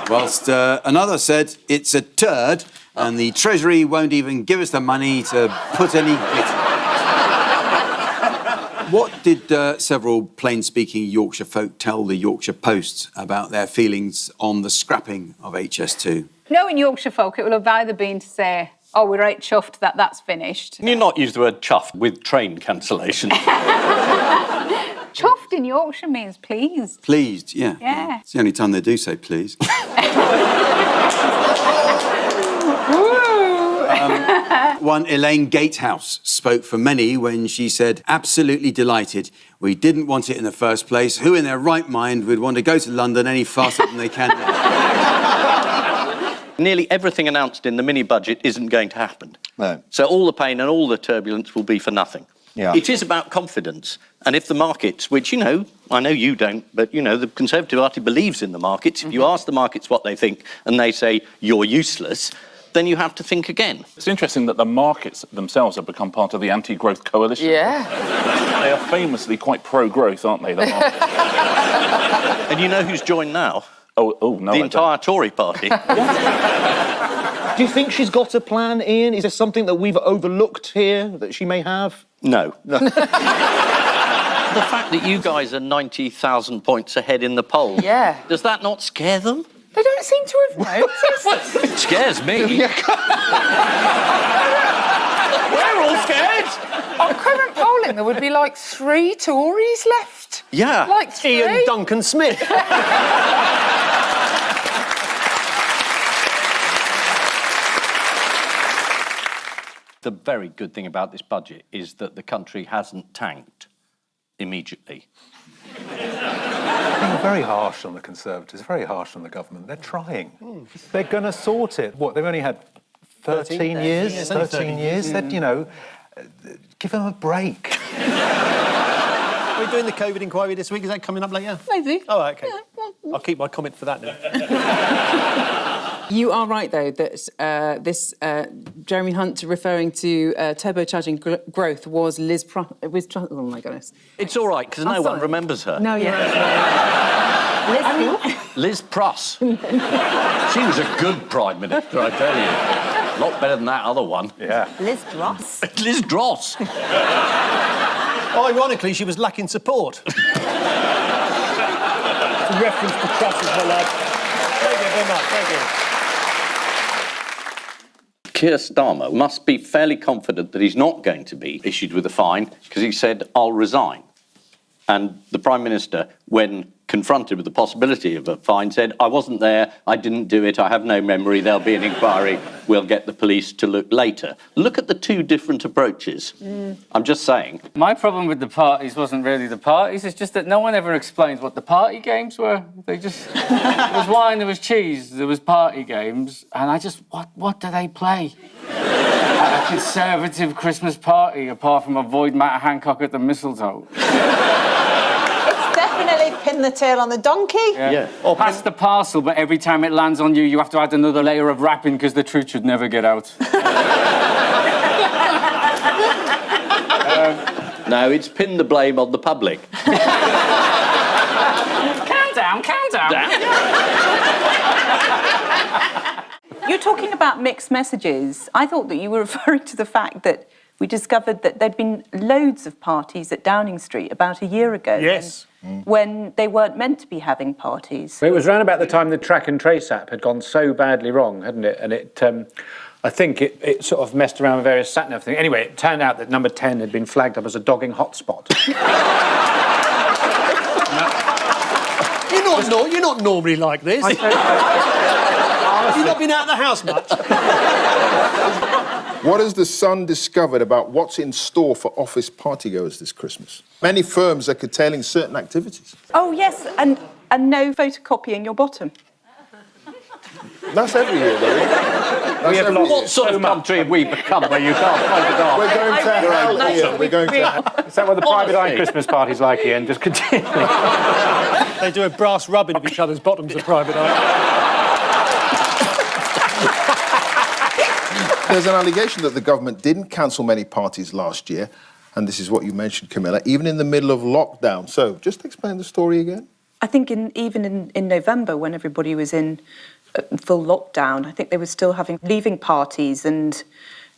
Whilst another said it's a turd and the Treasury won't even give us the money to put any... What did several plain-speaking Yorkshire folk tell the Yorkshire Post about their feelings on the scrapping of HS2? Knowing Yorkshire folk, it will have either been to say, oh, we're right chuffed that that's finished. Can you not use the word chuffed with train cancellation? Chuffed in Yorkshire means pleased. Pleased, yeah. Yeah. It's the only time they do say please. One Elaine Gatehouse spoke for many when she said, absolutely delighted. We didn't want it in the first place. Who in their right mind would want to go to London any faster than they can? Nearly everything announced in the mini-budget isn't going to happen. No. So all the pain and all the turbulence will be for nothing. Yeah. It is about confidence. And if the markets, which, you know, I know you don't, but, you know, the Conservative Party believes in the markets. If you ask the markets what they think and they say you're useless, then you have to think again. It's interesting that the markets themselves have become part of the anti-growth coalition. Yeah. They are famously quite pro-growth, aren't they? The markets? And you know who's joined now? Oh no. The entire Tory party. Do you think she's got a plan, Ian? Is there something that we've overlooked here that she may have? No. The fact that you guys are 90,000 points ahead in the poll, Yeah. does that not scare them? They don't seem to have noticed. It scares me. We're all scared. On current polling, there would be like 3 Tories left. Yeah. Like 3. Ian Duncan Smith. The very good thing about this budget is that the country hasn't tanked immediately. Being very harsh on the Conservatives, very harsh on the government. They're trying. They're going to sort it. What, they've only had 13 years? 13 years? They'd, you know, give them a break. Are we doing the COVID inquiry this week? Is that coming up later? Maybe. Oh, OK. Yeah, well, I'll keep my comment for that now. You are right, though, that Jeremy Hunt referring to turbocharging growth was Liz Truss. Oh, my goodness. It's all right, because no one remembers her. No, you're right. Liz Truss. She was a good Prime Minister, I tell you. A lot better than that other one. Yeah. Liz Truss. Liz Truss. Ironically, she was lacking support. It's a reference to Truss as well, lad. Thank you very much. Thank you. Keir Starmer must be fairly confident that he's not going to be issued with a fine because he said, I'll resign. And the Prime Minister, when confronted with the possibility of a fine, said, I wasn't there, I didn't do it, I have no memory, there'll be an inquiry, we'll get the police to look later. Look at the two different approaches. I'm just saying. My problem with the parties wasn't really the parties, it's just that no one ever explains what the party games were. They just... there was wine, there was cheese, there was party games, and I just... What do they play? At a Conservative Christmas party, apart from avoid Matt Hancock at the mistletoe. Definitely pin the tail on the donkey. Yeah. Or pass the parcel, but every time it lands on you, you have to add another layer of wrapping because the truth should never get out. No, it's pin the blame on the public. Calm down. You're talking about mixed messages. I thought that you were referring to the fact that we discovered that there'd been loads of parties at Downing Street about a year ago. Yes. When they weren't meant to be having parties. It was around about the time the track and trace app had gone so badly wrong, hadn't it? And it, I think it sort of messed around with various sat-nav things. Anyway, it turned out that number 10 had been flagged up as a dogging hotspot. You're not normally like this. Have you not been out of the house much? What has The Sun discovered about what's in store for office partygoers this Christmas? Many firms are curtailing certain activities. Oh, yes, and no photocopying your bottom. That's every year, though. What sort of country have we become where you can't find it off? We're going to hell here. We're going to hell. Is that what the private eye Christmas party's like, Ian? Just continue. They do a brass rubbing of each other's bottoms at private eye. There's an allegation that the government didn't cancel many parties last year, and this is what you mentioned, Camilla, even in the middle of lockdown. So, just explain the story again. I think even in November, when everybody was in full lockdown, I think they were still having leaving parties and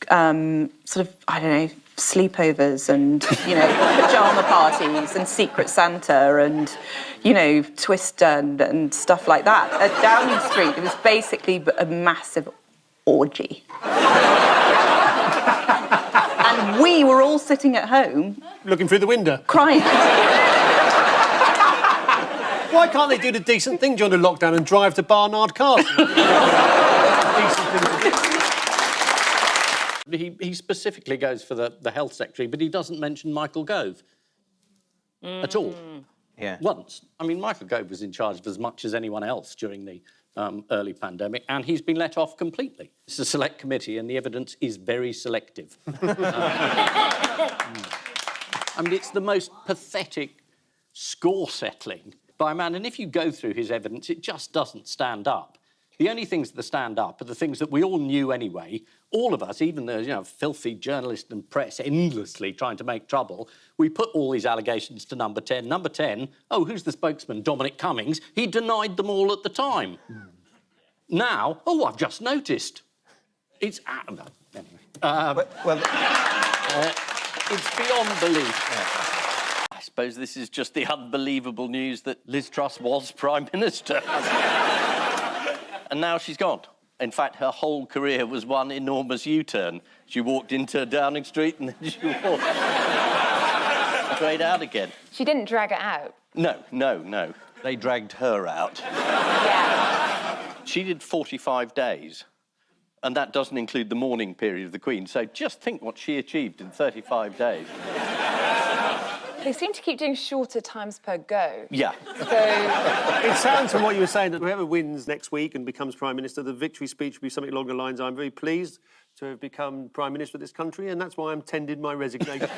sort of, I don't know, sleepovers and, pyjama parties and Secret Santa and, Twist and stuff like that. At Downing Street, it was basically a massive orgy. And we were all sitting at home... Looking through the window. Crying. Why can't they do the decent thing during the lockdown and drive to Barnard Castle? He specifically goes for the health secretary, but he doesn't mention Michael Gove at all. Yeah. Once. I mean, Michael Gove was in charge of as much as anyone else during the early pandemic, and he's been let off completely. It's a select committee, and the evidence is very selective. I mean, it's the most pathetic score settling by a man, and if you go through his evidence, it just doesn't stand up. The only things that stand up are the things that we all knew anyway. All of us, even the filthy journalists and press, endlessly trying to make trouble. We put all these allegations to number 10. Number 10, oh, who's the spokesman? Dominic Cummings. He denied them all at the time. Now, oh, I've just noticed. It's... anyway. It's beyond belief. I suppose this is just the unbelievable news that Liz Truss was Prime Minister. And now she's gone. In fact, her whole career was one enormous U-turn. She walked into Downing Street and then she walked straight out again. She didn't drag it out. No. They dragged her out. Yeah. She did 45 days. And that doesn't include the mourning period of the Queen. So just think what she achieved in 35 days. They seem to keep doing shorter times per go. Yeah. So... It sounds from what you were saying that whoever wins next week and becomes Prime Minister, the victory speech will be something along the lines, I'm very pleased to have become Prime Minister of this country, and that's why I'm tendered my resignation.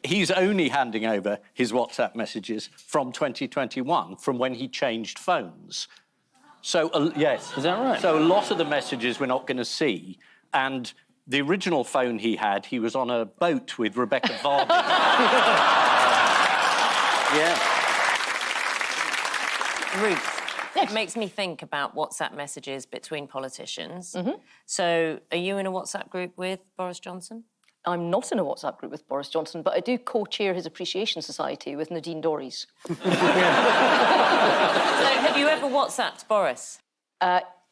He's only handing over his WhatsApp messages from 2021, from when he changed phones. So, yes. Is that right? So a lot of the messages we're not going to see, and... The original phone he had, he was on a boat with Rebecca Vardy. Yeah. Ruth, it makes me think about WhatsApp messages between politicians. Mm-hmm. So, are you in a WhatsApp group with Boris Johnson? I'm not in a WhatsApp group with Boris Johnson, but I do co-chair his Appreciation Society with Nadine Dorries. So, have you ever WhatsApped Boris?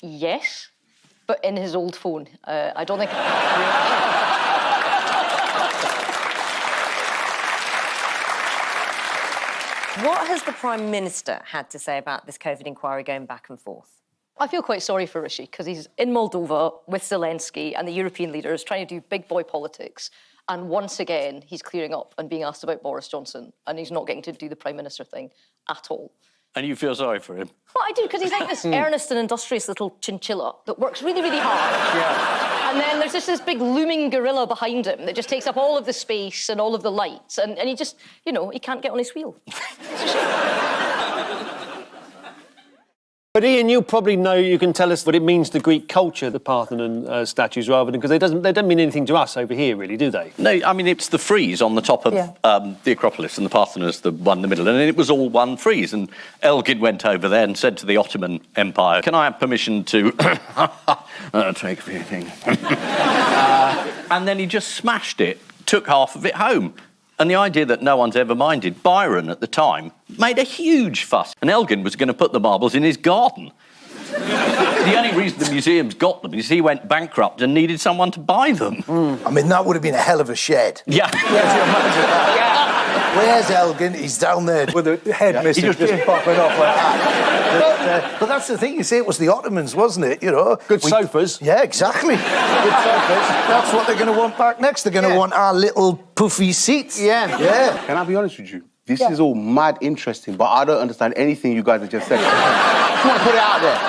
Yes. But in his old phone. I don't think... What has the Prime Minister had to say about this COVID inquiry going back and forth? I feel quite sorry for Rishi, because he's in Moldova with Zelensky and the European leaders trying to do big boy politics. And once again, he's clearing up and being asked about Boris Johnson, and he's not getting to do the Prime Minister thing at all. And you feel sorry for him? Well, I do, because he's like this earnest and industrious little chinchilla that works really, really hard. Yeah. And then there's just this big looming gorilla behind him that just takes up all of the space and all of the lights, and he just, he can't get on his wheel. It's a shame. But Ian, you probably know, you can tell us what it means to Greek culture, the Parthenon statues, rather than, because they don't mean anything to us over here, really, do they? No, I mean, it's the frieze on the top of the Acropolis, and the Parthenon is the one in the middle, and it was all one frieze. And Elgin went over there and said to the Ottoman Empire, can I have permission to take a few things? And then he just smashed it, took half of it home. And the idea that no one's ever minded, Byron at the time made a huge fuss. And Elgin was going to put the marbles in his garden. The only reason the museum's got them is he went bankrupt and needed someone to buy them. I mean, that would have been a hell of a shed. Yeah. Where's Elgin? He's down there. With the headmistress just popping off like that. But that's the thing, you see, it was the Ottomans, wasn't it? You know, Good sofas. Yeah, exactly. Good sofas. That's what they're going to want back next. They're going to want our little puffy seats. Yeah. Can I be honest with you? This is all mad interesting, but I don't understand anything you guys have just said. Come on, put it out there.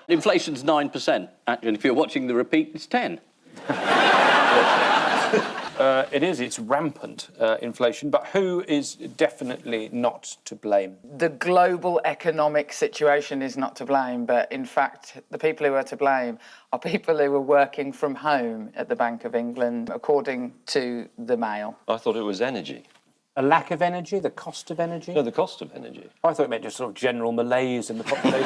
Inflation's 9%. And if you're watching the repeat, it's 10. It is. It's rampant inflation. But who is definitely not to blame? The global economic situation is not to blame, but in fact, the people who are to blame are people who were working from home at the Bank of England, according to the Mail. I thought it was energy. A lack of energy, the cost of energy? No, the cost of energy. I thought it meant just sort of general malaise in the population.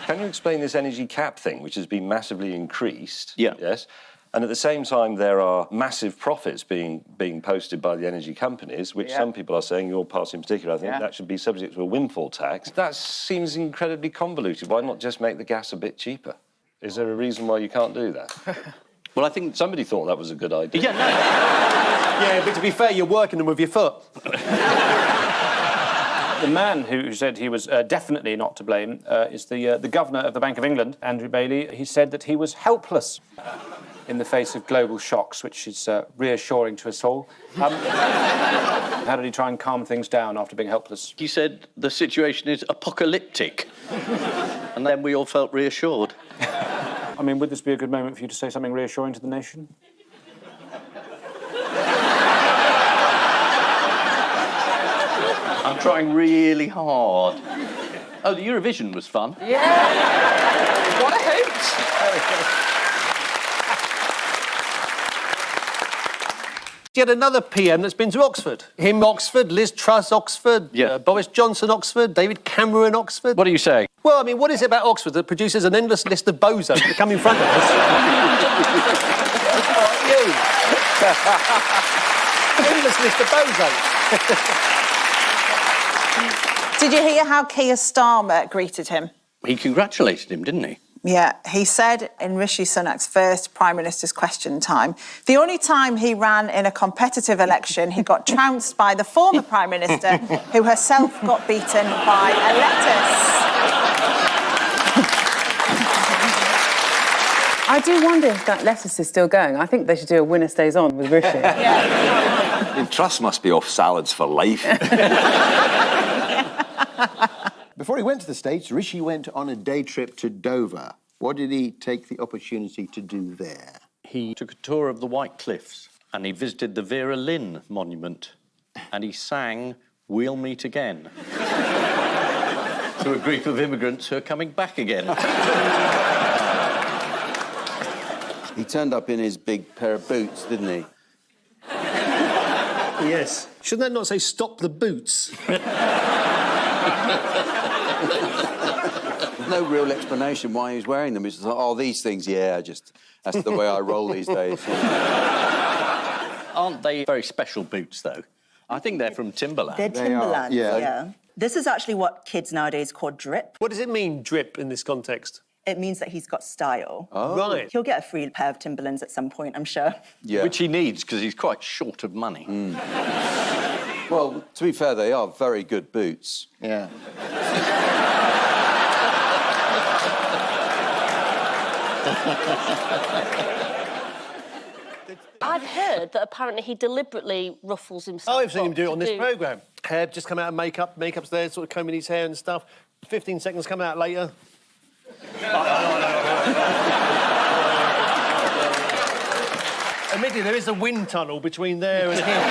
Can you explain this energy cap thing, which has been massively increased? Yeah. Yes. And at the same time, there are massive profits being posted by the energy companies, which some people are saying, your party in particular, I think that should be subject to a windfall tax. That seems incredibly convoluted. Why not just make the gas a bit cheaper? Is there a reason why you can't do that? Well, I think somebody thought that was a good idea. Yeah, no. Yeah, but to be fair, you're working them with your foot. The man who said he was definitely not to blame is the governor of the Bank of England, Andrew Bailey. He said that he was helpless in the face of global shocks, which is reassuring to us all. How did he try and calm things down after being helpless? He said the situation is apocalyptic. And then we all felt reassured. I mean, would this be a good moment for you to say something reassuring to the nation? I'm trying really hard. Oh, the Eurovision was fun. Yeah! What a hoot! Yet another PM that's been to Oxford. Him, Oxford, Liz Truss, Oxford, Boris Johnson, Oxford, David Cameron, Oxford. What are you saying? Well, I mean, what is it about Oxford that produces an endless list of bozos that come in front of us? Endless list of bozos. Did you hear how Keir Starmer greeted him? He congratulated him, didn't he? Yeah, he said in Rishi Sunak's first Prime Minister's Question Time, the only time he ran in a competitive election, he got trounced by the former Prime Minister, who herself got beaten by a lettuce. I do wonder if that lettuce is still going. I think they should do a winner stays on with Rishi. I mean, Truss must be off salads for life. Before he went to the States, Rishi went on a day trip to Dover. What did he take the opportunity to do there? He took a tour of the White Cliffs and he visited the Vera Lynn monument and he sang We'll Meet Again to a group of immigrants who are coming back again. He turned up in his big pair of boots, didn't he? Yes. Shouldn't that not say stop the boots? There's no real explanation why he was wearing them. It's just like, oh, these things, that's the way I roll these days. Aren't they very special boots, though? I think they're from Timberland. They're Timberland, yeah. This is actually what kids nowadays call drip. What does it mean, drip, in this context? It means that he's got style. Oh. Right. He'll get a free pair of Timberlands at some point, I'm sure. Yeah. Which he needs, because he's quite short of money. Well, to be fair, they are very good boots. Yeah. I've heard that apparently he deliberately ruffles himself. I've seen him do it on this programme. Hair just come out of makeup's there, sort of combing his hair and stuff. 15 seconds come out later. Admittedly, there is a wind tunnel between there and here.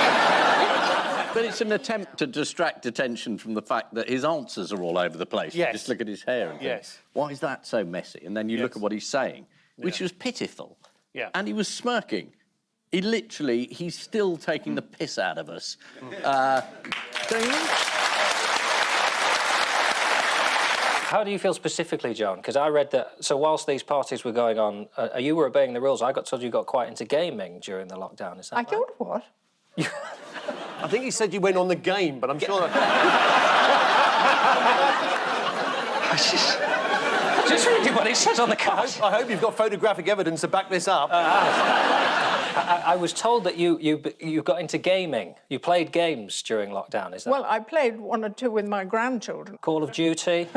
But it's an attempt to distract attention from the fact that his answers are all over the place. Yes. Just look at his hair and think, why is that so messy? And then you look at what he's saying, which was pitiful. Yeah. And he was smirking. He's still taking the piss out of us. How do you feel specifically, John? Because I read that, so whilst these parties were going on, you were obeying the rules. I got told you got quite into gaming during the lockdown, is that right? I don't what? I think he said you went on the game, but I'm sure that... Just reading what it says on the card. I hope you've got photographic evidence to back this up. I was told that you got into gaming. You played games during lockdown, is that? Well, I played 1 or 2 with my grandchildren. Call of Duty.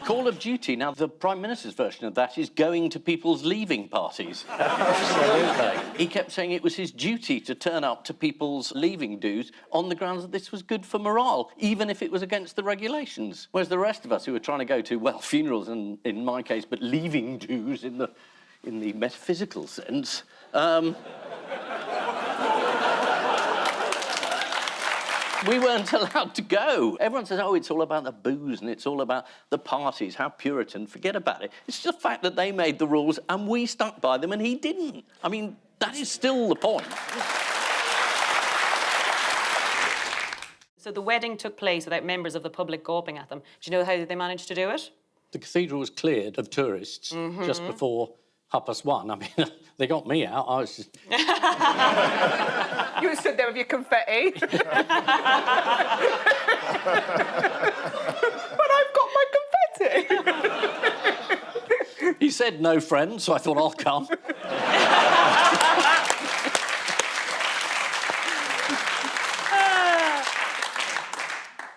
Call of Duty. Now, the Prime Minister's version of that is going to people's leaving parties. Absolutely. He kept saying it was his duty to turn up to people's leaving dues on the grounds that this was good for morale, even if it was against the regulations. Whereas the rest of us who were trying to go to, well, funerals in my case, but leaving dues in the metaphysical sense, we weren't allowed to go. Everyone says, oh, it's all about the booze and it's all about the parties, how Puritan. Forget about it. It's just the fact that they made the rules and we stuck by them and he didn't. I mean, that is still the point. So the wedding took place without members of the public gawping at them. Do you know how they managed to do it? The cathedral was cleared of tourists just before 1:30. I mean, they got me out. I was just... You stood there with your confetti. But I've got my confetti. He said no friend, so I thought I'll come.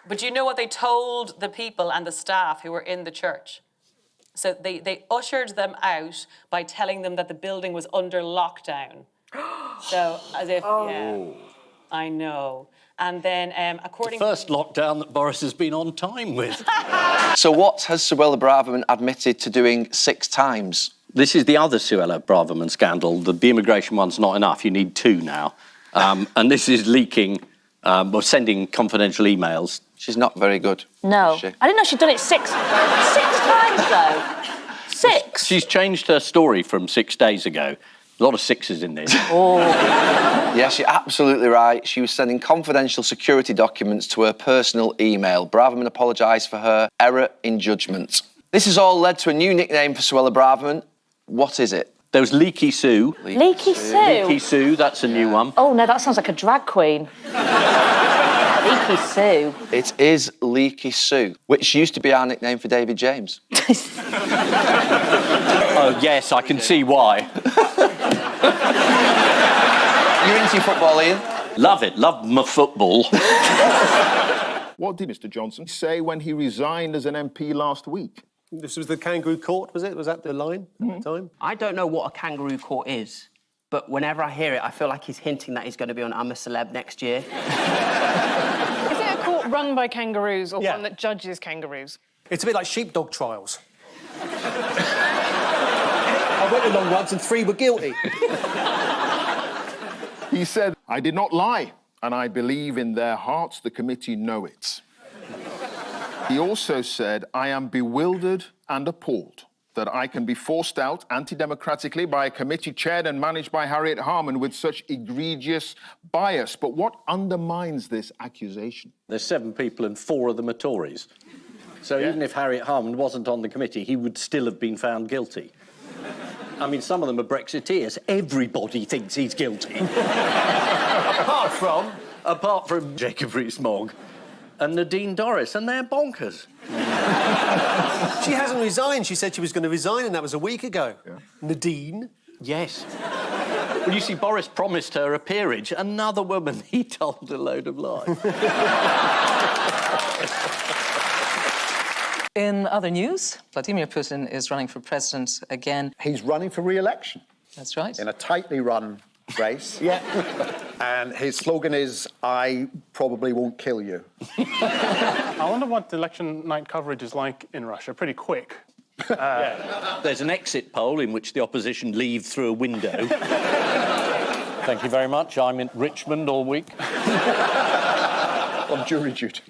But do you know what they told the people and the staff who were in the church? So they ushered them out by telling them that the building was under lockdown. So, as if, yeah, I know. And then, according to... First lockdown that Boris has been on time with. So what has Suella Braverman admitted to doing 6 times? This is the other Suella Braverman scandal. The immigration one's not enough. You need 2 now. And this is leaking, or sending confidential emails. She's not very good. No. I didn't know she'd done it 6 times, though. 6? She's changed her story from 6 days ago. A lot of 6s in this. Oh. Yes, you're absolutely right. She was sending confidential security documents to her personal email. Braverman apologised for her error in judgment. This has all led to a new nickname for Suella Braverman. What is it? There was Leaky Sue. Leaky Sue? Leaky Sue, that's a new one. Oh, no, that sounds like a drag queen. Leaky Sue. It is Leaky Sue, which used to be our nickname for David James. Oh, yes, I can see why. You're into football, Ian? Love it, love my football. What did Mr Johnson say when he resigned as an MP last week? This was the kangaroo court, was it? Was that the line at the time? I don't know what a kangaroo court is, but whenever I hear it, I feel like he's hinting that he's going to be on I'm a Celeb next year. Is it a court run by kangaroos or one that judges kangaroos? It's a bit like sheepdog trials. I went along once and 3 were guilty. He said, I did not lie, and I believe in their hearts the committee know it. He also said, I am bewildered and appalled that I can be forced out anti-democratically by a committee chaired and managed by Harriet Harman with such egregious bias. But what undermines this accusation? There's 7 people and 4 of them are Tories. So even if Harriet Harman wasn't on the committee, he would still have been found guilty. I mean, some of them are Brexiteers. Everybody thinks he's guilty. Apart from Jacob Rees-Mogg and Nadine Dorries, and they're bonkers. She hasn't resigned. She said she was going to resign, and that was a week ago. Yeah. Nadine? Yes. Well, you see, Boris promised her a peerage. Another woman he told a load of lies. In other news, Vladimir Putin is running for president again. He's running for re-election. That's right. In a tightly run race. Yeah. And his slogan is, I probably won't kill you. I wonder what the election night coverage is like in Russia. Pretty quick. There's an exit poll in which the opposition leave through a window. Thank you very much. I'm in Richmond all week. On jury duty.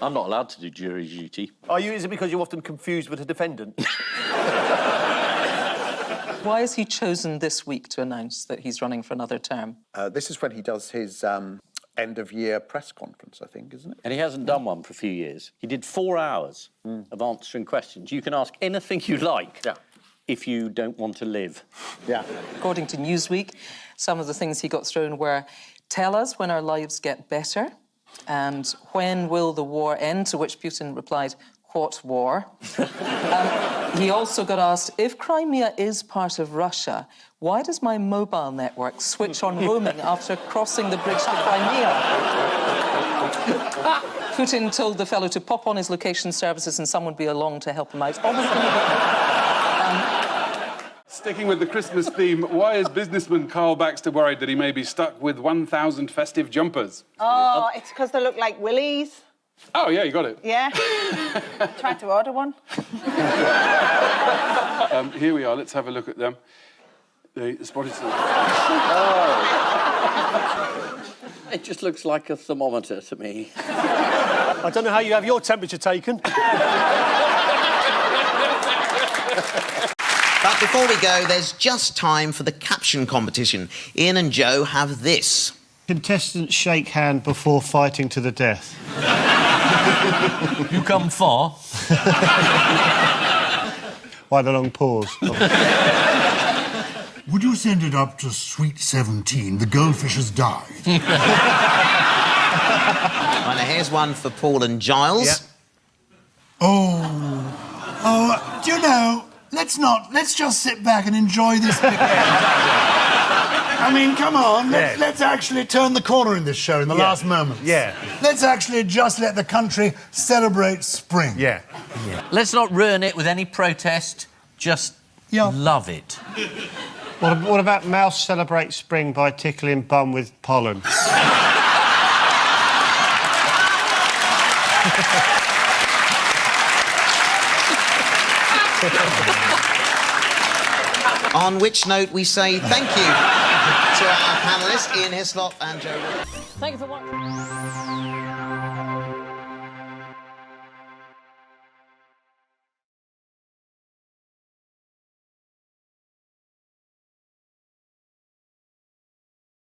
I'm not allowed to do jury duty. Are you? Is it because you're often confused with a defendant? Why has he chosen this week to announce that he's running for another term? This is when he does his end-of-year press conference, I think, isn't it? And he hasn't done one for a few years. He did 4 hours of answering questions. You can ask anything you like if you don't want to live. Yeah. According to Newsweek, some of the things he got thrown were, tell us when our lives get better, and when will the war end, to which Putin replied, what war? He also got asked, if Crimea is part of Russia, why does my mobile network switch on roaming after crossing the bridge to Crimea? Putin told the fellow to pop on his location services and someone would be along to help him out. Sticking with the Christmas theme, why is businessman Carl Baxter worried that he may be stuck with 1,000 festive jumpers? Oh, it's because they look like willies. Oh, yeah, you got it. Yeah. Tried to order one. Here we are, let's have a look at them. The spotted silk. It just looks like a thermometer to me. I don't know how you have your temperature taken. But before we go, there's just time for the caption competition. Ian and Joe have this. Contestants shake hand before fighting to the death. You come far. Why the long pause? Would you send it up to Sweet 17? The goldfish has died. Right, now here's one for Paul and Giles. Yep. Oh, do you know, let's just sit back and enjoy this bit. I mean, come on, let's actually turn the corner in this show in the last moments. Yeah. Let's actually just let the country celebrate spring. Yeah. Let's not ruin it with any protest, just love it. What about mouse celebrate spring by tickling bum with pollen? On which note we say thank you to our panellists, Ian Hislop and Joe. Thank you for watching.